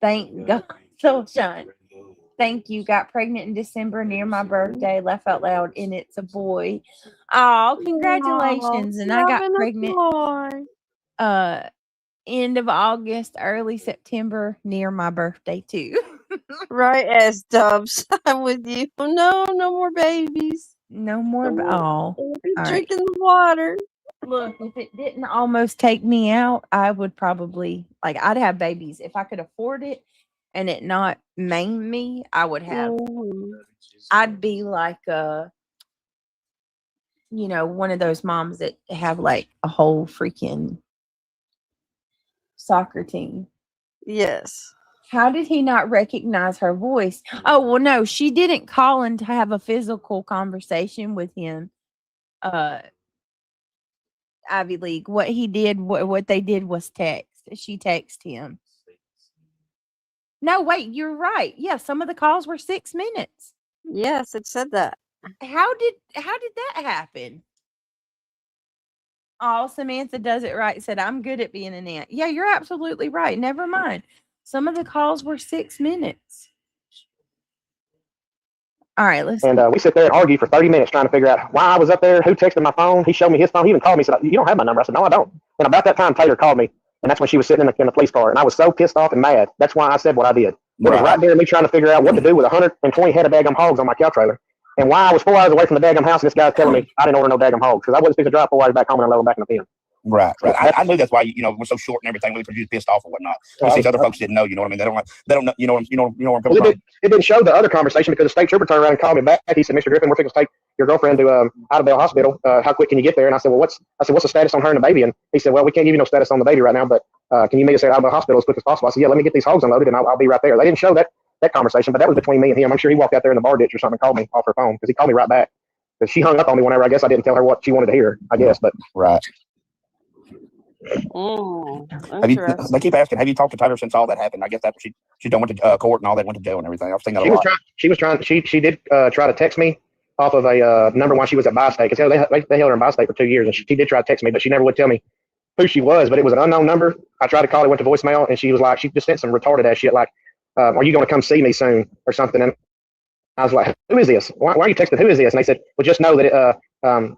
Thank God. Sunshine. Thank you. Got pregnant in December near my birthday. Laugh out loud. And it's a boy. Oh, congratulations. And I got Having a pregnant boy. end of August, early September, near my birthday too. Right, as Dubs. I'm with you. No, no more babies. No more. Don't Oh, be all right. drinking the water. Look, if it didn't almost take me out, I would probably I'd have babies if I could afford it and it not maim me. I would have. Mhm. I'd be like one of those moms that have like a whole freaking soccer team. Yes. How did he not recognize her voice? Oh, well, no, she didn't call in to have a physical conversation with him. Ivy League. What he did, what they did was text. She texted him. No, wait, you're right. Yeah, some of the calls were 6 minutes. Yes, it said that. How did that happen? Oh, Samantha does it right. Said, I'm good at being an aunt. Yeah, you're absolutely right. Never mind. Some of the calls were 6 minutes. All right, let's. And we sit there and argue for 30 minutes trying to figure out why I was up there, who texted my phone. He showed me his phone. He even called me. He said, "You don't have my number." I said, "No, I don't." And about that time, Taylor called me, and that's when she was sitting in the police car. And I was so pissed off and mad. That's why I said what I did. It was right there, me trying to figure out what to do with 120 head of daggum hogs on my cow trailer. And why I was 4 hours away from the daggum house, and this guy's telling me I didn't order no daggum hogs because I wasn't supposed to drive 4 hours back home and unload them back in the pen. Right. I knew that's why we're so short and everything, because you're pissed off or whatnot. Because these other folks didn't know. You know what I mean? They don't know. You know where I'm coming from. It didn't show the other conversation because the state trooper turned around and called me back. He said, "Mr. Griffin, we're fixing to take your girlfriend to Idabel Hospital. How quick can you get there?" And I said, "Well, what's the status on her and the baby?" And he said, "Well, we can't give you no status on the baby right now, but can you meet us at Idabel Hospital as quick as possible?" I said, "Yeah, let me get these hogs unloaded and I'll be right there." They didn't show that conversation, but that was between me and him. I'm sure he walked out there in the bar ditch or something and called me off her phone because he called me right back. But she hung up on me whenever I guess I didn't tell her what she wanted to hear. I guess, but right. They keep asking, have you talked to Tyler since all that happened? I guess after she done went to court and all that, went to jail and everything. I've seen that a lot. She did try to text me off of a number while she was at Bi-State, because they held her in Bi-State for 2 years, and she did try to text me, but she never would tell me who she was. But it was an unknown number. I tried to call her, went to voicemail, and she was like, she just sent some retarded ass shit like, "Are you going to come see me soon?" or something. And I was like, "Who is this? Why are you texting? Who is this?" And they said, "Well, just know that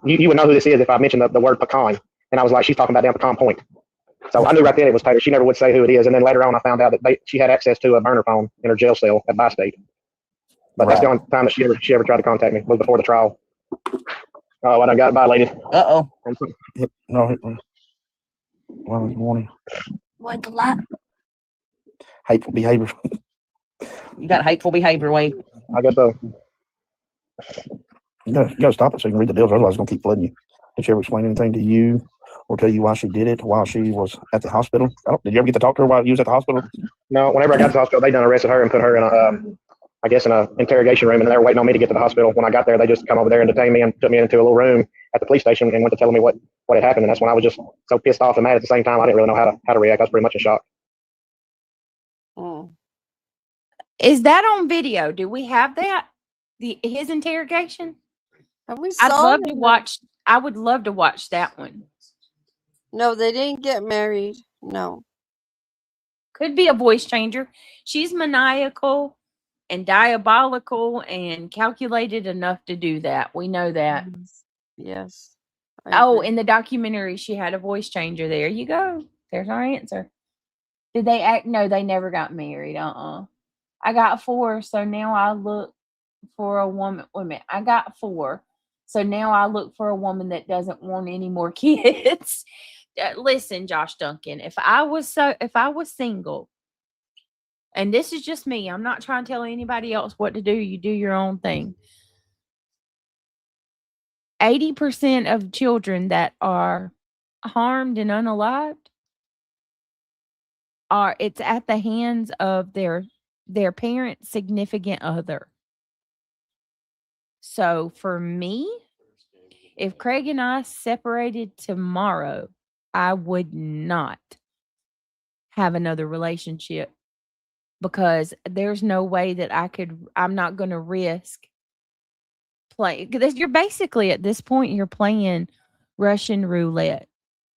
you would know who this is if I mentioned the word pecan." And I was like, "She's talking about down Pecan Point." So I knew right then it was Taylor. She never would say who it is. And then later on, I found out that she had access to a burner phone in her jail cell at Bi-State. But that's the only time that she ever tried to contact me, was before the trial. Oh, I done got violated. Uh-oh. No. Well, good morning. What the lot? Hateful behavior. You got hateful behavior, Wade. I got the. You gotta stop it so you can read the bills. Otherwise, it's gonna keep flooding you. Did she ever explain anything to you or tell you why she did it while she was at the hospital? Did you ever get to talk to her while you was at the hospital? No, whenever I got to the hospital, they done arrested her and put her in a interrogation room, and they were waiting on me to get to the hospital. When I got there, they just come over there and detained me and took me into a little room at the police station and went to telling me what had happened. And that's when I was just so pissed off and mad at the same time. I didn't really know how to react. I was pretty much in shock. Is that on video? Do we have that? His interrogation? Have we I'd saw love it? to watch. I would love to watch that one. No, they didn't get married. No. Could be a voice changer. She's maniacal and diabolical and calculated enough to do that. We know that. Yes. Oh, in the documentary, she had a voice changer. There you go. There's our answer. Did they act? No, they never got married. I got 4, so now I look for a woman. Wait a minute. I got 4. So now I look for a woman that doesn't want any more kids. Listen, Josh Duncan, if I was single, and this is just me, I'm not trying to tell anybody else what to do. You do your own thing. 80% of children that are harmed and unalived it's at the hands of their parent, significant other. So for me, if Craig and I separated tomorrow, I would not have another relationship because there's no way that I'm not going to risk play. 'Cause you're basically at this point, you're playing Russian roulette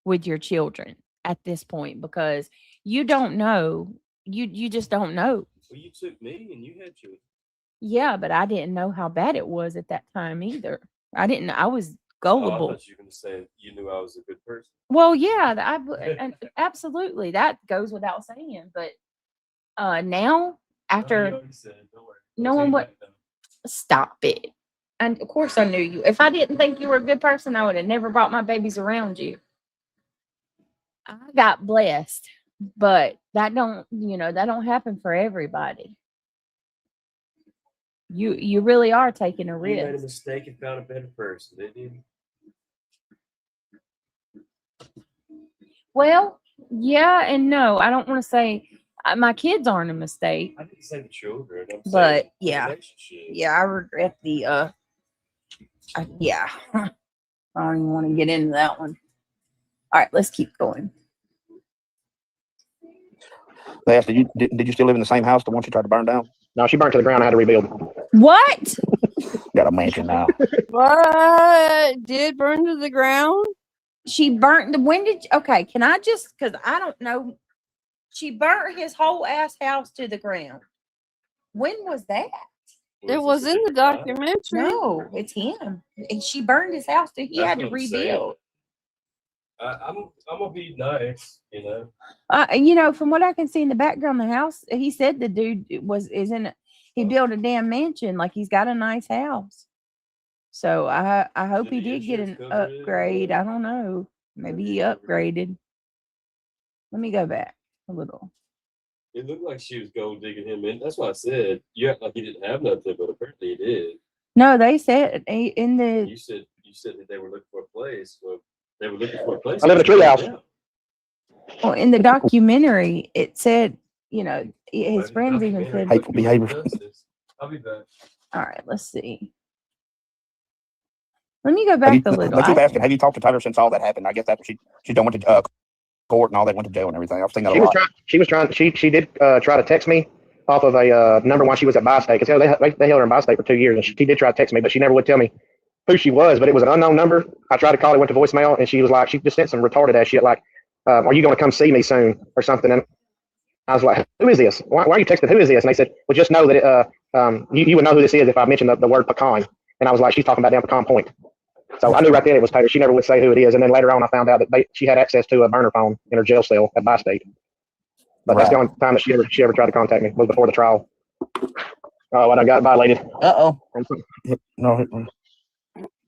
with your children at this point because you don't know. You just don't know. Well, you took me and you had children. Yeah, but I didn't know how bad it was at that time either. I was Oh, I gullible. thought you were going to say you knew I was a good person. Well, yeah, and absolutely that goes without saying. But now You after already said it. Don't worry. knowing what, stop it. And of course I knew you. If I didn't think you were a good person, I would have never brought my babies around you. I got blessed, but that don't happen for everybody. You really are taking a You made a risk. mistake and found a better person, didn't you? Well, yeah and no. I don't want to say my kids aren't a mistake, I didn't say the children. I'm but saying the yeah, relationship. I regret the yeah. I don't even want to get into that one. All right, let's keep going. They asked, did you still live in the same house, the one she tried to burn down? No, she burnt to the ground. I had to rebuild. What? Got a mansion now. What? Did burn to the ground? She burnt the when did okay, can I just because I don't know. She burnt his whole ass house to the ground. When was that? It was in the documentary. No, it's him. And she burned his house to he That's had to what I'm saying. rebuild. I'm gonna be nice, you know. From what I can see in the background, the house, he said the dude he built a damn mansion, like he's got a nice house. So I hope Did he the did get an insurance cover it? upgrade. I don't know. Maybe he upgraded. Let me go back a little. It looked like she was gold digging him in. That's why I said you act like he didn't have nothing, but apparently he did. No, they said in the You said that they were looking for a place. Well, they were looking for a place. I live in a treehouse. well, in the documentary it said, his friends even said. Hateful behavior. I'll be back. All right, let's see. Let me go back a little. They keep asking, have you talked to Tyler since all that happened? I guess after she done went to court and all that, went to jail and everything. I've seen that a lot. She did try to text me off of a number while she was at Bi-State. Because they held her in Bi-State for 2 years, and she did try to text me, but she never would tell me who she was. But it was an unknown number. I tried to call it, went to voicemail, and she was like, she just sent some retarded ass shit like, "Are you going to come see me soon?" or something. And I was like, "Who is this? Why are you texting? Who is this?" And they said, "Well, just know that you would know who this is if I mentioned the word pecan." And I was like, "She's talking about down Pecan Point." So I knew right then it was Taylor. She never would say who it is. And then later on, I found out that she had access to a burner phone in her jail cell at Bi-State. But that's the only time that she ever tried to contact me was before the trial. Oh, and I got violated. Uh-oh. No.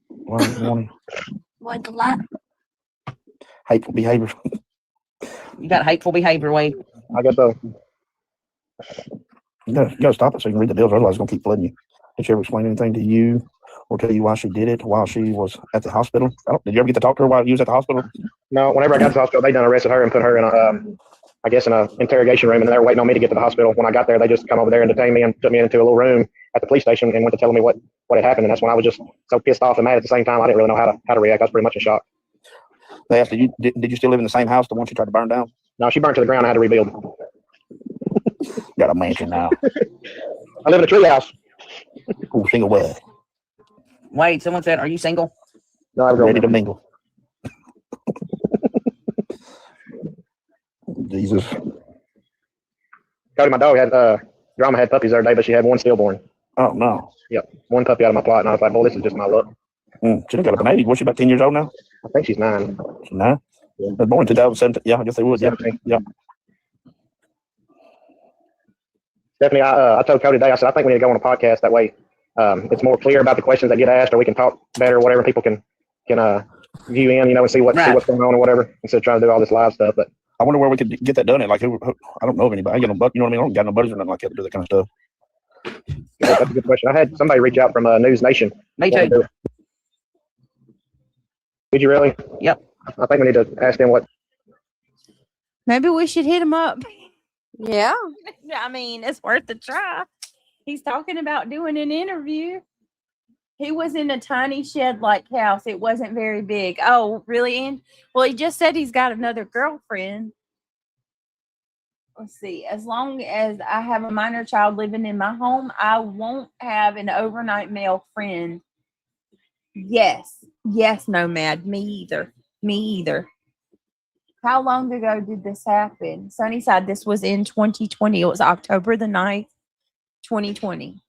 What the lot? Hateful behavior. You got hateful behavior, Wade. I guess so. You gotta stop it so you can read the bills, otherwise it's gonna keep flooding you. Did she ever explain anything to you or tell you why she did it while she was at the hospital? Did you ever get to talk to her while you was at the hospital? No, whenever I got to the hospital, they done arrested her and put her in a interrogation room, and they were waiting on me to get to the hospital. When I got there, they just come over there and detained me and took me into a little room at the police station and went to telling me what had happened. And that's when I was just so pissed off and mad at the same time. I didn't really know how to react. I was pretty much in shock. They asked, did you still live in the same house, the one she tried to burn down? No, she burnt to the ground. I had to rebuild. Got a mansion now. I live in a treehouse. Ooh, single wed. Wade, someone said, are you single? No, I was Ready to mingle. Jesus. Cody, my dog had Drama had puppies the other day, but she had one stillborn. Oh no. Yep, one puppy out of my plot, and I was like, "Boy, this is just my luck." She done got up an 80. Was she about 10 years old now? I think she's 9. She's 9. Yeah. Born in 2017. Yeah, I guess they would. Yeah. 17. Yeah. Stephanie, I told Cody today, I said, I think we need to go on a podcast. That way it's more clear about the questions that get asked, or we can talk better, or whatever. People can view in, and see what's going on or whatever, instead of trying to do all this live stuff. But I wonder where we could get that done. Like, who, I don't know of anybody. I got no, you know what I mean? I don't got no buddies or nothing like that to do that kind of stuff. yeah, that's a good question. I had somebody reach out from News Nation. Me too. Did you really? Yep. I think we need to ask them what. Maybe we should hit him up. Yeah. I mean, it's worth a try. He's talking about doing an interview. He was in a tiny shed-like house. It wasn't very big. Oh, really? Well, he just said he's got another girlfriend. let's see, as long as I have a minor child living in my home, I won't have an overnight male friend. Yes. Yes, Nomad. Me either. Me either. How long ago did this happen? Sunnyside, this was in 2020. It was October the 9th, 2020.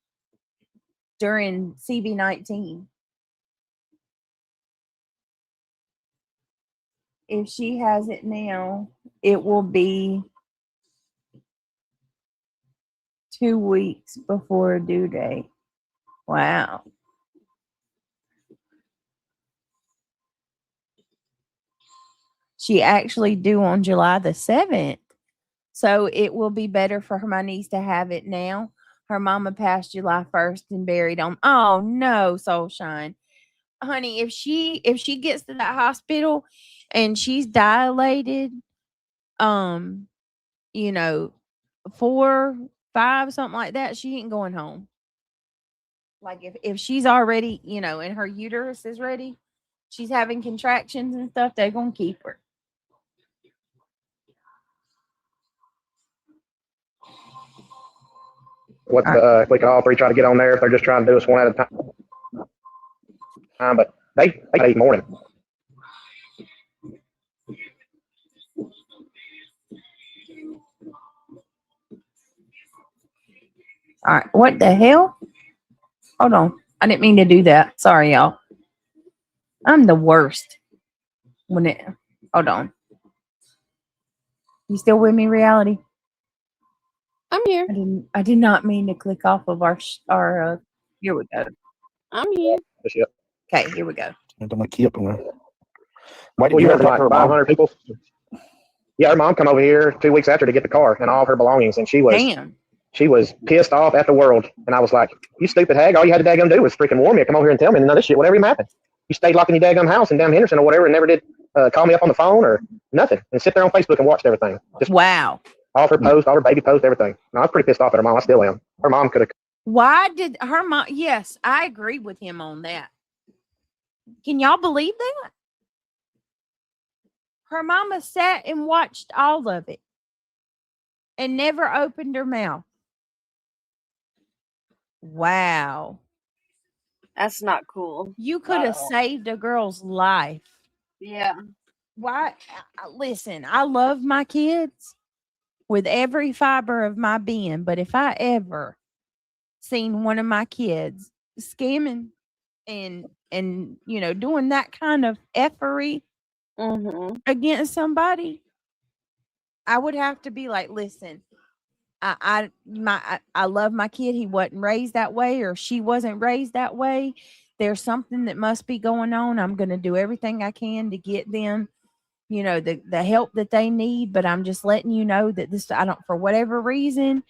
During CB19. If she has it now, it will be 2 weeks before due date. Wow. She actually due on July the 7th. So it will be better for my niece to have it now. Her mama passed July 1st and buried on. Oh no, Soulshine. Honey, if she gets to that hospital and she's dilated, you know, 4, 5, something like that, she ain't going home. Like if she's already, you know, and her uterus is ready, she's having contractions and stuff, they're gonna keep her. What we can all three try to get on there if they're just trying to do us one at a time. But they 8 morning. All right, what the hell? Hold on. I didn't mean to do that. Sorry, y'all. I'm the worst. Hold on. You still with me, reality? I'm here. I did not mean to click off of our here we go. I'm here. Okay, here we go. I'm gonna keep them. Why did Well, you you have have to talk to like her mom? 500 people. Yeah, her mom come over here 2 weeks after to get the car and all of her belongings, and she was pissed off at the world. And I was like, "You stupid hag! All you had to daggum do was freaking warn me. Come over here and tell me none of this shit. Whatever even happened. You stayed locked in your daggum house in damn Henderson or whatever, and never did call me up on the phone or nothing, and sit there on Facebook and watched everything. Just wow. All of her posts, all her baby posts, everything. No, I was pretty pissed off at her mom. I still am. Her mom could have. Why did her mom? Yes, I agree with him on that. Can y'all believe that? Her mama sat and watched all of it and never opened her mouth. Wow. That's not cool. You could have saved a girl's life. Yeah. Why? Listen, I love my kids with every fiber of my being, but if I ever seen one of my kids scamming and you know doing that kind of effery against somebody, I would have to be like, listen, I love my kid. He wasn't raised that way, or she wasn't raised that way. There's something that must be going on. I'm going to do everything I can to get them, you know, the help that they need. But I'm just letting you know that this, I don't, for whatever reason,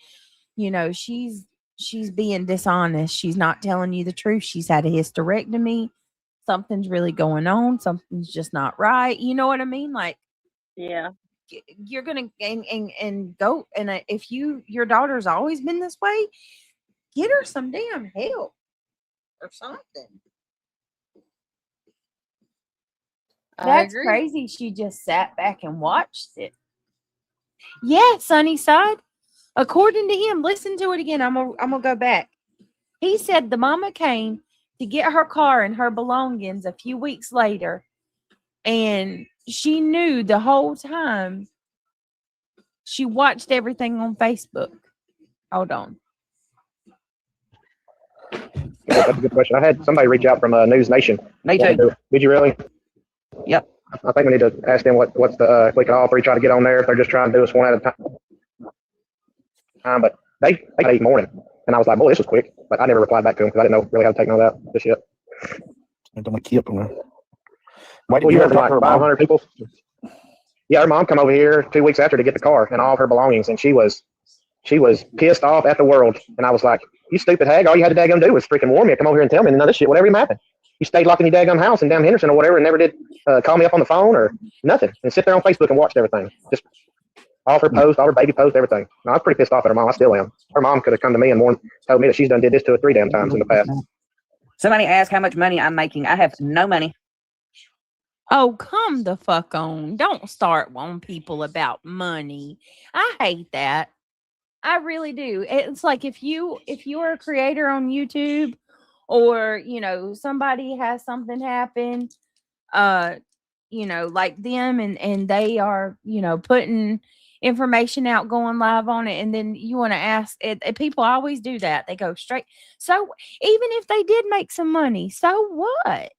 you know, she's being dishonest. She's not telling you the truth. She's had a hysterectomy. Something's really going on. Something's just not right. You know what I mean? Like, yeah. You're gonna and go, and if your daughter's always been this way, get her some damn help or something. That's crazy. She just sat back and watched it. Yeah, Sunnyside. According to him, listen to it again. I'm gonna go back. He said the mama came to get her car and her belongings a few weeks later, and she knew the whole time. She watched everything on Facebook. Hold on. That's a good question. I had somebody reach out from News Nation. Me too. Did you really? Yep. I think we need to ask them what's the if we can all three try to get on there if they're just trying to do us one at a time. But they 8 morning, and I was like, "Boy, this was quick." But I never replied back to them because I didn't know really how to take none of that just yet. I'm gonna keep them. Why did Well, you you have have to talk like to her mom? 500 people. Yeah, her mom come over here 2 weeks after to get the car and all of her belongings, and she was pissed off at the world. And I was like, "You stupid hag! All you had to daggum do was freaking warn me. Come over here and tell me none of this shit. Whatever even happened. You stayed locked in your daggum house in damn Henderson or whatever, and never did call me up on the phone or nothing, and sit there on Facebook and watched everything. Just all of her posts, all her baby posts, everything. No, I was pretty pissed off at her mom. I still am. Her mom could have come to me and told me that she's done did this 2 or 3 damn times in the past. Somebody asked how much money I'm making. I have no money. Oh, come the fuck on. Don't start on people about money. I hate that. I really do. It's like if you're a creator on YouTube or, somebody has something happen, like them and they are, putting information out, going live on it, and then you want to ask it, people always do that. They go straight. So even if they did make some money, so what?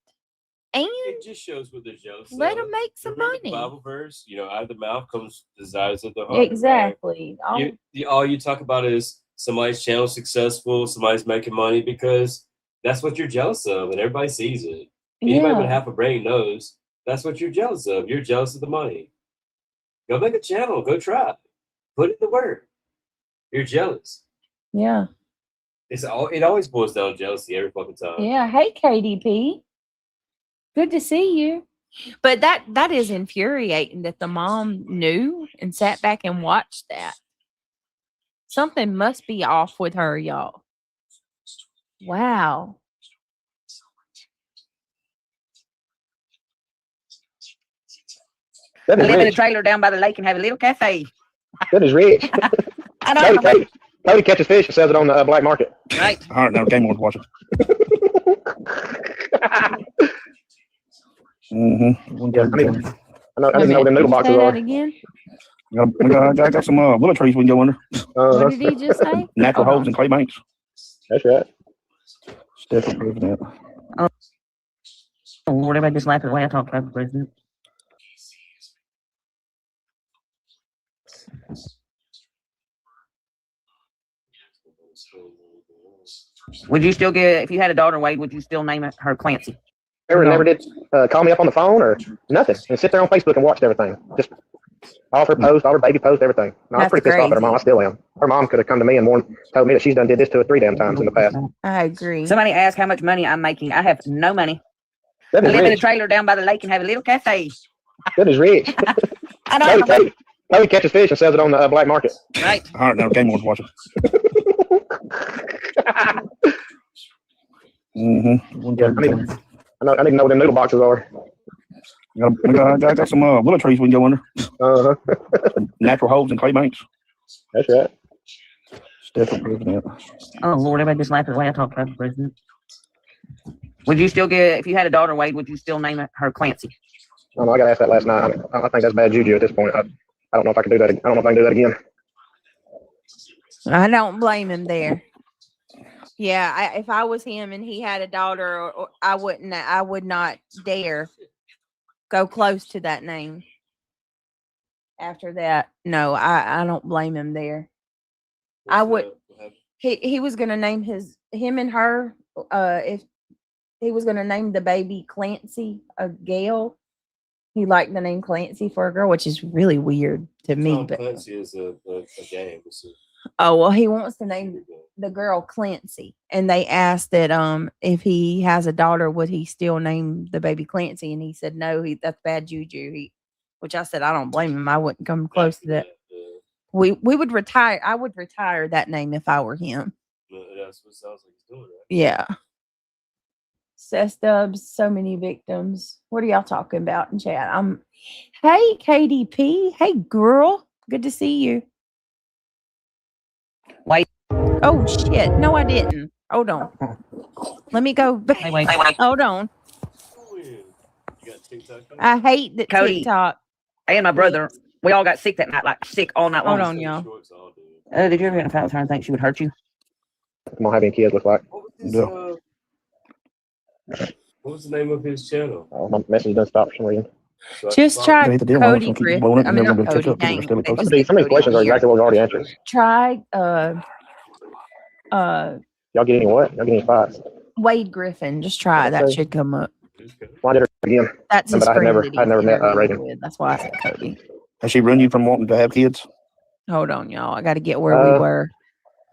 And It just shows what they're jealous of. let them make some Remember the money. Bible verse, out of the mouth comes desires of the heart. Exactly. Right? All you talk about is somebody's channel successful, somebody's making money, because that's what you're jealous of, and everybody sees it. Anybody with half a brain knows that's what you're jealous of. You're jealous of the money. Go make a channel. Go try it. Put it to work. You're jealous. Yeah. It always boils down to jealousy every fucking time. Yeah. Hey, KDP. Good to see you. But that is infuriating that the mom knew and sat back and watched that. Something must be off with her, y'all. Wow. I live in a trailer down by the lake and have a little cafe. That is rich. I know. Cody catches fish and sells it on the black market. Right. All right, now game on, watch it. I didn't know what them noodle boxes are. Again? I got some willow trees we can go under. What did he just say? Natural holes and clay banks. That's right. Stephen proving that. Oh, Lord, everybody just laughed the way I talked about the president. Would you still if you had a daughter, Wade, would you still name her Clancy? Never did call me up on the phone or nothing, and sit there on Facebook and watched everything. Just all of her posts, all her baby posts, everything. No, I was pretty pissed off at her mom. I still am. Her mom could have come to me and told me that she's did this to her 3 damn times in the past. I agree. Somebody asked how much money I'm making. I have no money. I live in a trailer down by the lake and have a little cafe. That is rich. I know. Cody catches fish and sells it on the black market. Right. All right, now game on, watch it. I need to know what them noodle boxes are. I got some willow trees we can go under. Natural holes and clay banks. That's right. Stephen proving that. Oh, Lord, everybody just laughed the way I talked about the president. Would you still if you had a daughter, Wade, would you still name her Clancy? I don't know. I got asked that last night. I think that's bad juju at this point. I don't know if I can do that. I don't know if I can do that again. I don't blame him there. Yeah, if I was him and he had a daughter, or I would not dare go close to that name. After that, no, I don't blame him there. I would. He was gonna name him and her. If he was gonna name the baby Clancy, a Gail. He liked the name Clancy for a girl, which is really weird to me. But Clancy is a game. Oh, well, he wants to name the girl Clancy, and they asked that if he has a daughter, would he still name the baby Clancy? And he said no, that's bad juju. Which I said I don't blame him. I wouldn't come close to that. We would retire. I would retire that name if I were him. That's what sounds like he's doing, right? Yeah. Seth Stubbs, so many victims. What are y'all talking about in chat? Hey, KDP. Hey, girl. Good to see you. Wait. Oh, shit. No, I didn't. Hold on. Let me go back. Hey, wait. Hold on. You got TikTok? I hate that Cody. TikTok. I and my brother, we all got sick that night, like sick all night long. Hold on, y'all. Did you ever get in a fight with her and think she would hurt you? I'm gonna have any kids look like. What was the name of his channel? Oh, my message doesn't stop for some reason. Just try Yeah, the deal Cody on it, Griffin. blowing up, I mean, and not never gonna Cody. catch up, Dang, people still they post just Some of said these questions are Cody exactly what we already answered. Try Y'all get any what? Y'all get any fights? Wade Griffin. Just try. That should come up. Well, I did her again. That's his But I had friend never- that I had never he's met, interviewed Reagan. with. That's why I said Cody. Has she run you from wanting to have kids? Hold on, y'all. I got to get where we were.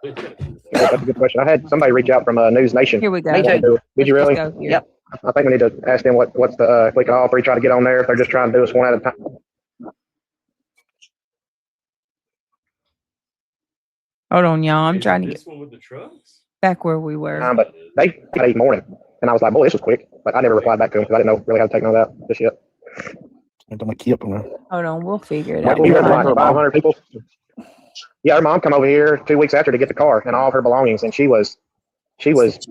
That's a good question. I had somebody reach out from News Nation. Here we go. Me too. Did you really? Let's go here. Yep. I think we need to ask them what's the if we can all three try to get on there if they're just trying to do us one at a time. Hold on, y'all. I'm Is trying it to this get one with the trucks? back where we were. But they got 8 morning, and I was like, boy, this was quick. But I never replied back to them because I didn't know really how to take none of that just yet. Don't make key up on there. Hold on, we'll figure it Wait, out. you You We'll had remember find like it. her 500 people. Yeah, her mom come over here 2 weeks after to get the car and all of her belongings, and she was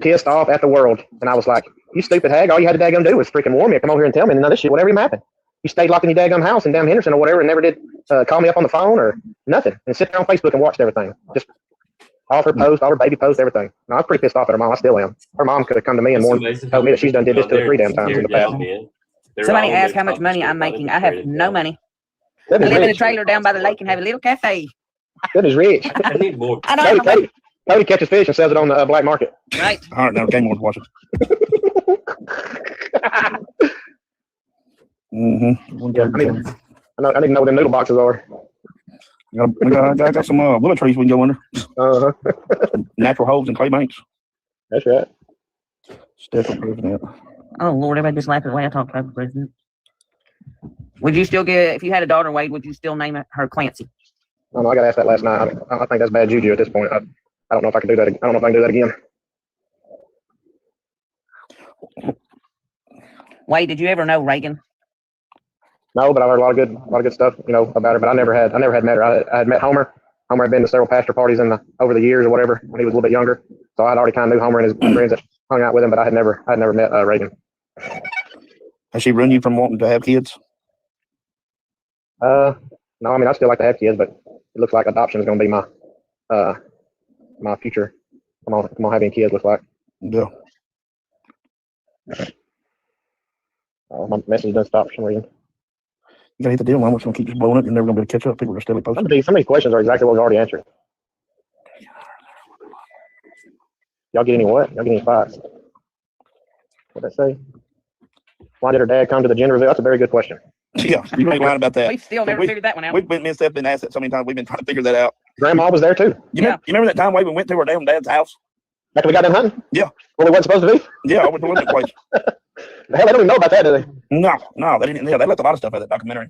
pissed off at the world. And I was like, "You stupid hag! All you had to daggum do was freaking warn me, come over here and tell me, and none of this shit, whatever even happened. You stayed locked in your daggum house in damn Henderson or whatever, and never did call me up on the phone or nothing, and sit there on Facebook and watched everything. Just all of her posts, all her baby posts, everything. No, I was pretty pissed off at her mom. I still am. Her mom could have come to me and told me that she's done did this 2 or 3 damn times in the past. Somebody asked how much money I'm making. I have no money. I Goodness live in a rich. trailer down by the lake and have a little cafe. Goodness rich. I need more. I don't know. Cody catches fish and sells it on the black market. Right. All right, now game on, watch it. Yeah, I need to know what them noodle boxes are. I got some willow trees we can go under. Natural holes and clay banks. That's right. Step up president. Oh Lord, everybody just laughed at the way I talked about the president. Would you still get, if you had a daughter, Wade, would you still name her Clancy? I don't know. I got asked that last night. I think that's bad juju at this point. I don't know if I can do that. I don't know if I can do that again. Wade, did you ever know Reagan? No, but I heard a lot of good stuff, about her. But I never had met her. I had met Homer. Homer had been to several pastor parties over the years or whatever when he was a little bit younger. So I'd already kind of knew Homer and his friends that hung out with him, but I had never met Reagan. Has she run you from wanting to have kids? No, I mean I still like to have kids, but it looks like adoption is going to be my future. I'm gonna having kids. Looks like. Yeah. My message doesn't stop for some reason. You gotta hit the deal, man. We're gonna keep just blowing it. You're never gonna be able to catch up. People are steadily posting. Some of these questions are exactly what we already answered. Y'all get any what? Y'all get any fights? What'd that say? Why did her dad come to the gender reveal? That's a very good question. Yeah, you ain't lying about that. We've still never figured that one out. We've been Steph been asked that so many times. We've been trying to figure that out. Grandma was there too. You remember that time we went to her damn dad's house? After we got done hunting? Yeah. Well, we wasn't supposed to be? Yeah, I went to that place. The hell, they don't even know about that, do they? No, they didn't. Yeah, they left a lot of stuff out of that documentary.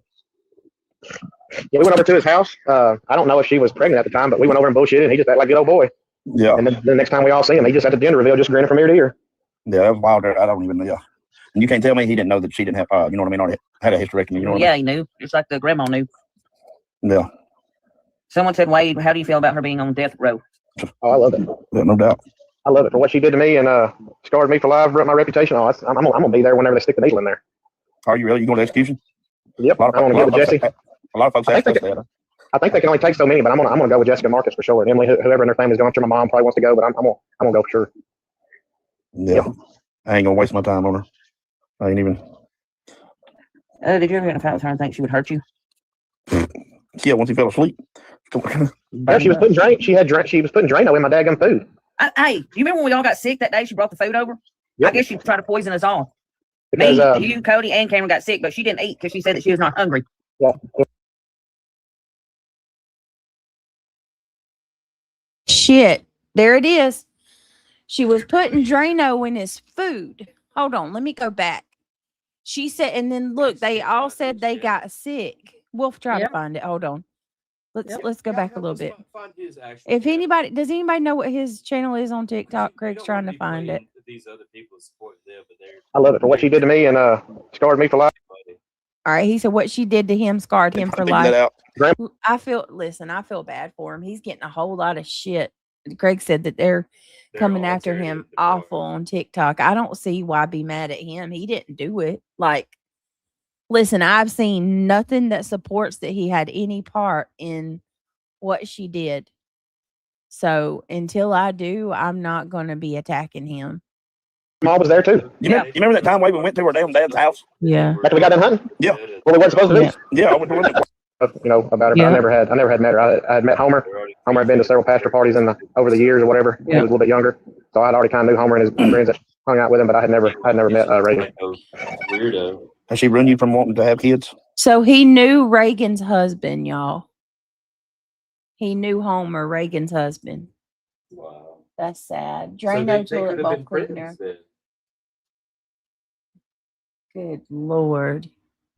Yeah, we went over to his house. I don't know if she was pregnant at the time, but we went over and bullshitted, and he just acted like a good old boy. Yeah. And then the next time we all see him, he just at the gender reveal, just grinning from ear to ear. Yeah, that was wild. I don't even know. Yeah. And you can't tell me he didn't know that she didn't have, you know what I mean, already had a hysterectomy. You know what Yeah, he knew. Just like the grandma knew. I mean? Yeah. Someone said, Wade, how do you feel about her being on death row? Oh, I love it. Yeah, no doubt. I love it for what she did to me and scarred me for life, ruined my reputation. Oh, I'm gonna be there whenever they stick the needle in there. Are you really? You going to execution? Yep, I want to go with Jesse. A lot of folks ask us that. I think they can only take so many, but I'm gonna go with Jessica Marcus for sure. And Emily, whoever in their family's going. I'm sure my mom probably wants to go, but I'm gonna go for sure. Yeah. I ain't gonna waste my time on her. I ain't even. Did you ever get in a fight with her and think she would hurt you? Yeah, once he fell asleep. She was putting drain. She was putting Drano in my daggum food. Hey, you remember when we all got sick that day? She brought the food over. Yep. I guess she tried to poison us all. Because, Me, you, Cody, and Cameron got sick, but she didn't eat because she said that she was not hungry. Yeah. Shit, there it is. She was putting Drano in his food. Hold on, let me go back. She said, and then look, they all said they got sick. We'll try to find it. Hold on. Let's go back a little bit. If anybody does anybody know what his channel is on TikTok? Craig's trying to find it. These other people support them, but they're. I love it for what she did to me and scarred me for life. All right, he said what she did to him scarred him for Figure life. that out. I feel bad for him. He's getting a whole lot of shit. Craig said that they're coming all after tearing him it apart. awful on TikTok. I don't see why be mad at him. He didn't do it. Like, listen, I've seen nothing that supports that he had any part in what she did. So until I do, I'm not going to be attacking him. Mom was there too. You remember that time we went to her damn dad's house? Yeah. After we got done hunting? Yeah. Well, we wasn't supposed to be. Yeah, I went to her. About her, but I never had met her. I had met Homer. Homer had been to several pastor parties over the years or whatever. He was a little bit younger, so I'd already kind of knew Homer and his friends that hung out with him, but I had never met Reagan. Weirdo. Has she run you from wanting to have kids? So he knew Reagan's husband, y'all. He knew Homer, Reagan's husband. Wow. That's sad. So Drano they toilet could have bowl been cleaner. friends then. Good Lord.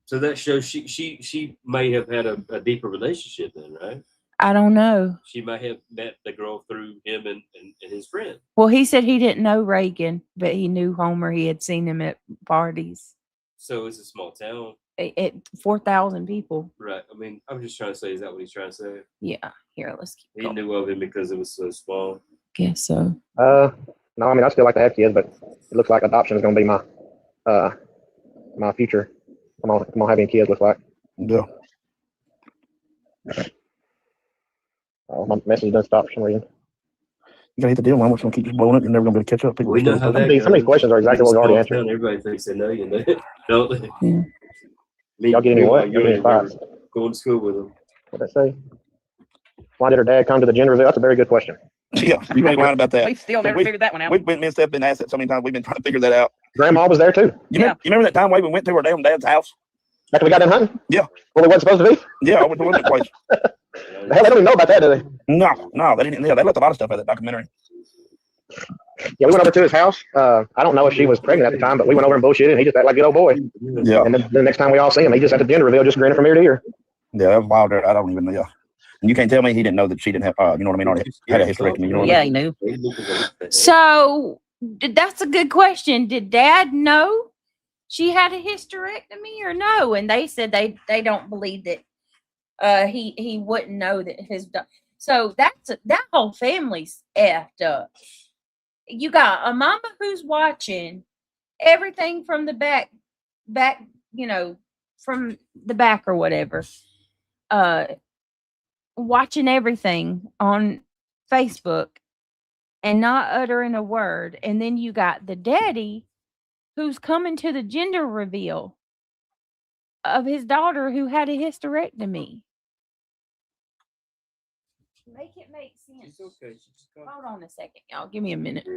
So that shows she may have had a deeper relationship then, right? I don't know. She might have met the girl through him and his friend. Well, he said he didn't know Reagan, but he knew Homer. He had seen him at parties. So it's a small town. It 4,000 people. Right. I mean, I'm just trying to say, is that what he's trying to say? Yeah. Here, let's keep He going. knew of him because it was so small. Guess so. No, I mean, I still like to have kids, but it looks like adoption is going to be my future. I'm gonna have any kids. Looks like. Yeah. Oh, my message doesn't stop for some reason. You gotta hit the deal, man. We're gonna keep just blowing up. You're never gonna be able to catch up. People We know still- how that Some of these questions are exactly what we already answered. Everybody thinks they know you, don't they? Yeah. Y'all get any what? Y'all get any thoughts? Going to school with them. What'd I say? Why did her dad come to the gender reveal? That's a very good question. Yeah, you ain't lying about that. We still never figured that one out. We've been, me and Steph been asked that so many times. We've been trying to figure that out. Grandma was there too. You remember that time we went to her damn dad's house? After we got done hunting? Yeah. Well, we wasn't supposed to be? Yeah, I went to that place. The hell, they don't even know about that, do they? No, they didn't. Yeah, they left a lot of stuff out of that documentary. Yeah, we went over to his house. I don't know if she was pregnant at the time, but we went over and bullshitted, and he just acted like a good old boy. Yeah. And then the next time we all see him, he just at the gender reveal, just grinning from ear to ear. Yeah, that was wild. I don't even know. Yeah. And you can't tell me he didn't know that she didn't have, you know what I mean, already had a hysterectomy. You know what Yeah, I mean? he knew. So that's a good question. Did Dad know she had a hysterectomy or no? And they said they don't believe that he wouldn't know that his so that whole family's effed up. You got a mama who's watching everything from the back, you know, from the back or whatever. Watching everything on Facebook and not uttering a word. And then you got the daddy who's coming to the gender reveal of his daughter who had a hysterectomy. Make it make sense. It's okay. Hold on a second, y'all. Give me a minute.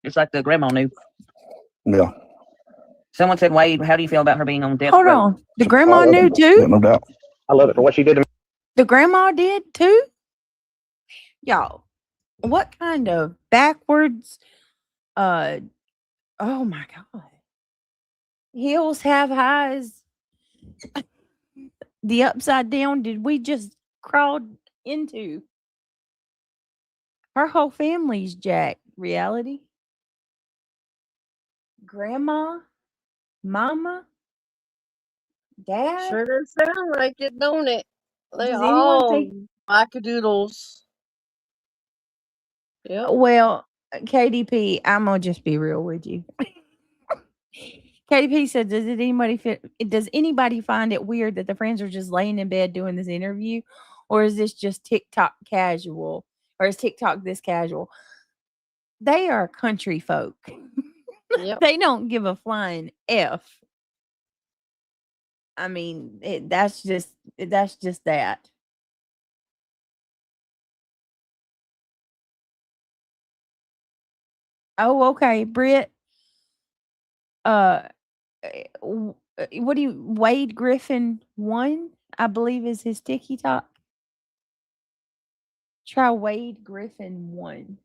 It's like the grandma knew. Yeah. Someone said, Wade, how do you feel about her being on death Hold row? on. The grandma Oh, knew Yeah, too? no doubt. I love it for what she did to me. The grandma did too? Y'all, what kind of backwards oh my God. Hills have highs. The upside down did we just crawl into? Her whole family's jacked. Reality. Grandma, mama, dad. Sure does sound like it, don't it? They Does anyone all think? wackadoodles. Yep. Well, KDP, I'm gonna just be real with you. KDP said, does anybody find it weird that the friends are just laying in bed doing this interview? Or is this just TikTok casual? Or is TikTok this casual? They are country folk. Yep. They don't give a flying F. I mean, that's just that. Oh, okay, Britt. what do you Wade Griffin 1, I believe is his TikTok. Try Wade Griffin 1.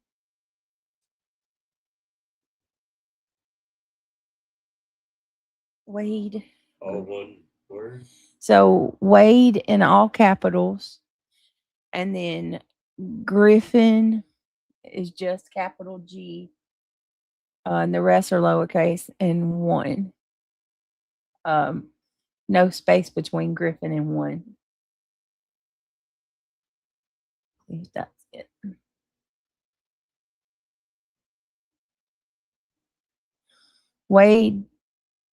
Wade. All one word. So Wade in all capitals, and then Griffin is just capital G, and the rest are lowercase and 1. No space between Griffin and 1. That's it. Wade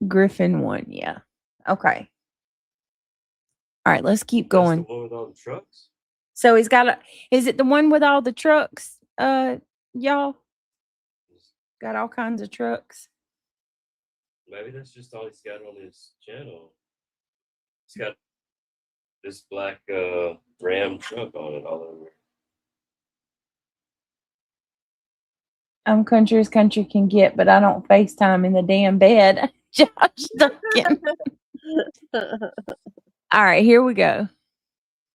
Griffin 1, yeah. Okay. All right, let's keep That's going. the one with all the trucks. So he's got is it the one with all the trucks? Y'all got all kinds of trucks. Maybe that's just all he's got on his channel. He's got this black Ram truck on it all over. I'm country as country can get, but I don't FaceTime in the damn bed. Josh Duncan. All right, here we go.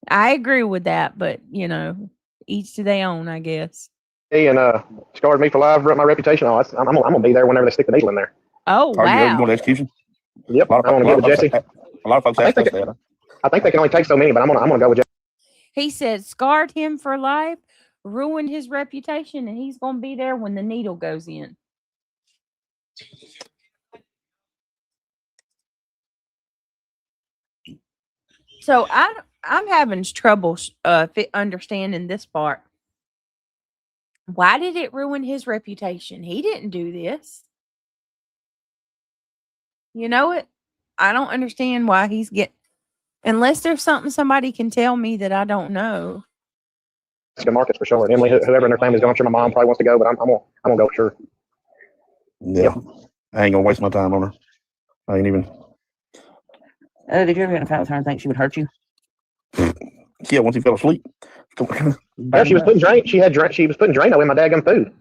I agree with that, but each to their own, I guess. And scarred me for life, ruined my reputation. I'm gonna be there whenever they stick the needle in there. Oh, Are you ready to wow. go to execution? Yep, I'm gonna get with Jesse. A lot of folks I ask think us that. I think they can only take so many, but I'm gonna go with Jesse. He said scarred him for life, ruined his reputation, and he's going to be there when the needle goes in. So I'm having trouble understanding this part. Why did it ruin his reputation? He didn't do this. You know it? I don't understand why he's unless there's something somebody can tell me that I don't know. It's good markets for sure. Emily, whoever in their family's going, I'm sure my mom probably wants to go, but I'm gonna go for sure. Yeah. I ain't gonna waste my time on her. I ain't even. Did you ever get in a fight with her and think she would hurt you? Yeah, once he fell asleep. Yeah, she was putting She was putting Drano in my daggum food.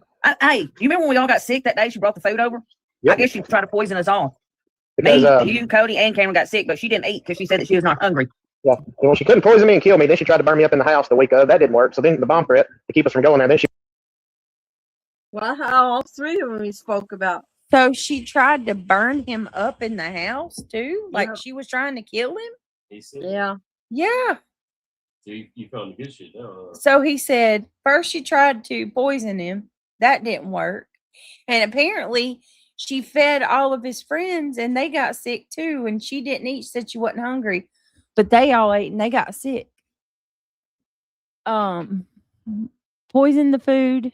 Hey, do you remember when we all got sick that day? She brought the food over. Yep. I guess she tried to poison us all. Because Me, you, Cody, and Cameron got sick, but she didn't eat because she said that she was not hungry. yeah, well, she couldn't poison me and kill me. Then she tried to burn me up in the house the week of. That didn't work. So then the bomb threat to keep us from going there. Then she. Well, all three of them we spoke about. So she tried to burn him up in the house too? Like Yeah. she was trying to kill him? He said, Yeah. Yeah. So you found the good shit now. So he said first she tried to poison him. That didn't work. And apparently she fed all of his friends and they got sick too. And she didn't eat, said she wasn't hungry. But they all ate and they got sick. Poisoned the food.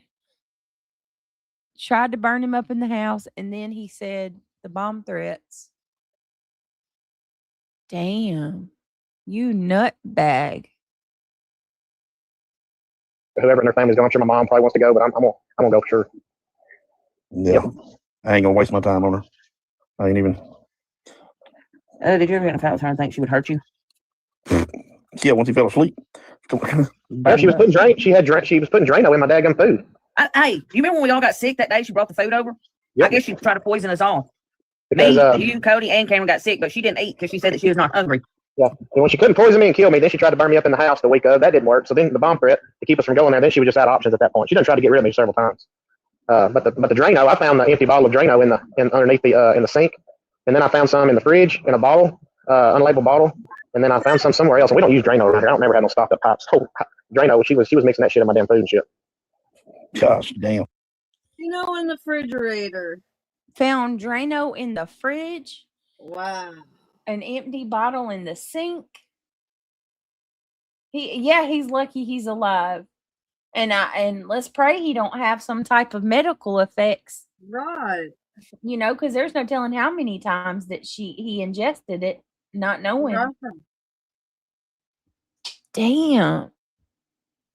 Tried to burn him up in the house, and then he said the bomb threats. Damn, you nut bag. Whoever in their family's going, I'm sure my mom probably wants to go, but I'm gonna go for sure. Yeah. I ain't gonna waste my time on her. I ain't even. Did you ever get in a fight with her and think she would hurt you? Yeah, once he fell asleep. Yeah, she was putting She was putting Drano in my daggum food. Hey, do you remember when we all got sick that day? She brought the food over. Yep. I guess she tried to poison us all. Because Me, you, Cody, and Cameron got sick, but she didn't eat because she said that she was not hungry. yeah, and when she couldn't poison me and kill me, then she tried to burn me up in the house the week of. That didn't work. So then the bomb threat to keep us from going there. Then she was just out of options at that point. She done tried to get rid of me several times. But the Drano, I found the empty bottle of Drano underneath in the sink, and then I found some in the fridge in a bottle, unlabeled bottle, and then I found some somewhere else. And we don't use Drano around here. I don't never had no stocked up pipes. Oh, Drano, she was mixing that shit in my damn food and shit. Gosh, damn. In the refrigerator. Found Drano in the fridge. Wow. An empty bottle in the sink. He's lucky he's alive. And let's pray he don't have some type of medical effects. Right. Because there's no telling how many times that he ingested it, not knowing. Right. Damn.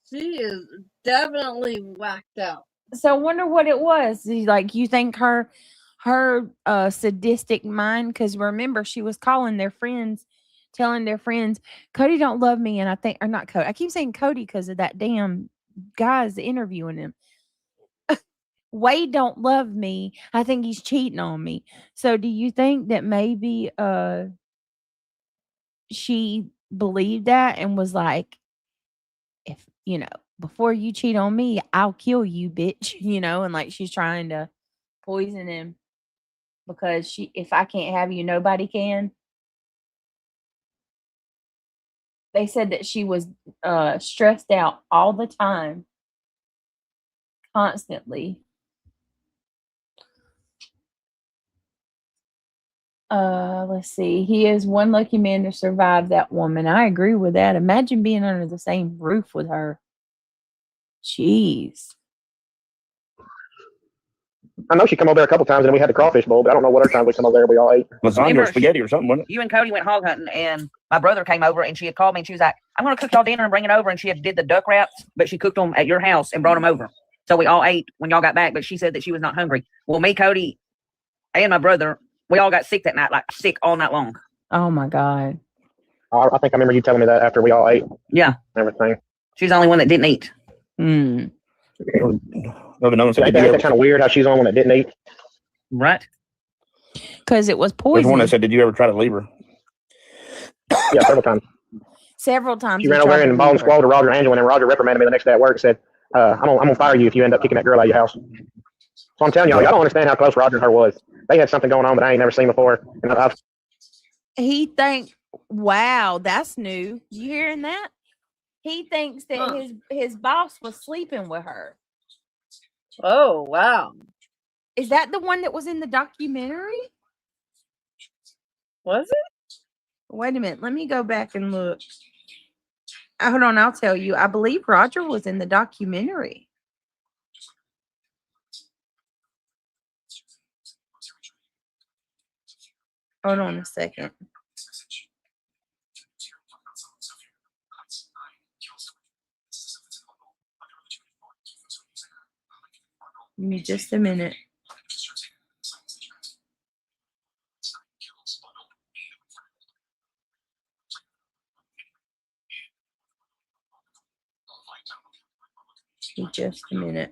She is definitely whacked out. So I wonder what it was. You think her sadistic mind, because remember she was calling their friends, telling their friends, Cody don't love me, and or not Cody. I keep saying Cody because of that damn guy's interviewing him. Wade don't love me. I think he's cheating on me. So do you think that maybe she believed that and was like, if before you cheat on me, I'll kill you, bitch, and like she's trying to poison him because if I can't have you, nobody can. They said that she was stressed out all the time, constantly. Let's see. He is one lucky man to survive that woman. I agree with that. Imagine being under the same roof with her. Jeez. I know she come over there a couple times, and we had the crawfish bowl, but I don't know what other time we come over there. We all ate lasagna or spaghetti or something, wasn't it? You and Cody went hog hunting, and my brother came over, and she had called me, and she was like, "I'm going to cook y'all dinner and bring it over." And she had did the duck wraps, but she cooked them at your house and brought them over. So we all ate when y'all got back, but she said that she was not hungry. Well, me, Cody, and my brother, we all got sick that night, like sick all night long. Oh my God. I think I remember you telling me that after we all ate. Yeah. Everything. She's the only one that didn't eat. Hmm. Ain't that kind of weird how she's the only one that didn't eat? Right. Because it was There's poison. one that said, "Did you ever try to leave her?" Yeah, several times. Several times. She ran over there and ball and squalled to Roger Angela, and then Roger reprimanded me the next day at work and said, I'm gonna fire you if you end up kicking that girl out of your house. So I'm telling y'all, y'all don't understand how close Roger and her was. They had something going on that I ain't never seen before. And He think, wow, that's new. You hearing that? He thinks that his boss was sleeping with her. Oh, wow. Is that the one that was in the documentary? Was it? Wait a minute. Let me go back and look. Hold on. I'll tell you. I believe Roger was in the documentary. Hold on a second. Give me just a minute. Just a minute.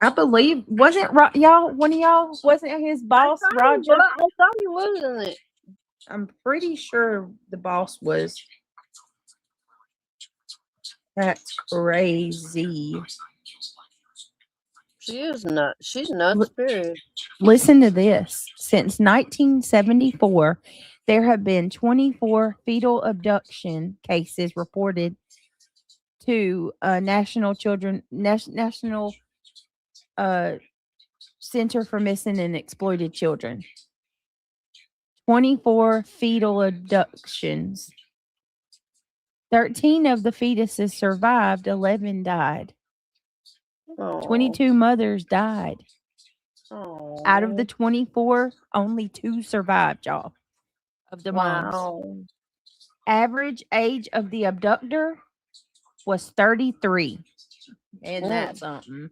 I believe wasn't y'all one of y'all wasn't his boss Roger? I thought he was in it. I'm pretty sure the boss was. That's crazy. She is nuts. She's nuts, period. Listen to this. Since 1974, there have been 24 fetal abduction cases reported to National Center for Missing and Exploited Children. 24 fetal abductions. 13 of the fetuses survived, 11 died. 22 mothers died. Out of the 24, only 2 survived, y'all, of the moms. Wow. Average age of the abductor was 33. And that's something.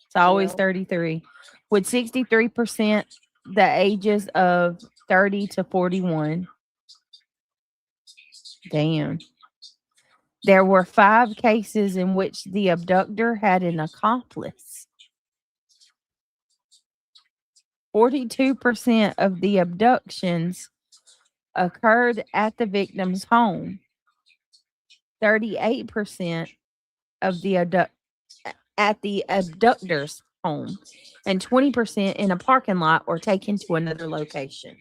It's always 33. With 63% the ages of 30 to 41. Damn. There were 5 cases in which the abductor had an accomplice. 42% of the abductions occurred at the victim's home. 38% of the at the abductor's home, and 20% in a parking lot or taken to another location.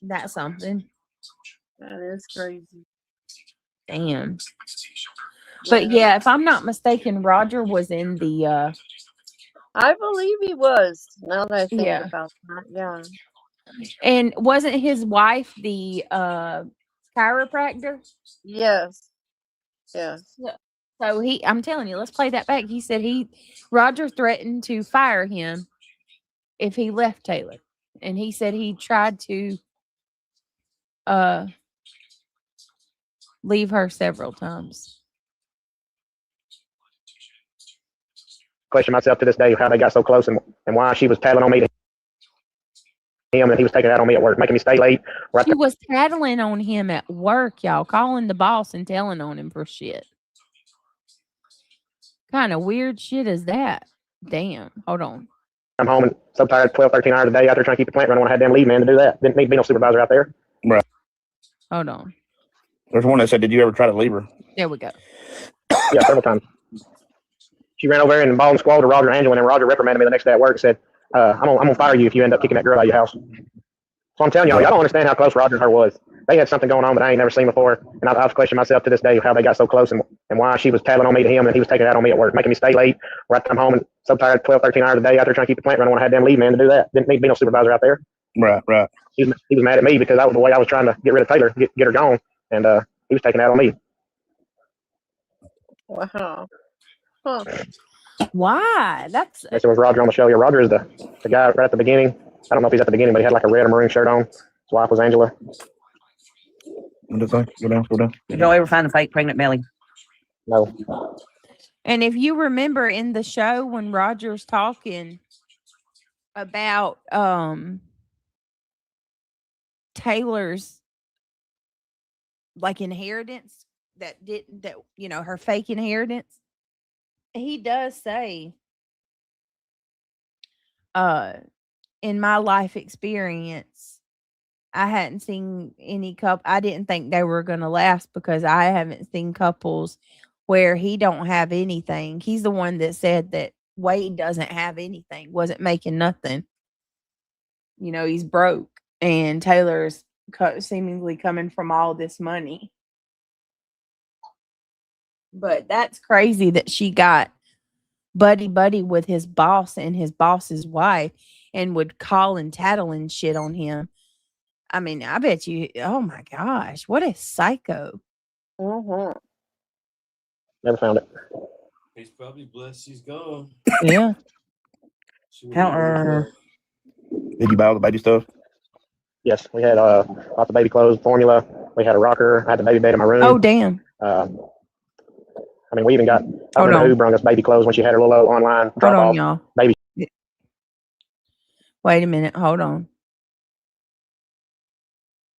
That's something. That is crazy. Damn. But yeah, if I'm not mistaken, Roger was in the I believe he was. Now that I think Yeah. about that, yeah. and wasn't his wife the chiropractor? Yes. Yes. So I'm telling you, let's play that back. He said Roger threatened to fire him if he left Taylor. And he said he tried to leave her several times. question myself to this day how they got so close and why she was telling on me. him, and he was taking it out on me at work, making me stay late. Right She was tattling on him at work, y'all, calling the boss and telling on him for shit. Kind of weird shit is that? Damn. Hold on. I'm home and so tired, 12, 13 hours a day out there trying to keep the plant running. I had them leave man to do that. Didn't need to be no supervisor out there. Right. Hold on. There's one that said, "Did you ever try to leave her?" There we go. Yeah, several times. She ran over there and bawled and squalled to Roger and Angela, and then Roger reprimanded me the next day at work and said, I'm gonna fire you if you end up kicking that girl out of your house. So I'm telling y'all don't understand how close Roger and her was. They had something going on that I ain't never seen before, and I've questioned myself to this day how they got so close and why she was tattling on me to him and he was taking it out on me at work, making me stay late. Right, I'm home and so tired, 12, 13 hours a day out there trying to keep the plant running. I had them leave man to do that. Didn't need to be no supervisor out there. Right. He was mad at me because that was the way I was trying to get rid of Taylor, get her gone, and he was taking it out on me. Wow. Huh. Why? That's Next was Roger on the show. Yeah, Roger is the guy right at the beginning. I don't know if he's at the beginning, but he had like a red or maroon shirt on. His wife was Angela. What did it say? Go down. Did y'all ever find the fake pregnant belly? No. And if you remember in the show when Roger's talking about Taylor's like inheritance that her fake inheritance, he does say in my life experience I hadn't seen any couple. I didn't think they were going to last because I haven't seen couples where he don't have anything. He's the one that said that Wade doesn't have anything, wasn't making nothing. He's broke, and Taylor's seemingly coming from all this money. But that's crazy that she got buddy with his boss and his boss's wife and would call and tattle and shit on him. I mean, I bet you, oh my gosh, what a psycho. Mm-hmm. Never found it. He's probably blessed she's gone. Yeah. How Did you buy all the baby stuff? Yes, we had lots of baby clothes, formula. We had a rocker. I had the baby bed in my room. Oh, damn. I mean, we even got, I don't remember who brought us baby clothes when she had her little online drop Hold on, off. y'all. Baby. Wait a minute. Hold on.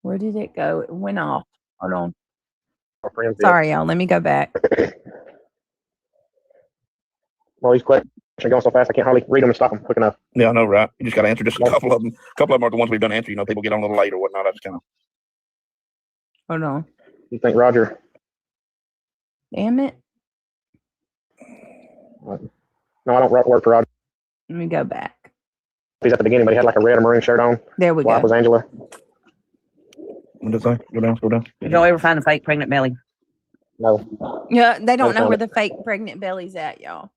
Where did it go? It went off. Hold on. Our friends did. Sorry, y'all. Let me go back. Well, these questions are going so fast, I can't hardly read them and stop them quick enough. Yeah, I know, right? You just got to answer just a couple of them. A couple of them are the ones we've done answer. People get on a little late or whatnot. I just kind of. Hold on. You think Roger? Damn it. No, I don't work for Roger. Let me go back. He's at the beginning, but he had like a red or maroon shirt on. There we His wife go. was Angela. What did it say? Go down. Did y'all ever find the fake pregnant belly? No. Yeah, they don't Never know found where it. the fake pregnant belly's at, y'all.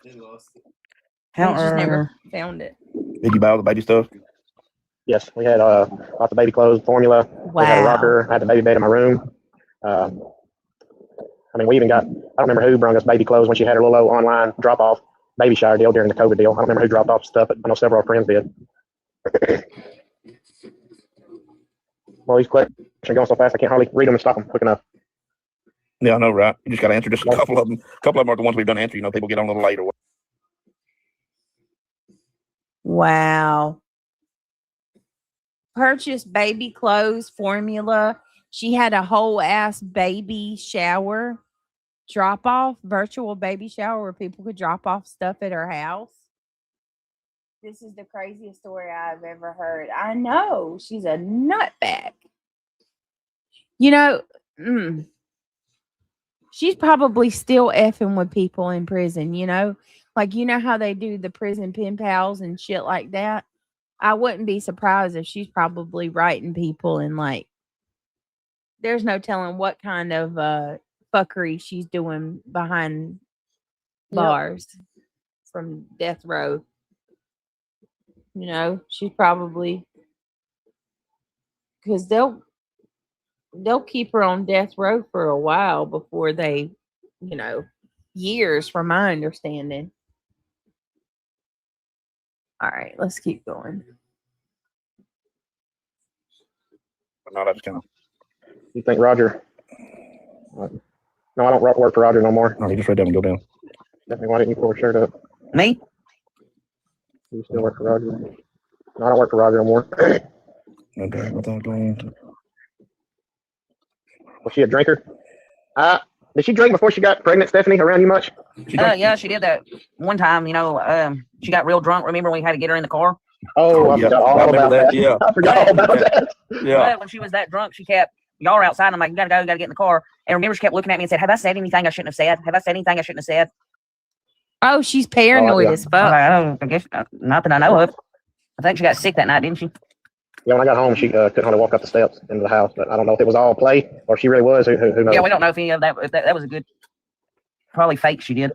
They lost it. They just never found it. Did you buy all the baby stuff? Yes, we had lots of baby clothes, formula. We had a Wow. rocker. I had the baby bed in my room. I mean, we even got, I don't remember who brought us baby clothes when she had her little online drop off baby shower deal during the COVID deal. I don't remember who dropped off stuff, but I know several of our friends did. Well, these questions are going so fast, I can't hardly read them and stop them quick enough. Yeah, I know, right? You just got to answer just a couple of them. A couple of them are the ones we've done answer. People get on a little late or what. Wow. Purchased baby clothes, formula. She had a whole ass baby shower drop off, virtual baby shower where people could drop off stuff at her house. This is the craziest story I've ever heard. I know. She's a nutbag. She's probably still effing with people in prison, Like, how they do the prison pen pals and shit like that? I wouldn't be surprised if she's probably writing people and, like, there's no telling what kind of fuckery she's doing behind bars from death row. She's probably, because they'll keep her on death row for a while before they, years from my understanding. All right, let's keep going. But no, that's kind of. You think Roger? No, I don't work for Roger no more. No, you just read down and go down. Definitely, why didn't you pull her shirt up? Me? You still work for Roger? No, I don't work for Roger no more. Okay, without going. Was she a drinker? Did she drink before she got pregnant, Stephanie? Around you much? Yeah, she did that one time. She got real drunk. Remember we had to get her in the car? Oh, I forgot all about that. Yeah. I forgot all about that. Yeah. When she was that drunk, she kept, y'all were outside. And I'm like, you gotta go, you gotta get in the car. And remember, she kept looking at me and said, have I said anything I shouldn't have said? Have I said anything I shouldn't have said? Oh, she's paranoid yeah. as I, fuck. I guess not that I know of. I think she got sick that night, didn't she? Yeah, when I got home, she couldn't hardly walk up the steps into the house. But I don't know if it was all play or if she really was. Who knows? Yeah, we don't know if any of that, that was a good, probably fake she did.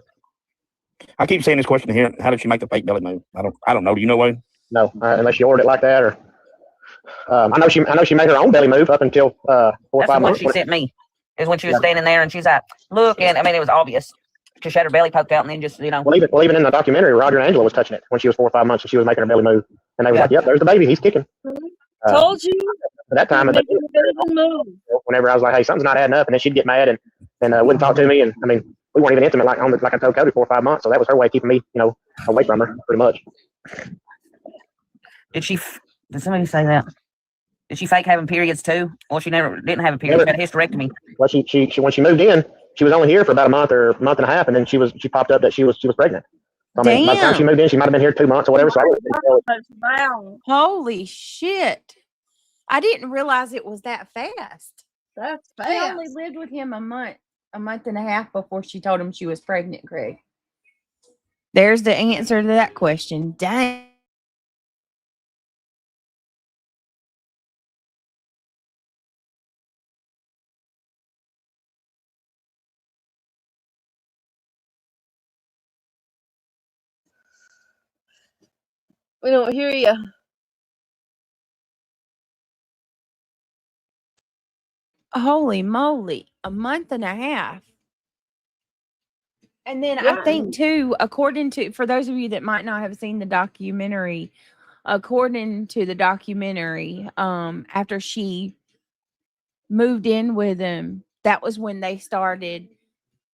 I keep saying this question here. How did she make the fake belly move? I don't know. Do you know, Wayne? No, unless she ordered it like that, or I know she made her own belly move up until 4 or That's 5 the one months. she sent me. Is when she was standing there and she's like, look, and I mean, it was obvious. Because she had her belly poked out and then just, Well, even in the documentary, Roger and Angela was touching it when she was 4 or 5 months and she was making her belly move. And they was like, yep, there's the baby. He's kicking. Told you. At that time, Making a baby move. whenever I was like, hey, something's not adding up, and then she'd get mad and wouldn't talk to me. And I mean, we weren't even intimate like I told Cody 4 or 5 months. So that was her way of keeping me, away from her pretty much. Did somebody say that? Did she fake having periods too? Well, she never didn't have a period. She had a hysterectomy. Well, she when she moved in, she was only here for about a month or month and a half, and then she popped up that she was pregnant. So, I mean, by the time she moved in, she might have been here 2 months or whatever. So Wow. Holy shit. I didn't realize it was that fast. That's She fast. only lived with him a month and a half before she told him she was pregnant, Greg. There's the answer to that question. Dang. We don't hear you. Holy moly. A month and a half. And then Yeah. I think too, according to, for those of you that might not have seen the documentary, according to the documentary, after she moved in with him, that was when they started,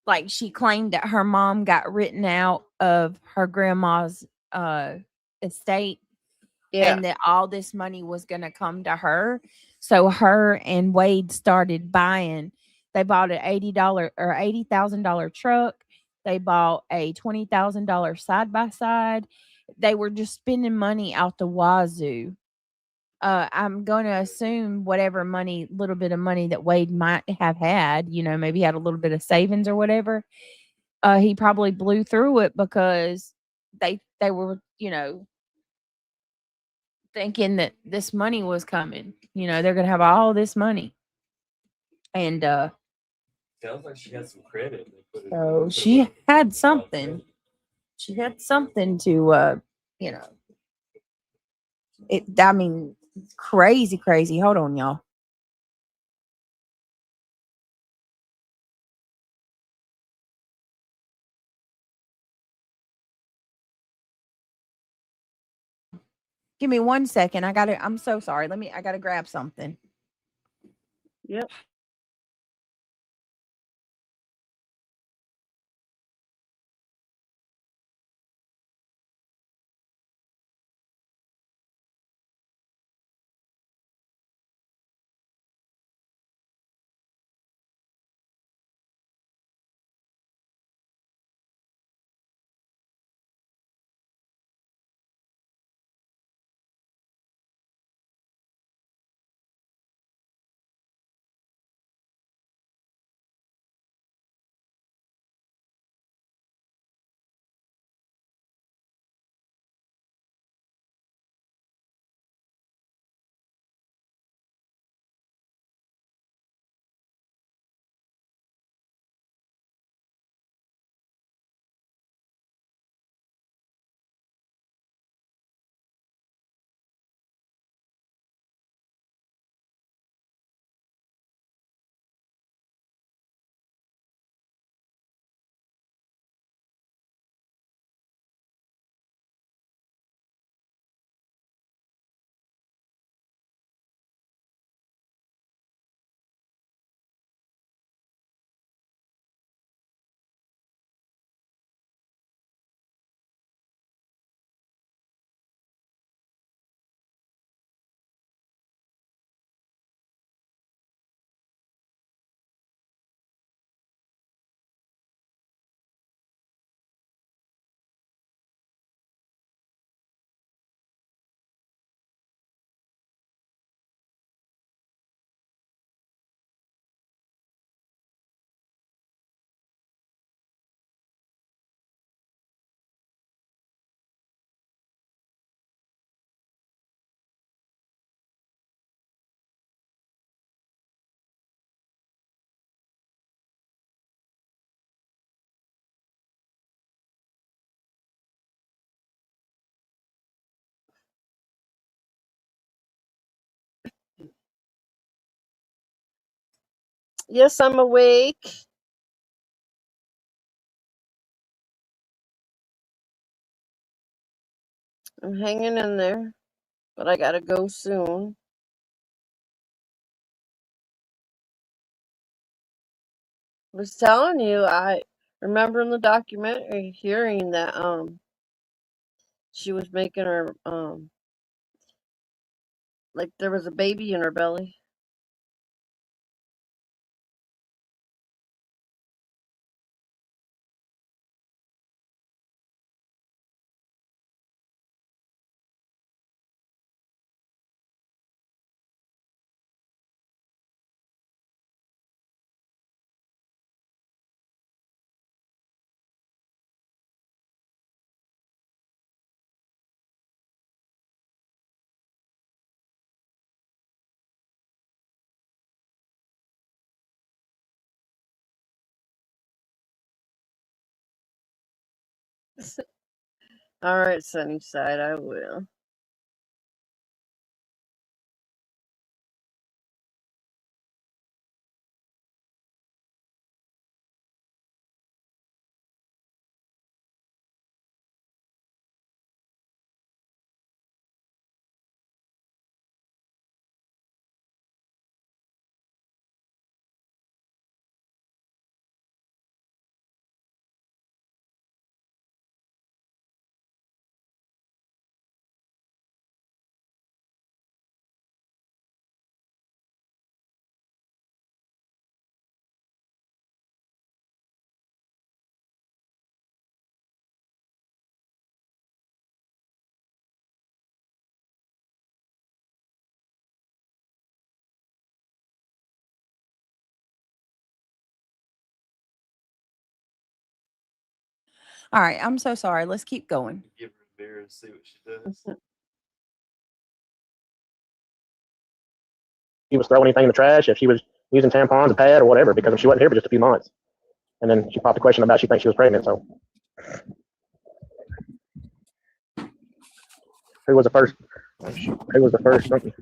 like, she claimed that her mom got written out of her grandma's estate, Yeah. and that all this money was going to come to her. So her and Wade started buying. They bought an $80 or $80,000 truck. They bought a $20,000 side by side. They were just spending money out the wazoo. I'm going to assume whatever little bit of money that Wade might have had, maybe had a little bit of savings or whatever. He probably blew through it because they were, thinking that this money was coming. They're going to have all this money. And Sounds like she had some credit. so she had something. She had something to, I mean, crazy. Hold on, y'all. Give me 1 second. I'm so sorry. I gotta grab something. Yep. Yes, I'm awake. I'm hanging in there, but I gotta go soon. I was telling you, I remember in the documentary hearing that she was making her like there was a baby in her belly. All right, Sunnyside, I will. All right, I'm so sorry. Let's keep going. Give her a mirror and see what she does. She was throwing anything in the trash, if she was using tampons, a pad, or whatever, because she wasn't here for just a few months. And then she popped the question about she thinks she was pregnant. So who was the first? Who was the first? Did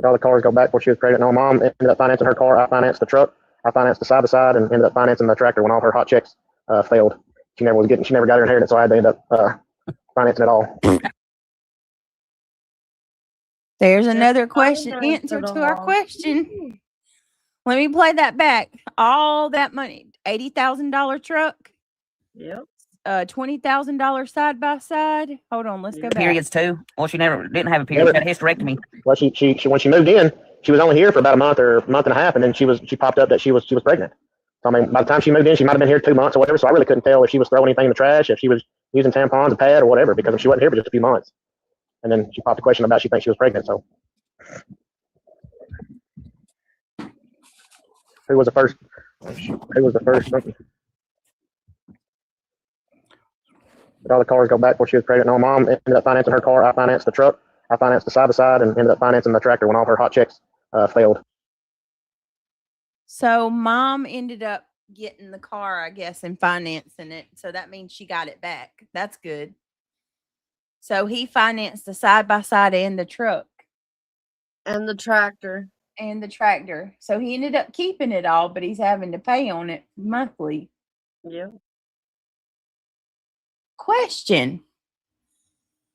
all the cars go back before she was pregnant? No, mom ended up financing her car. I financed the truck. I financed the side by side, and ended up financing the tractor when all her hot checks failed. She never got her inheritance, so I had to end up financing it all. There's That's another question finance answer it to our all. question. Let me play that back. All that money, $80,000 truck, Yep. $20,000 side by side. Hold on, let's go back. Periods too. Well, she never didn't have a period. She had a hysterectomy. Well, she when she moved in, she was only here for about a month or month and a half, and then she popped up that she was pregnant. So I mean, by the time she moved in, she might have been here 2 months or whatever. So I really couldn't tell if she was throwing anything in the trash, if she was using tampons, a pad, or whatever, because she wasn't here for just a few months. And then she popped the question about she thinks she was pregnant. So who was the first? Who was the first? Did all the cars go back before she was pregnant? No, mom ended up financing her car. I financed the truck. I financed the side by side, and ended up financing the tractor when all her hot checks failed. So mom ended up getting the car, I guess, and financing it. So that means she got it back. That's good. So he financed the side by side and the truck And the tractor. and the tractor. So he ended up keeping it all, but he's having to pay on it monthly. Yep. Question.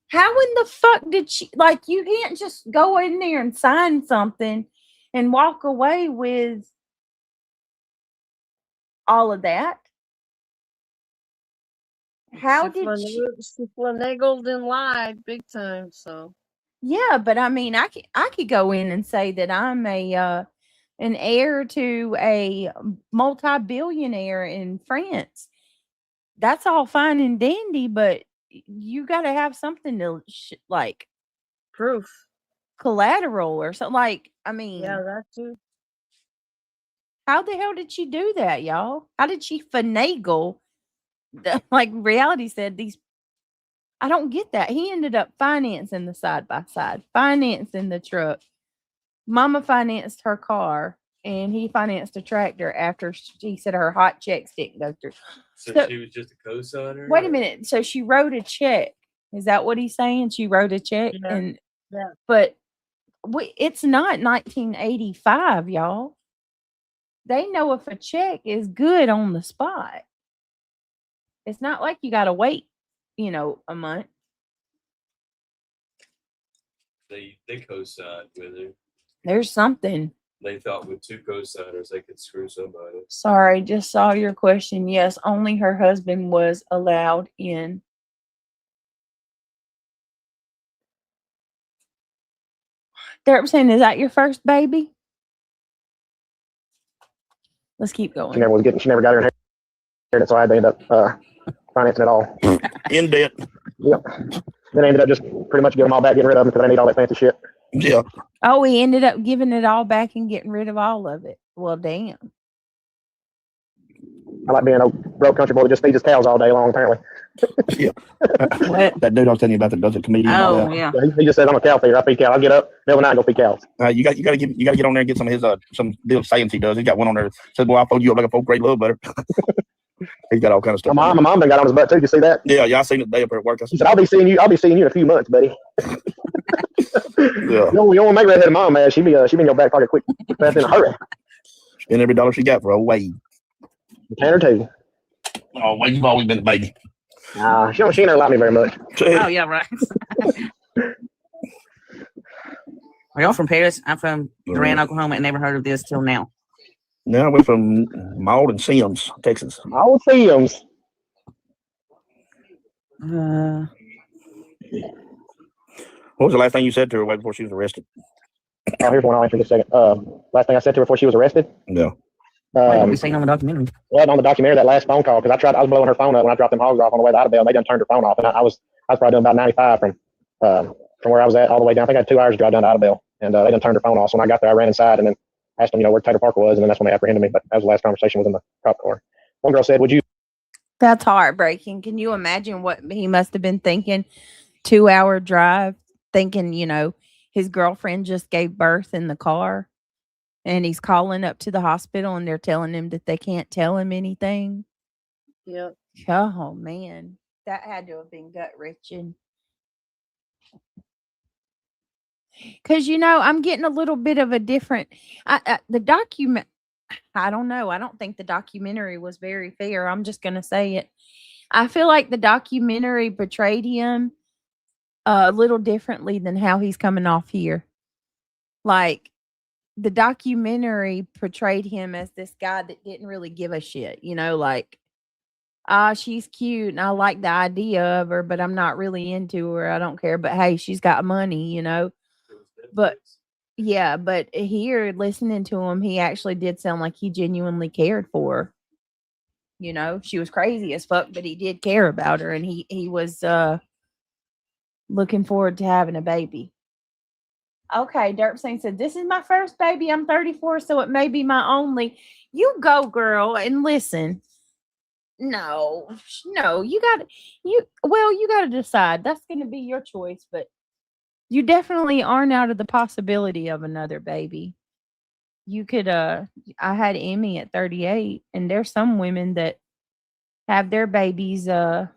How in the fuck did she, like, you can't just go in there and sign something and walk away with all of that? How did she finagled and lied big time? So Yeah, but I mean, I could go in and say that I'm a an heir to a multi-billionaire in France. That's all fine and dandy, but you got to have something to like proof. collateral or something. Like, I mean, Yeah, that too. how the hell did she do that, y'all? How did she finagle? Like reality said, these. I don't get that. He ended up financing the side by side, financing the truck. Mama financed her car, and he financed a tractor after she said her hot checks didn't go through. So she was just a co-signer? Wait a minute. So she wrote a check. Is that what he's saying? She wrote a check, Yeah. and Yeah. but It's not 1985, y'all. They know if a check is good on the spot. It's not like you got to wait, a month. They co-signed with her. There's something. They thought with 2 co-signers they could screw somebody. Sorry, just saw your question. Yes, only her husband was allowed in. They're saying, is that your first baby? Let's keep going. She never got her inheritance, so I had to end up financing it all. In debt. Yep. Then I ended up just pretty much giving them all back, getting rid of them because I need all that fancy shit. Yeah. Oh, he ended up giving it all back and getting rid of all of it. Well, damn. I like being a broke country boy that just feeds his cows all day long, apparently. Yeah. What? That dude I was telling you about that does a comedian. and all Oh that. yeah. He just says, I'm a cow feeder. I feed cows. I'll get up, middle of the night, and go feed cows. You got to get on there and get some of his some little sayings he does. He's got one on there that says, "Boy, I fold you up like a 4th grade love butter." He's got all kind of stuff. My mom done got on his butt too. You see that? Yeah, I seen it today up there at work. He said, I'll be seeing you in a few months, buddy. Yeah. You don't want to make redheaded mom mad. She be in your back pocket quick fast in a hurry. Spend every dollar she got for old Wade. Can or two. Oh, Wade, you've always been a baby. Nah, she ain't never liked me very much. Oh yeah, right. Are y'all from Paris? I'm from Durant, Oklahoma, and never heard of this till now. Now we're from Maud and Sims, Texas. All Sims. What was the last thing you said to her right before she was arrested? Oh, here's one I'll answer in a second. Last thing I said to her before she was arrested. Yeah. What we seen on the documentary. Well, on the documentary, that last phone call, because I was blowing her phone up when I dropped them hogs off on the way to Idabel, and they done turned her phone off. And I was probably doing about 95 from where I was at all the way down. I think I had 2 hours to drive down to Idabel, and they done turned her phone off. So when I got there, I ran inside and then asked them, where Taylor Parker was, and then that's when they apprehended me. But that was the last conversation was in the cop car. One girl said, "Would you?" That's heartbreaking. Can you imagine what he must have been thinking? 2-hour drive, thinking, his girlfriend just gave birth in the car, and he's calling up to the hospital, and they're telling him that they can't tell him anything. Yep. Oh, man. That had to have been gut-wrenching. Because, I'm getting a little bit of a different... the document... I don't know. I don't think the documentary was very fair. I'm just going to say it. I feel like the documentary portrayed him a little differently than how he's coming off here. Like, the documentary portrayed him as this guy that didn't really give a shit. She's cute and I like the idea of her, but I'm not really into her. I don't care. But hey, she's got money, But yeah, but here, listening to him, he actually did sound like he genuinely cared for her. She was crazy as fuck, but he did care about her, and he was looking forward to having a baby. Okay, Derpsane said, "This is my first baby. I'm 34, so it may be my only." You go, girl, and listen. No, you got to decide. That's going to be your choice, but you definitely aren't out of the possibility of another baby. You could, I had Emmy at 38, and there's some women that have their babies, like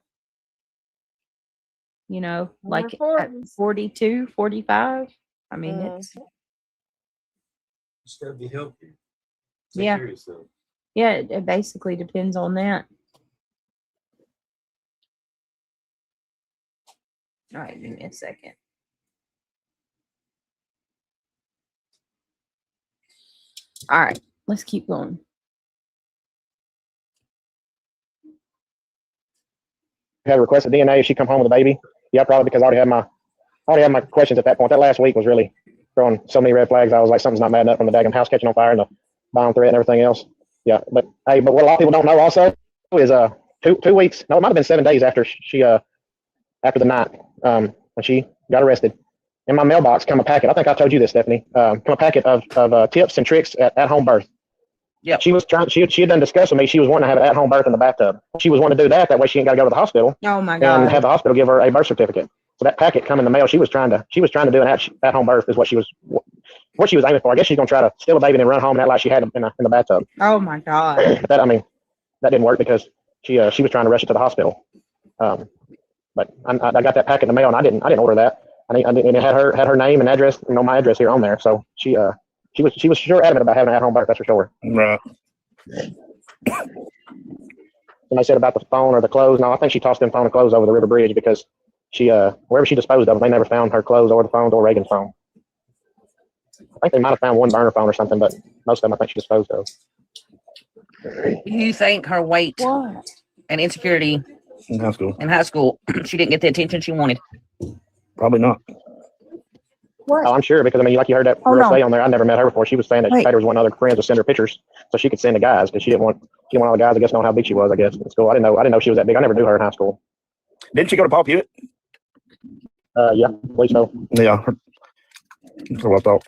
at 42, 45. I mean, it's. It's got to be healthy. Yeah. Serious, though. Yeah, it basically depends on that. All right, give me a second. All right, let's keep going. Had requested DNA if she come home with a baby. Yeah, probably because I already had my questions at that point. That last week was really throwing so many red flags. I was like, something's not mad enough from the daggum house catching on fire and the bomb threat and everything else. Yeah, but what a lot of people don't know also is 2 weeks. No, it might have been 7 days after after the night when she got arrested. In my mailbox come a packet. I think I told you this, Stephanie. Come a packet of tips and tricks at home birth. Yeah. She was trying. She had done discussed with me. She was wanting to have an at-home birth in the bathtub. She was wanting to do that. That way she ain't got to go to the hospital. Oh my And God. have the hospital give her a birth certificate. So that packet come in the mail. She was trying to do an at-home birth is what she was aiming for. I guess she's gonna try to steal a baby and then run home and act like she had him in the bathtub. Oh my God. But that didn't work because she was trying to rush it to the hospital. But I got that packet in the mail and I didn't order that. And it had her name and address, my address here on there. So she was sure adamant about having an at-home birth. That's for sure. Right. And they said about the phone or the clothes. No, I think she tossed them phone and clothes over the river bridge because she wherever she disposed of them, they never found her clothes or the phones or Reagan's phone. I think they might have found one burner phone or something, but most of them I think she disposed of. Do you think her weight and insecurity In high school. she didn't get the attention she wanted? Probably not. What? Oh, I'm sure because like you heard that girl say on there, I never met her before. She was saying that Tater was wanting other friends to send her pictures so she could send the guys because she didn't want all the guys, I guess, knowing how big she was. I guess in school, I didn't know she was that big. I never knew her in high school. Didn't she go to Paul Hewitt? Yeah, I believe so. Yeah. That's what I thought.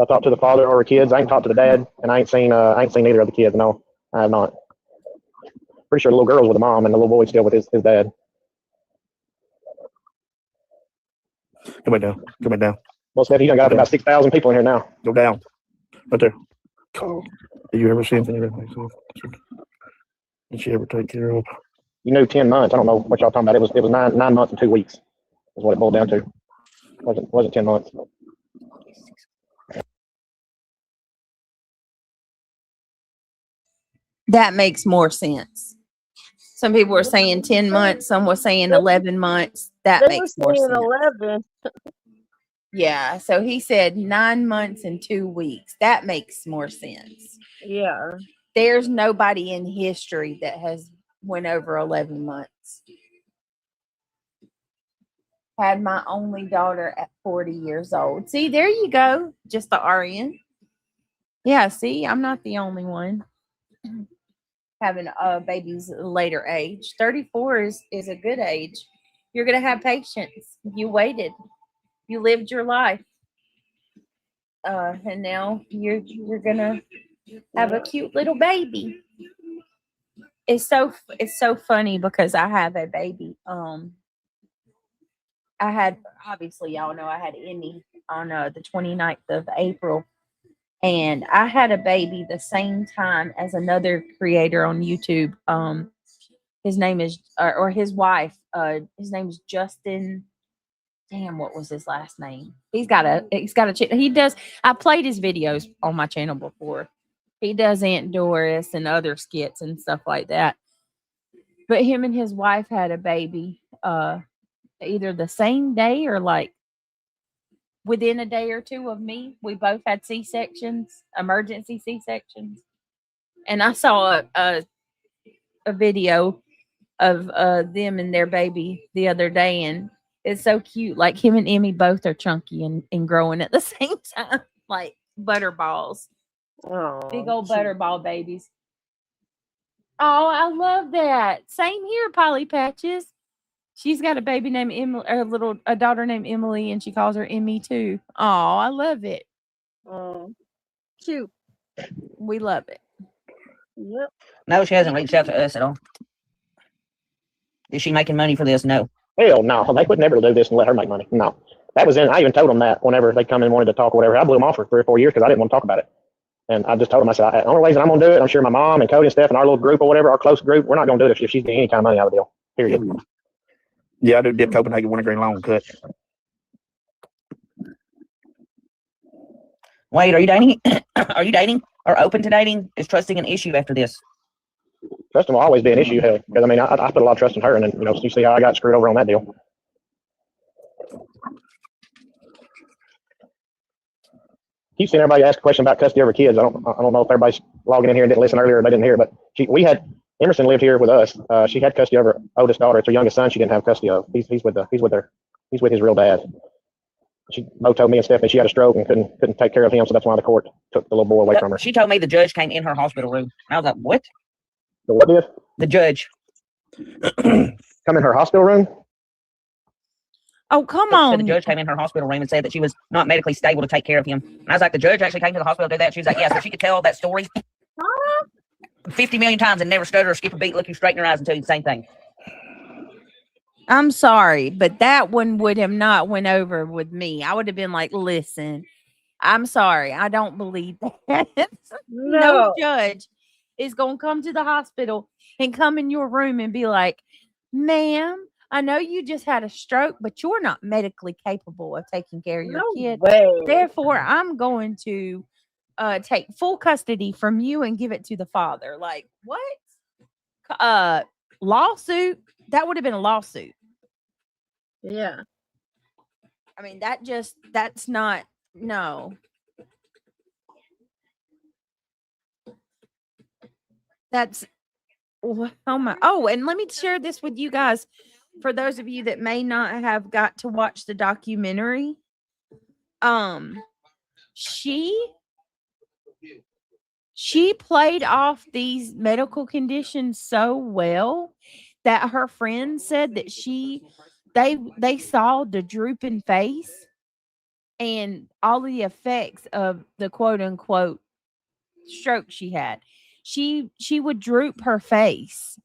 I talked to the father or her kids. I ain't talked to the dad, and I ain't seen either of the kids. No, I have not. Pretty sure the little girl's with the mom and the little boy's still with his dad. Come back down. Come back down. Well, Steph, you done got about 6,000 people in here now. Go down. Right there. Did you ever see anything like that? Did she ever take care of? You knew 10 months. I don't know what y'all talking about. It was 9 months and 2 weeks is what it boiled down to. Wasn't 10 months. That makes more sense. Some people were saying 10 months. Some were saying 11 months. That They makes were more saying sense. 11. Yeah. So he said 9 months and 2 weeks. That makes more sense. Yeah. There's nobody in history that has went over 11 months. Had my only daughter at 40 years old. See, there you go. Just the RN. Yeah, see, I'm not the only one having babies at a later age. 34 is a good age. You're going to have patience. You waited. You lived your life. And now you're going to have a cute little baby. It's so funny because I have a baby. I had, obviously, y'all know I had Emmy on the 29th of April. And I had a baby the same time as another creator on YouTube. His name is, or his wife, his name is Justin. Damn, what was his last name? He does, I played his videos on my channel before. He does Aunt Doris and other skits and stuff like that. But him and his wife had a baby, either the same day or like within a day or two of me. We both had C-sections, emergency C-sections. And I saw a video of them and their baby the other day, and it's so cute. Like him and Emmy both are chunky and growing at the same time, like butterballs. Oh, Big old butterball babies. Oh, I love that. Same here, Polly Patches. She's got a baby named Emily, a daughter named Emily, and she calls her Emmy too. Oh, I love it. Oh, cute. We love it. Yep. No, she hasn't reached out to us at all. Is she making money for this? No. Hell no. They would never do this and let her make money. No. That was I even told them that whenever they come and wanted to talk or whatever. I blew them off for 3 or 4 years because I didn't want to talk about it. And I just told them, I said, the only reason I'm going to do it, I'm sure my mom and Cody and Steph and our little group or whatever, our close group, we're not going to do it if she's getting any kind of money out of the deal. Period. Yeah, I do dip Copenhagen wintergreen lawn cut. Wait, are you dating? Are you dating or open to dating? Is trusting an issue after this? Trust will always be an issue, hell, because I mean, I put a lot of trust in her, and then, you see how I got screwed over on that deal. Keep seeing everybody ask a question about custody over kids. I don't know if everybody's logging in here and didn't listen earlier or they didn't hear, but Emerson lived here with us. She had custody of her oldest daughter. It's her youngest son she didn't have custody of. He's with his real dad. Mo told me and Stephanie she had a stroke and couldn't take care of him, so that's why the court took the little boy away from her. She told me the judge came in her hospital room. I was like, what? The what did? The judge. Come in her hospital room? Oh, come So on. the judge came in her hospital room and said that she was not medically stable to take care of him. And I was like, the judge actually came to the hospital to do that? She was like, yeah, so she could tell that story 50 million times and never stutter or skip a beat, look you straight in her eyes and tell you the same thing. I'm sorry, but that one would have not went over with me. I would have been like, listen, I'm sorry. I don't believe that. No judge is going to come to the hospital and come in your room and be like, ma'am, I know you just had a stroke, but you're not medically capable of taking care of your No kid. way. Therefore, I'm going to take full custody from you and give it to the father. Like, what? Lawsuit? That would have been a lawsuit. Yeah. I mean, that's not, no. That's, oh my, oh, and let me share this with you guys. For those of you that may not have got to watch the documentary, she played off these medical conditions so well that her friends said that they saw the drooping face and all the effects of the quote unquote stroke she had. She would droop her face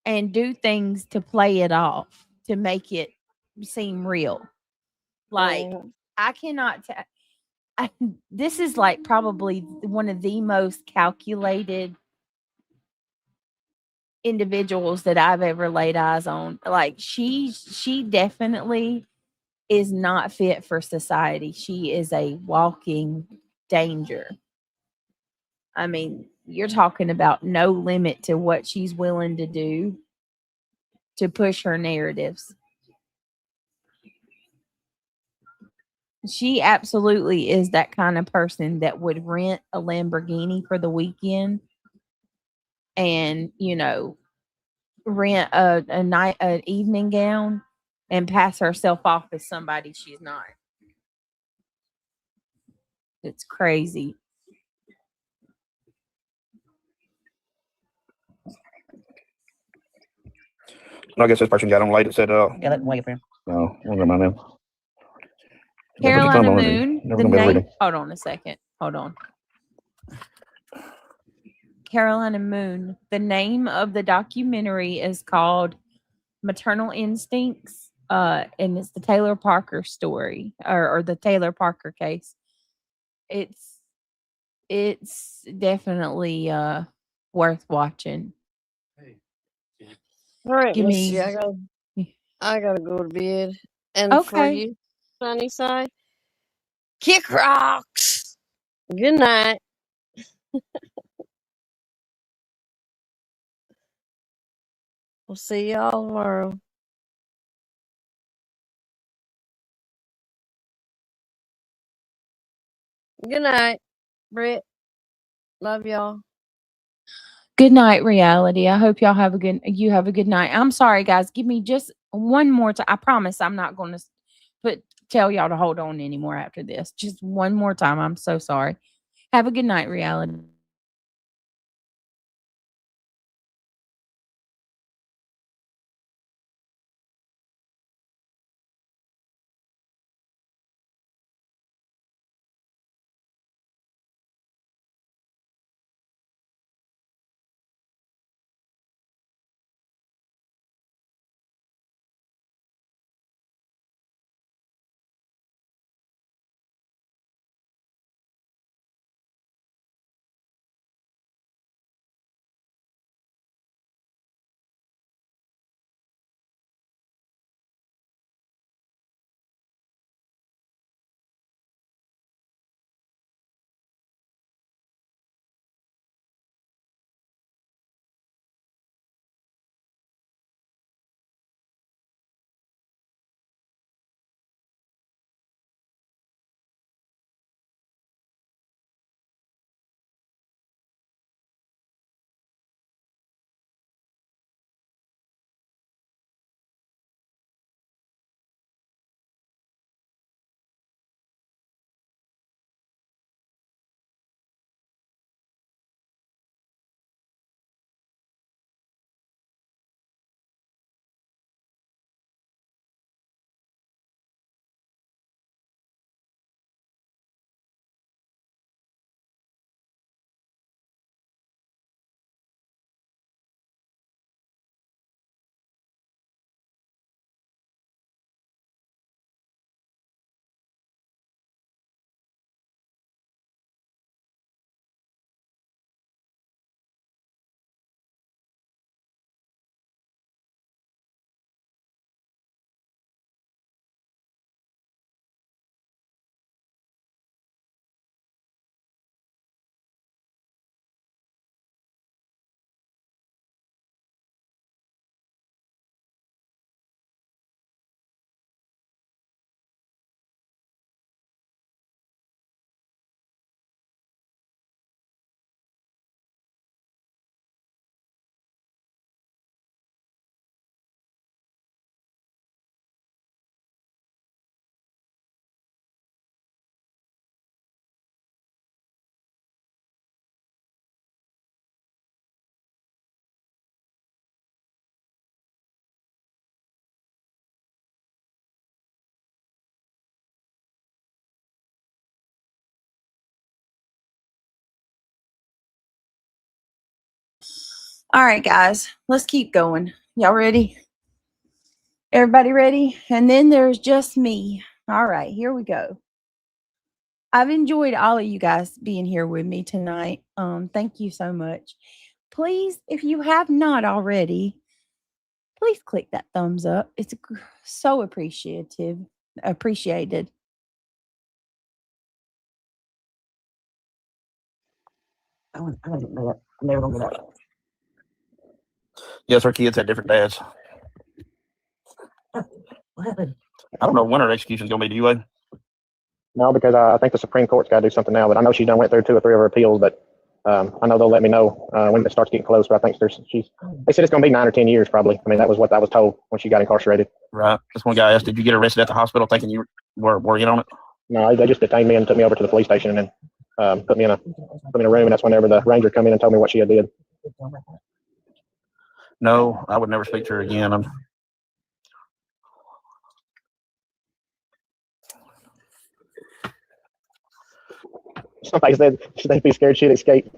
and do things to play it off to make it seem real. Like, I cannot this is like probably one of the most calculated individuals that I've ever laid eyes on. Like, she definitely is not fit for society. She is a walking danger. I mean, you're talking about no limit to what she's willing to do to push her narratives. She absolutely is that kind of person that would rent a Lamborghini for the weekend and, rent a night an evening gown and pass herself off as somebody she's not. It's crazy. I guess this person got on late. It said, Yeah, let way up here. no, I don't know my name. Carolina Never Moon, gonna the be able to read name. it. Hold on a second. Hold on. Carolina Moon. The name of the documentary is called Maternal Instincts. And it's the Taylor Parker story or the Taylor Parker case. It's definitely worth watching. All right, Give Missy, me I gotta go to bed. And for okay. you, sunny side, kick rocks. Good night. We'll see y'all tomorrow. Good night, Britt. Love y'all. Good night, reality. I hope y'all have a good night. I'm sorry, guys. Give me just one more time. I promise I'm not going to tell y'all to hold on anymore after this. Just one more time. I'm so sorry. Have a good night, reality. All right, guys, let's keep going. Y'all ready? Everybody ready? And then there's just me. All right, here we go. I've enjoyed all of you guys being here with me tonight. Thank you so much. Please, if you have not already, please click that thumbs up. It's so appreciated. I don't know that. I'm never gonna get out. Yes, our kids had different dads. What happened? I don't know when her execution's gonna be. Do you? Wade? No, because I think the Supreme Court's got to do something now. But I know she done went through 2 or 3 of her appeals. But I know they'll let me know when it starts getting close. But I think they said it's going to be 9 or 10 years probably. I mean, that was what I was told when she got incarcerated. Right. This one guy asked, "Did you get arrested at the hospital thinking you were in on it?" No, they just detained me and took me over to the police station and then put me in a room. And that's whenever the ranger come in and told me what she had did. No, I would never speak to her again. Somebody said they'd be scared she'd escape.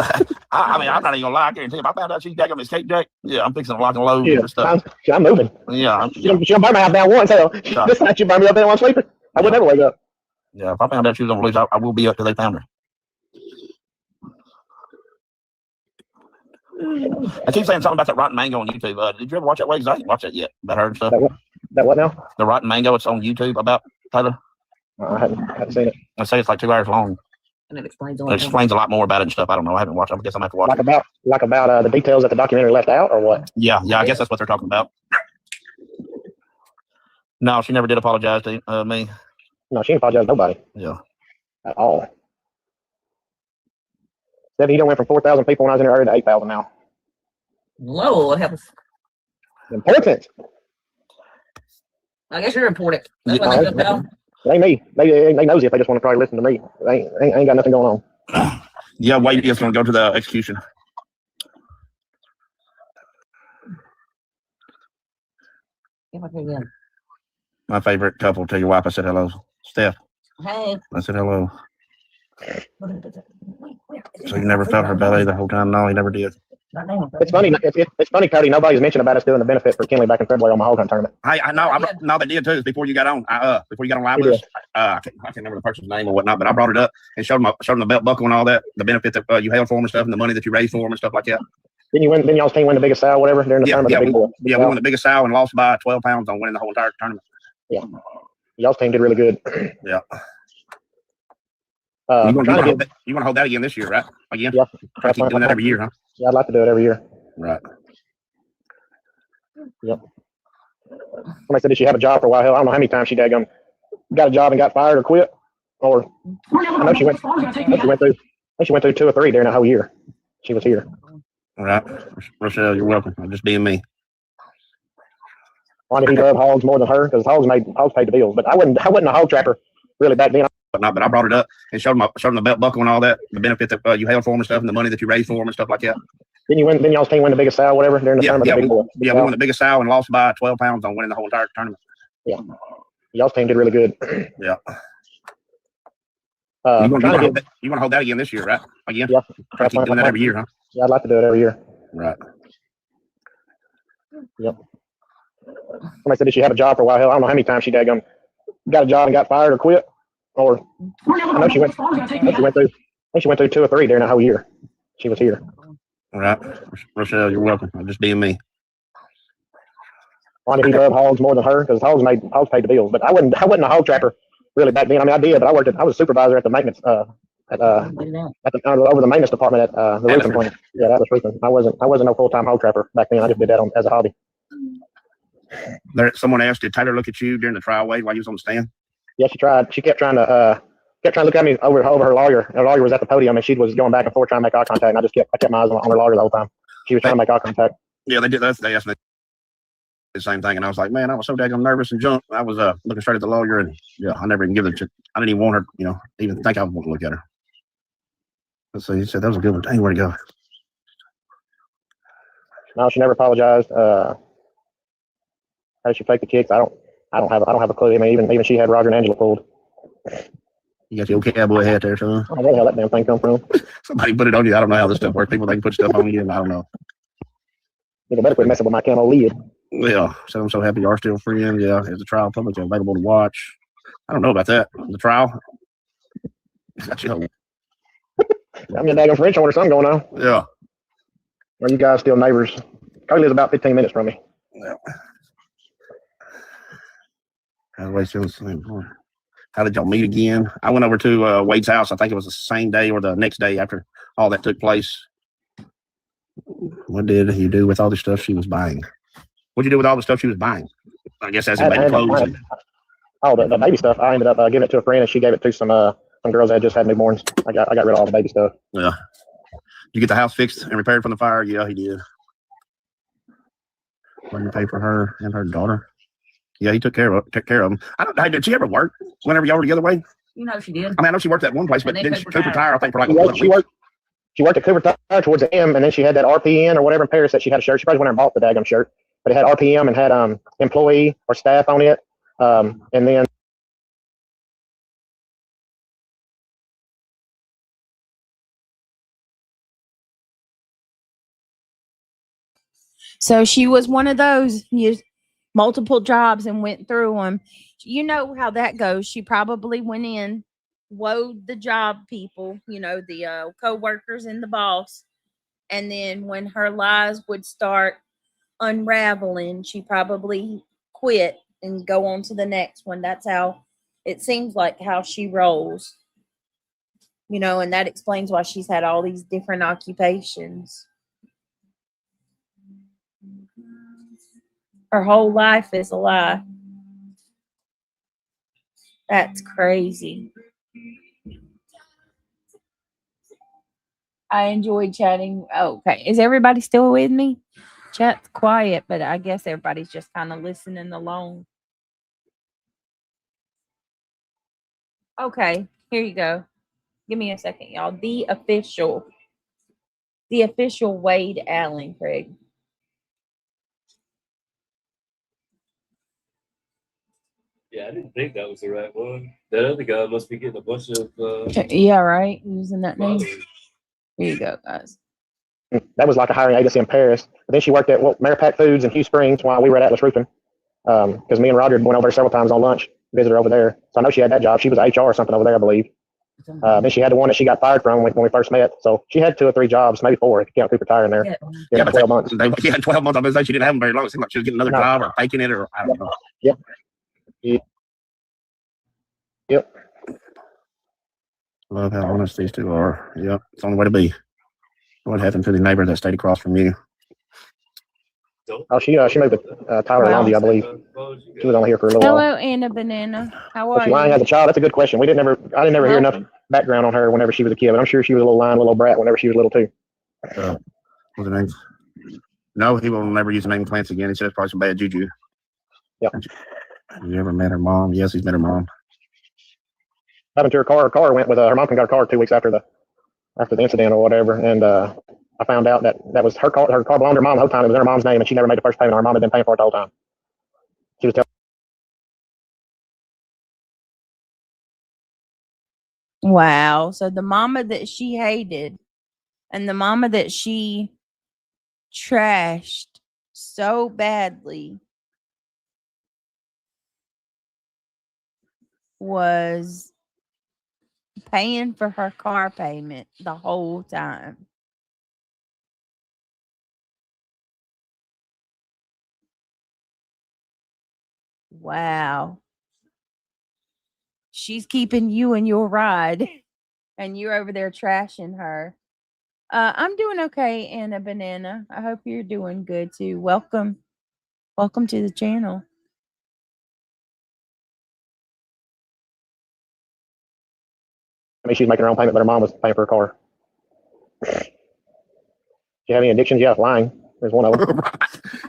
I mean, I'm not even gonna lie. I guarantee if I found out she's back on the escape jack, yeah, I'm fixing to lock and load and stuff. I'm moving. Yeah, she don't burn my house down once. Hell, this night she burned me up there while I'm sleeping. I would never wake up. Yeah, if I found out she was on release, I will be up till they found her. I keep saying something about that Rotten Mango on YouTube. Did you ever watch that? Wade? I haven't watched that yet. About her and stuff. That what now? The Rotten Mango. It's on YouTube about Taylor. I haven't seen it. I say it's like 2 hours long. And it explains a lot more about it and stuff. I don't know. I haven't watched it. I guess I'm gonna have to watch it. Like about the details that the documentary left out, or what? Yeah. I guess that's what they're talking about. No, she never did apologize to me. No, she didn't apologize to nobody. Yeah. At all. Stephanie, you done went from 4,000 people when I was in there earlier to 8,000 now. Lord, help us. Important. I guess you're important. That's what they about. It ain't me. They nosy if they just want to try to listen to me. They ain't got nothing going on. Yeah, Wade is going to go to the execution. My favorite couple. Tell your wife I said hello. Steph. Hey. I said hello. So you never felt her belly the whole time? No, he never did. It's funny. It's funny, Cody. Nobody's mentioned about us doing the benefit for Kinley back in February on my hog hunt tournament. I know. No, they did too. Before you got on, before you got on live with us, I can't remember the person's name or whatnot, but I brought it up and showed them the belt buckle and all that, the benefit that you held for them and stuff, and the money that you raised for them and stuff like that. Didn't y'all's team win the biggest sow, whatever, during the tournament? We won the biggest sow and lost by 12 pounds on winning the whole entire tournament. Yeah, y'all's team did really good. Yeah. You want to hold that again this year, right? Again? Yeah. Try to keep doing that every year, huh? Yeah, I'd like to do it every year. Right. Yep. Somebody said that she had a job for a while. Hell, I don't know how many times she got a job and got fired or quit. Or I know she went through 2 or 3 during that whole year. She was here. All right. Rochelle, you're welcome. I'm just being me. Why did he love hogs more than her? Because hogs paid the bills. But I wasn't a hog trapper really back then. But I brought it up and showed them the belt buckle and all that, the benefit that you held for them and stuff, and the money that you raised for them and stuff like that. Didn't y'all's team win the biggest sow, whatever, during the tournament? We won the biggest sow and lost by 12 pounds on winning the whole entire tournament. Yeah. Y'all's team did really good. Yeah. You want to hold that again this year, right? Again? Yeah. Try to keep doing that every year, huh? Yeah, I'd like to do it every year. Right. Yep. Somebody said that she had a job for a while. Hell, I don't know how many times she got a job and got fired or quit. Or I know she went through 2 or 3 during that whole year. She was here. All right. Rochelle, you're welcome. I'm just being me. Why did he love hogs more than her? Because hogs paid the bills. But I wasn't a hog trapper really back then. I mean, I did, but I was a supervisor at the maintenance over the maintenance department at the roofing plant. Yeah, that was roofing. I wasn't no full-time hog trapper back then. I just did that as a hobby. Someone asked, did Taylor look at you during the trial, Wade, while you was on the stand? Yeah, she tried. She kept trying to look at me over her lawyer. Her lawyer was at the podium and she was going back and forth trying to make eye contact. And I kept my eyes on her lawyer the whole time. She was trying to make eye contact. Yeah, they did. They asked me the same thing, and I was like, man, I was so daggone nervous and jumped. I was looking straight at the lawyer, and yeah, I never even give it. I didn't even want her, even think I would want to look at her. So he said that was a good one. Dang, where'd he go? No, she never apologized. How did she fake the kicks? I don't have a clue. I mean, even she had Roger and Angela fooled. You got your old cowboy hat there, son. I don't know where the hell that damn thing come from. Somebody put it on you. I don't know how this stuff works. People, they can put stuff on you, and I don't know. You better quit messing with my camo lid. Yeah, so I'm so happy you are still friends. Yeah, is the trial publicly available to watch? I don't know about that. The trial? Got you. I'm your daggone French or something going on. Yeah. Are you guys still neighbors? Carly lives about 15 minutes from me. Yeah. How did y'all meet again? I went over to Wade's house. I think it was the same day or the next day after all that took place. What did you do with all the stuff she was buying? What'd you do with all the stuff she was buying? I guess as in baby clothes. The baby stuff. I ended up giving it to a friend, and she gave it to some girls that had just had newborns. I got rid of all the baby stuff. Yeah. You get the house fixed and repaired from the fire? Yeah, he did. Let me pay for her and her daughter. Yeah, he took care of them. I don't know. Did she ever work whenever y'all were together, Wade? You know she did. I mean, I know she worked at one place, but didn't she Cooper Tire, I think, for like she worked at Cooper Tire towards the M, and then she had that RPN or whatever in Paris that she had a shirt. She probably went and bought the daggum shirt, but it had RPM and had employee or staff on it. And then So she was one of those used multiple jobs and went through them. You know how that goes. She probably went in, woed the job people, the co-workers and the boss. And then when her lies would start unraveling, she probably quit and go on to the next one. That's how it seems like how she rolls. And that explains why she's had all these different occupations. Her whole life is a lie. That's crazy. I enjoyed chatting. Oh, okay. Is everybody still with me? Chat's quiet, but I guess everybody's just kind of listening along. Okay, here you go. Give me a second, y'all. The official Wade Allen, Craig. Yeah, I didn't think that was the right one. That other guy must be getting a bunch of. Yeah, right. Using that name. Here you go, guys. That was like a hiring agency in Paris. But then she worked at Maripac Foods in Hugh Springs while we were at Atlas Roofing. Because me and Roger went over there several times on lunch, visit her over there. So I know she had that job. She was HR or something over there, I believe. Then she had the one that she got fired from when we first met. So she had 2 or 3 jobs, maybe 4 if you count Cooper Tire in there. Yeah, 12 months. She had 12 months. I mean, she didn't have them very long. It seemed like she was getting another job or faking it, or I don't know. Yep. Love how honest these two are. Yep, it's the only way to be. What happened to the neighbor that stayed across from you? Oh, she moved to Tyler Lundy, I believe. She was only here for a little while. Hello, Anna Banana. How are you? Lying as a child? That's a good question. I didn't ever hear enough background on her whenever she was a kid, but I'm sure she was a little lying little brat whenever she was little too. What's her name? No, he will never use the name Clancy again. He said it's probably some bad juju. Yep. Have you ever met her mom? Yes, he's met her mom. Happened to her car. Her car went with her mom got a car 2 weeks after the incident or whatever, and I found out that was her car. Her car belonged to her mom the whole time. It was in her mom's name, and she never made the first payment. Her mom had been paying for it the whole time. She was telling. Wow. So the mama that she hated and the mama that she trashed so badly was paying for her car payment the whole time. Wow. She's keeping you in your ride and you're over there trashing her. I'm doing okay, Anna Banana. I hope you're doing good too. Welcome to the channel. I mean, she's making her own payment, but her mom was paying for her car. She had any addictions? Yeah, lying. There's one of them.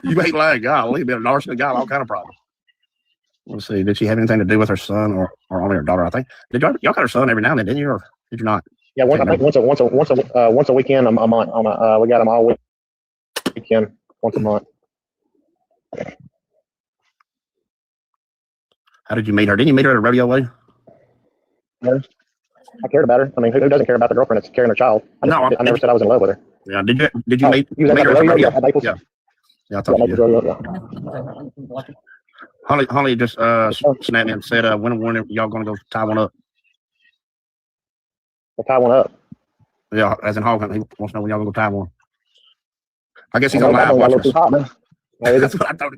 You ain't lying, golly. Been an arsonist, got all kind of problems. Let's see. Did she have anything to do with her son or only her daughter? I think. Did y'all got her son every now and then, didn't you, or did you not? Yeah, I think once a weekend, a month. We got them all weekend, once a month. How did you meet her? Didn't you meet her at a rodeo way? No. I cared about her. I mean, who doesn't care about the girlfriend that's carrying her child? I never said I was in love with her. Yeah. Did you meet You was at her the at the rodeo? rodeo? At Naples? Yeah. Yeah, I thought you did. Holly just snapped me and said, when are y'all gonna go tie one up? We'll tie one up. Yeah, as in Hog Hunt. He wants to know when y'all gonna go tie one. I guess he's on That live thing got a watching little too hot, man. Yeah, us. That's what I thought.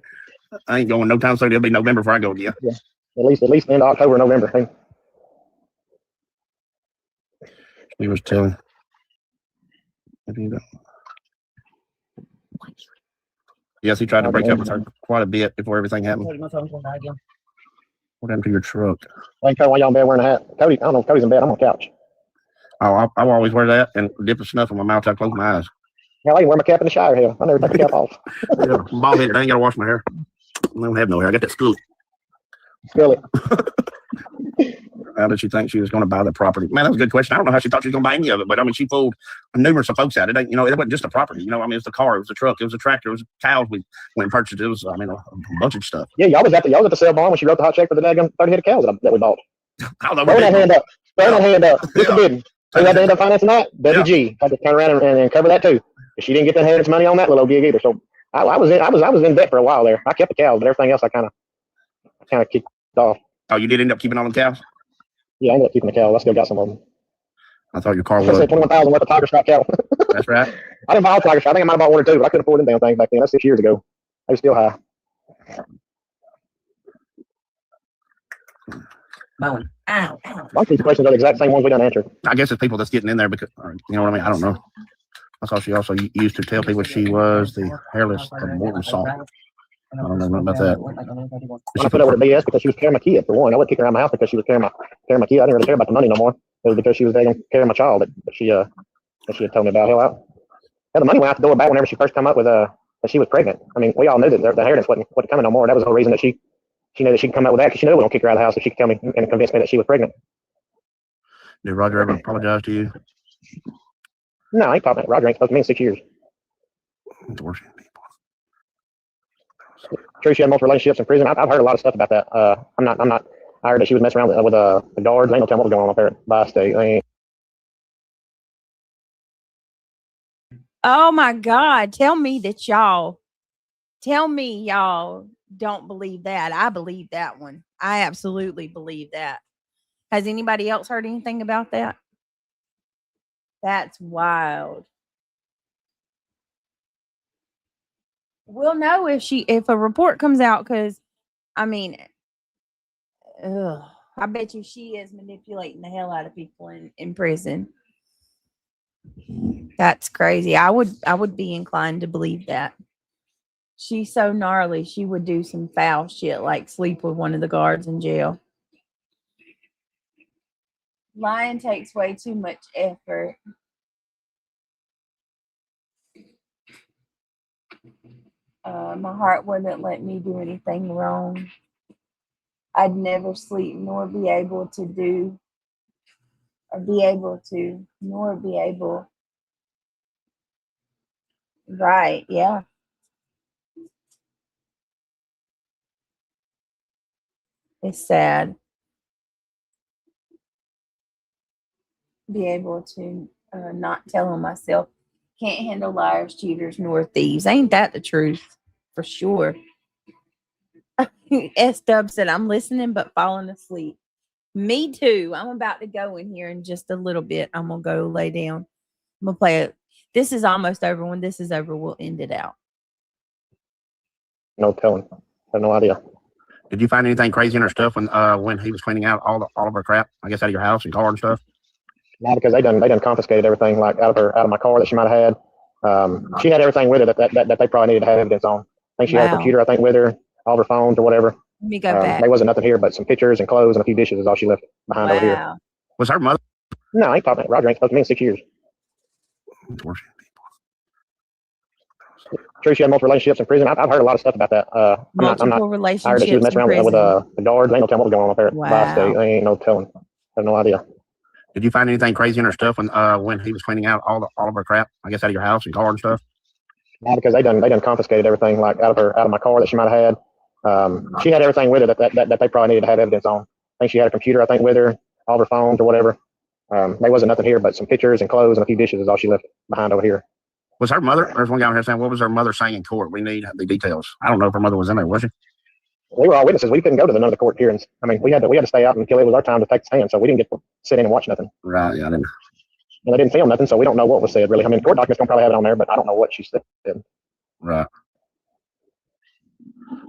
I ain't going no time soon. It'll be November before I go again. yeah. At least end of October, November. Hey. He was telling. Yes, he tried to break up with her quite a bit before everything happened. What happened to your truck? I ain't why y'all in bed wearing a hat. Cody, I don't know if Cody's in bed. I'm on the couch. Oh, I always wear that and dip the snuff in my mouth till I close my eyes. Hell, I even wear my cap in the shower. Hell, I never take the cap off. Yeah, bald headed. I ain't gotta wash my hair. I don't have no hair. I got that school. Feel it. How did she think she was going to buy the property? Man, that was a good question. I don't know how she thought she was going to buy any of it, but I mean, she pulled numerous of folks out. It ain't, it wasn't just a property. I mean, it was the car, it was the truck, it was a tractor, it was cows we went and purchased. It was, I mean, a bunch of stuff. Yeah, y'all was at the sale barn when she wrote the hot check for the daggum 30 head of cows that we bought. I don't know. Throw that hand up. Throw that hand up. Just a bid. Who had to end up financing that? WG. Had to turn around and cover that too. She didn't get that inheritance money on that little gig either. So I was in debt for a while there. I kept the cows, but everything else I kind of kicked off. Oh, you did end up keeping all the cows? Yeah, I ended up keeping the cows. I still got some of them. I thought your car I was. said 21,000 worth of Tiger Strap cattle. That's right. I didn't buy all Tiger Strap. I think I might have bought one or two, but I couldn't afford them damn things back then. That's 6 years ago. They were still high. Bowen. Ow, ow. A lot of these questions are the exact same ones we done answered. I guess it's people that's getting in there because, you know what I mean? I don't know. I saw she also used to tell people she was the hairless immortal salt. I don't know nothing about that. I put over to BS because she was carrying my kid, for one. I wouldn't kick her out of my house because she was carrying my kid. I didn't really care about the money no more. It was because she was carrying my child that she had told me about. Hell, the money went out the door back whenever she first come up with that she was pregnant. I mean, we all knew that the inheritance wasn't coming no more. That was the whole reason that she knew that she could come up with that because she knew we were gonna kick her out of the house if she could tell me and convince me that she was pregnant. Did Roger ever apologize to you? No, I ain't talking. Roger ain't spoke to me in 6 years. True, she had multiple relationships in prison. I've heard a lot of stuff about that. I'm not. I heard that she was messing around with the guards. I ain't no telling what was going on up there at Bi-State. Oh my God. Tell me y'all don't believe that. I believe that one. I absolutely believe that. Has anybody else heard anything about that? That's wild. We'll know if a report comes out, because I mean, I bet you she is manipulating the hell out of people in prison. That's crazy. I would be inclined to believe that. She's so gnarly, she would do some foul shit like sleep with one of the guards in jail. Lying takes way too much effort. My heart wouldn't let me do anything wrong. I'd never sleep nor be able to. Right, yeah. It's sad. Be able to not tell on myself. Can't handle liars, cheaters, nor thieves. Ain't that the truth? For sure. S-Dub said, I'm listening but falling asleep. Me too. I'm about to go in here in just a little bit. I'm going to go lay down. I'm going to play it. This is almost over. When this is over, we'll end it out. No telling. I have no idea. Did you find anything crazy in her stuff when he was cleaning out all of her crap? I guess out of your house and car and stuff. Now because they done confiscated everything like out of my car that she might have had. She had everything with her that they probably needed to have evidence on. I think she had a computer, I think, with her, all of her phones or whatever. Let me go back. There wasn't nothing here but some pictures and clothes and a few dishes is all she left behind over here. Was her mother? No, I ain't talking. Roger ain't spoke to me in 6 years. True, she had multiple relationships in prison. I've heard a lot of stuff about that. I'm not. Relationships. I heard that she was messing around with the guards. I ain't no telling what was going on up there at Bi-State. I ain't no telling. I have no idea. Did you find anything crazy in her stuff when he was cleaning out all of her crap? I guess out of your house and car and stuff. Now because they done confiscated everything like out of my car that she might have had. She had everything with her that they probably needed to have evidence on. I think she had a computer, I think, with her, all of her phones or whatever. There wasn't nothing here but some pictures and clothes and a few dishes is all she left behind over here. Was her mother? There's one guy over here saying, what was her mother saying in court? We need the details. I don't know if her mother was in there, was she? We were all witnesses. We couldn't go to none of the court hearings. I mean, we had to stay out until it was our time to take the stand, so we didn't get to sit in and watch nothing. Right, yeah, I didn't. And they didn't film nothing, so we don't know what was said, really. I mean, court documents don't probably have it on there, but I don't know what she said. Right.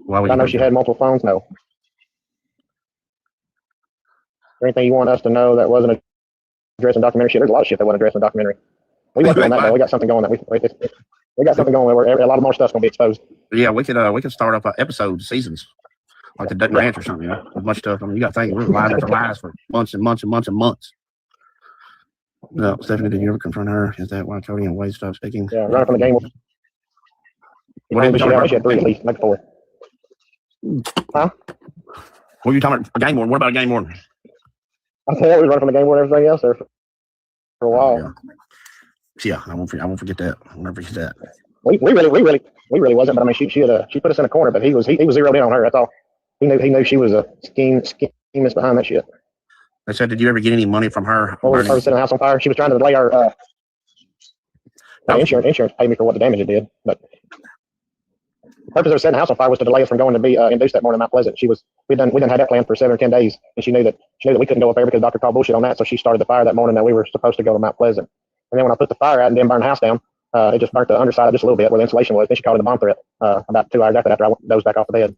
Why would I know she had multiple phones. No. Is there anything you want us to know that wasn't addressed in documentary? Shit, there's a lot of shit that wasn't addressed in documentary. We working on that, though. We got something going that we got something going where a lot of more stuff's gonna be exposed. Yeah, we could start up episode seasons, like the Duck Ranch or something. You know, with much stuff. I mean, you got to think we're lying for lies for months and months and months and months. No, Stephanie, did you ever confront her? Is that why Cody and Wade stopped speaking? Yeah, running from the game. What did you she had 3 at least, maybe 4. Huh? What are you talking about? A game warden? What about a game warden? I said we was running from the game warden and everything else there for a while. Yeah, I won't forget that. I'll never forget that. We really wasn't. But I mean, she put us in a corner. But he was zeroed in on her. That's all. He knew she was a schemist behind that shit. I said, did you ever get any money from her? Well, we were setting the house on fire. She was trying to delay our insurance paid me for what the damage it did. But the purpose of setting the house on fire was to delay us from going to be induced that morning in Mount Pleasant. We done had that plan for 7 or 10 days, and she knew that we couldn't go up there because the doctor called bullshit on that. So she started the fire that morning that we were supposed to go to Mount Pleasant. And then when I put the fire out and then burned the house down, it just burnt the underside just a little bit where the insulation was. Then she called it a bomb threat about 2 hours after I dozed back off the bed.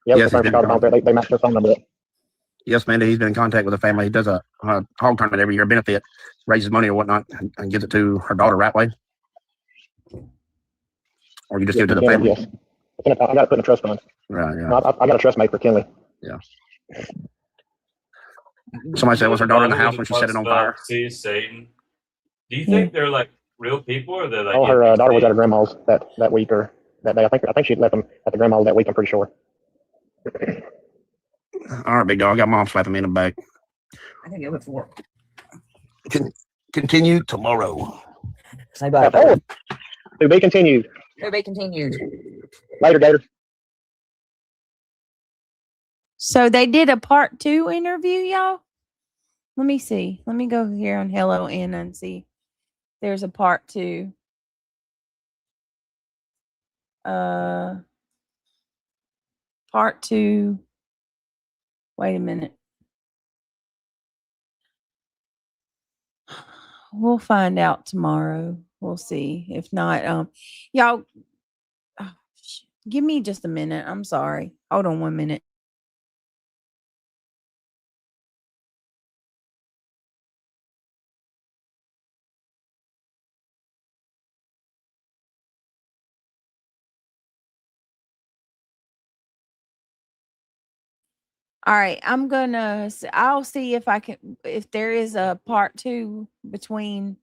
Yeah, yes, the called a bomb threat. They matched her phone number. Yes, Mandy, he's been in contact with the family. He does a hog tournament every year, benefit, raises money or whatnot, and gives it to her daughter, right way? Or you just give it to the family? Yes. I got to put in a trust fund. Right, yeah. No, I got a trust made for Kinley. Yeah. Somebody said, was her daughter in the house when she set it on fire? See Satan. Do you think they're like real people or they're like? Oh, her daughter was at her grandma's that week or that day. I think she'd left them at the grandma's that week. I'm pretty sure. All right, big dog. I got mom slapping me in the back. I think it was 4. Continue tomorrow. Say bye. To be continued. To be continued. Later, Gator. So they did a part 2 interview, y'all. Let me see. Let me go here on Hello Anna and see. There's a part 2. Part 2. Wait a minute. We'll find out tomorrow. We'll see. If not, y'all, give me just a minute. I'm sorry. Hold on 1 minute. All right, I'll see if there is a part 2 between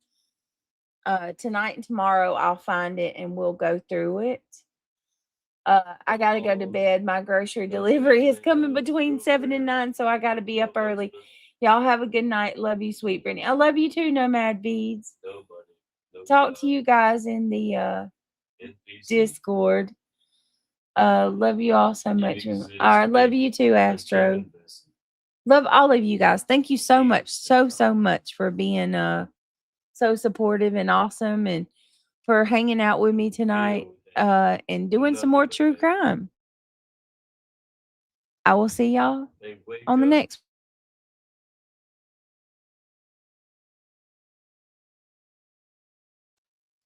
tonight and tomorrow. I'll find it and we'll go through it. I got to go to bed. My grocery delivery is coming between 7 and 9, so I got to be up early. Y'all have a good night. Love you, sweet Brittany. I love you too, Nomad Beads. Talk to you guys in the Discord. Love you all so much. All right, love you too, Astro. Love all of you guys. Thank you so much, so much for being so supportive and awesome, and for hanging out with me tonight and doing some more true crime. I will see y'all on the next.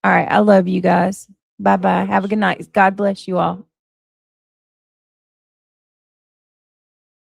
All right, I love you guys. Bye bye. Have a good night. God bless you all.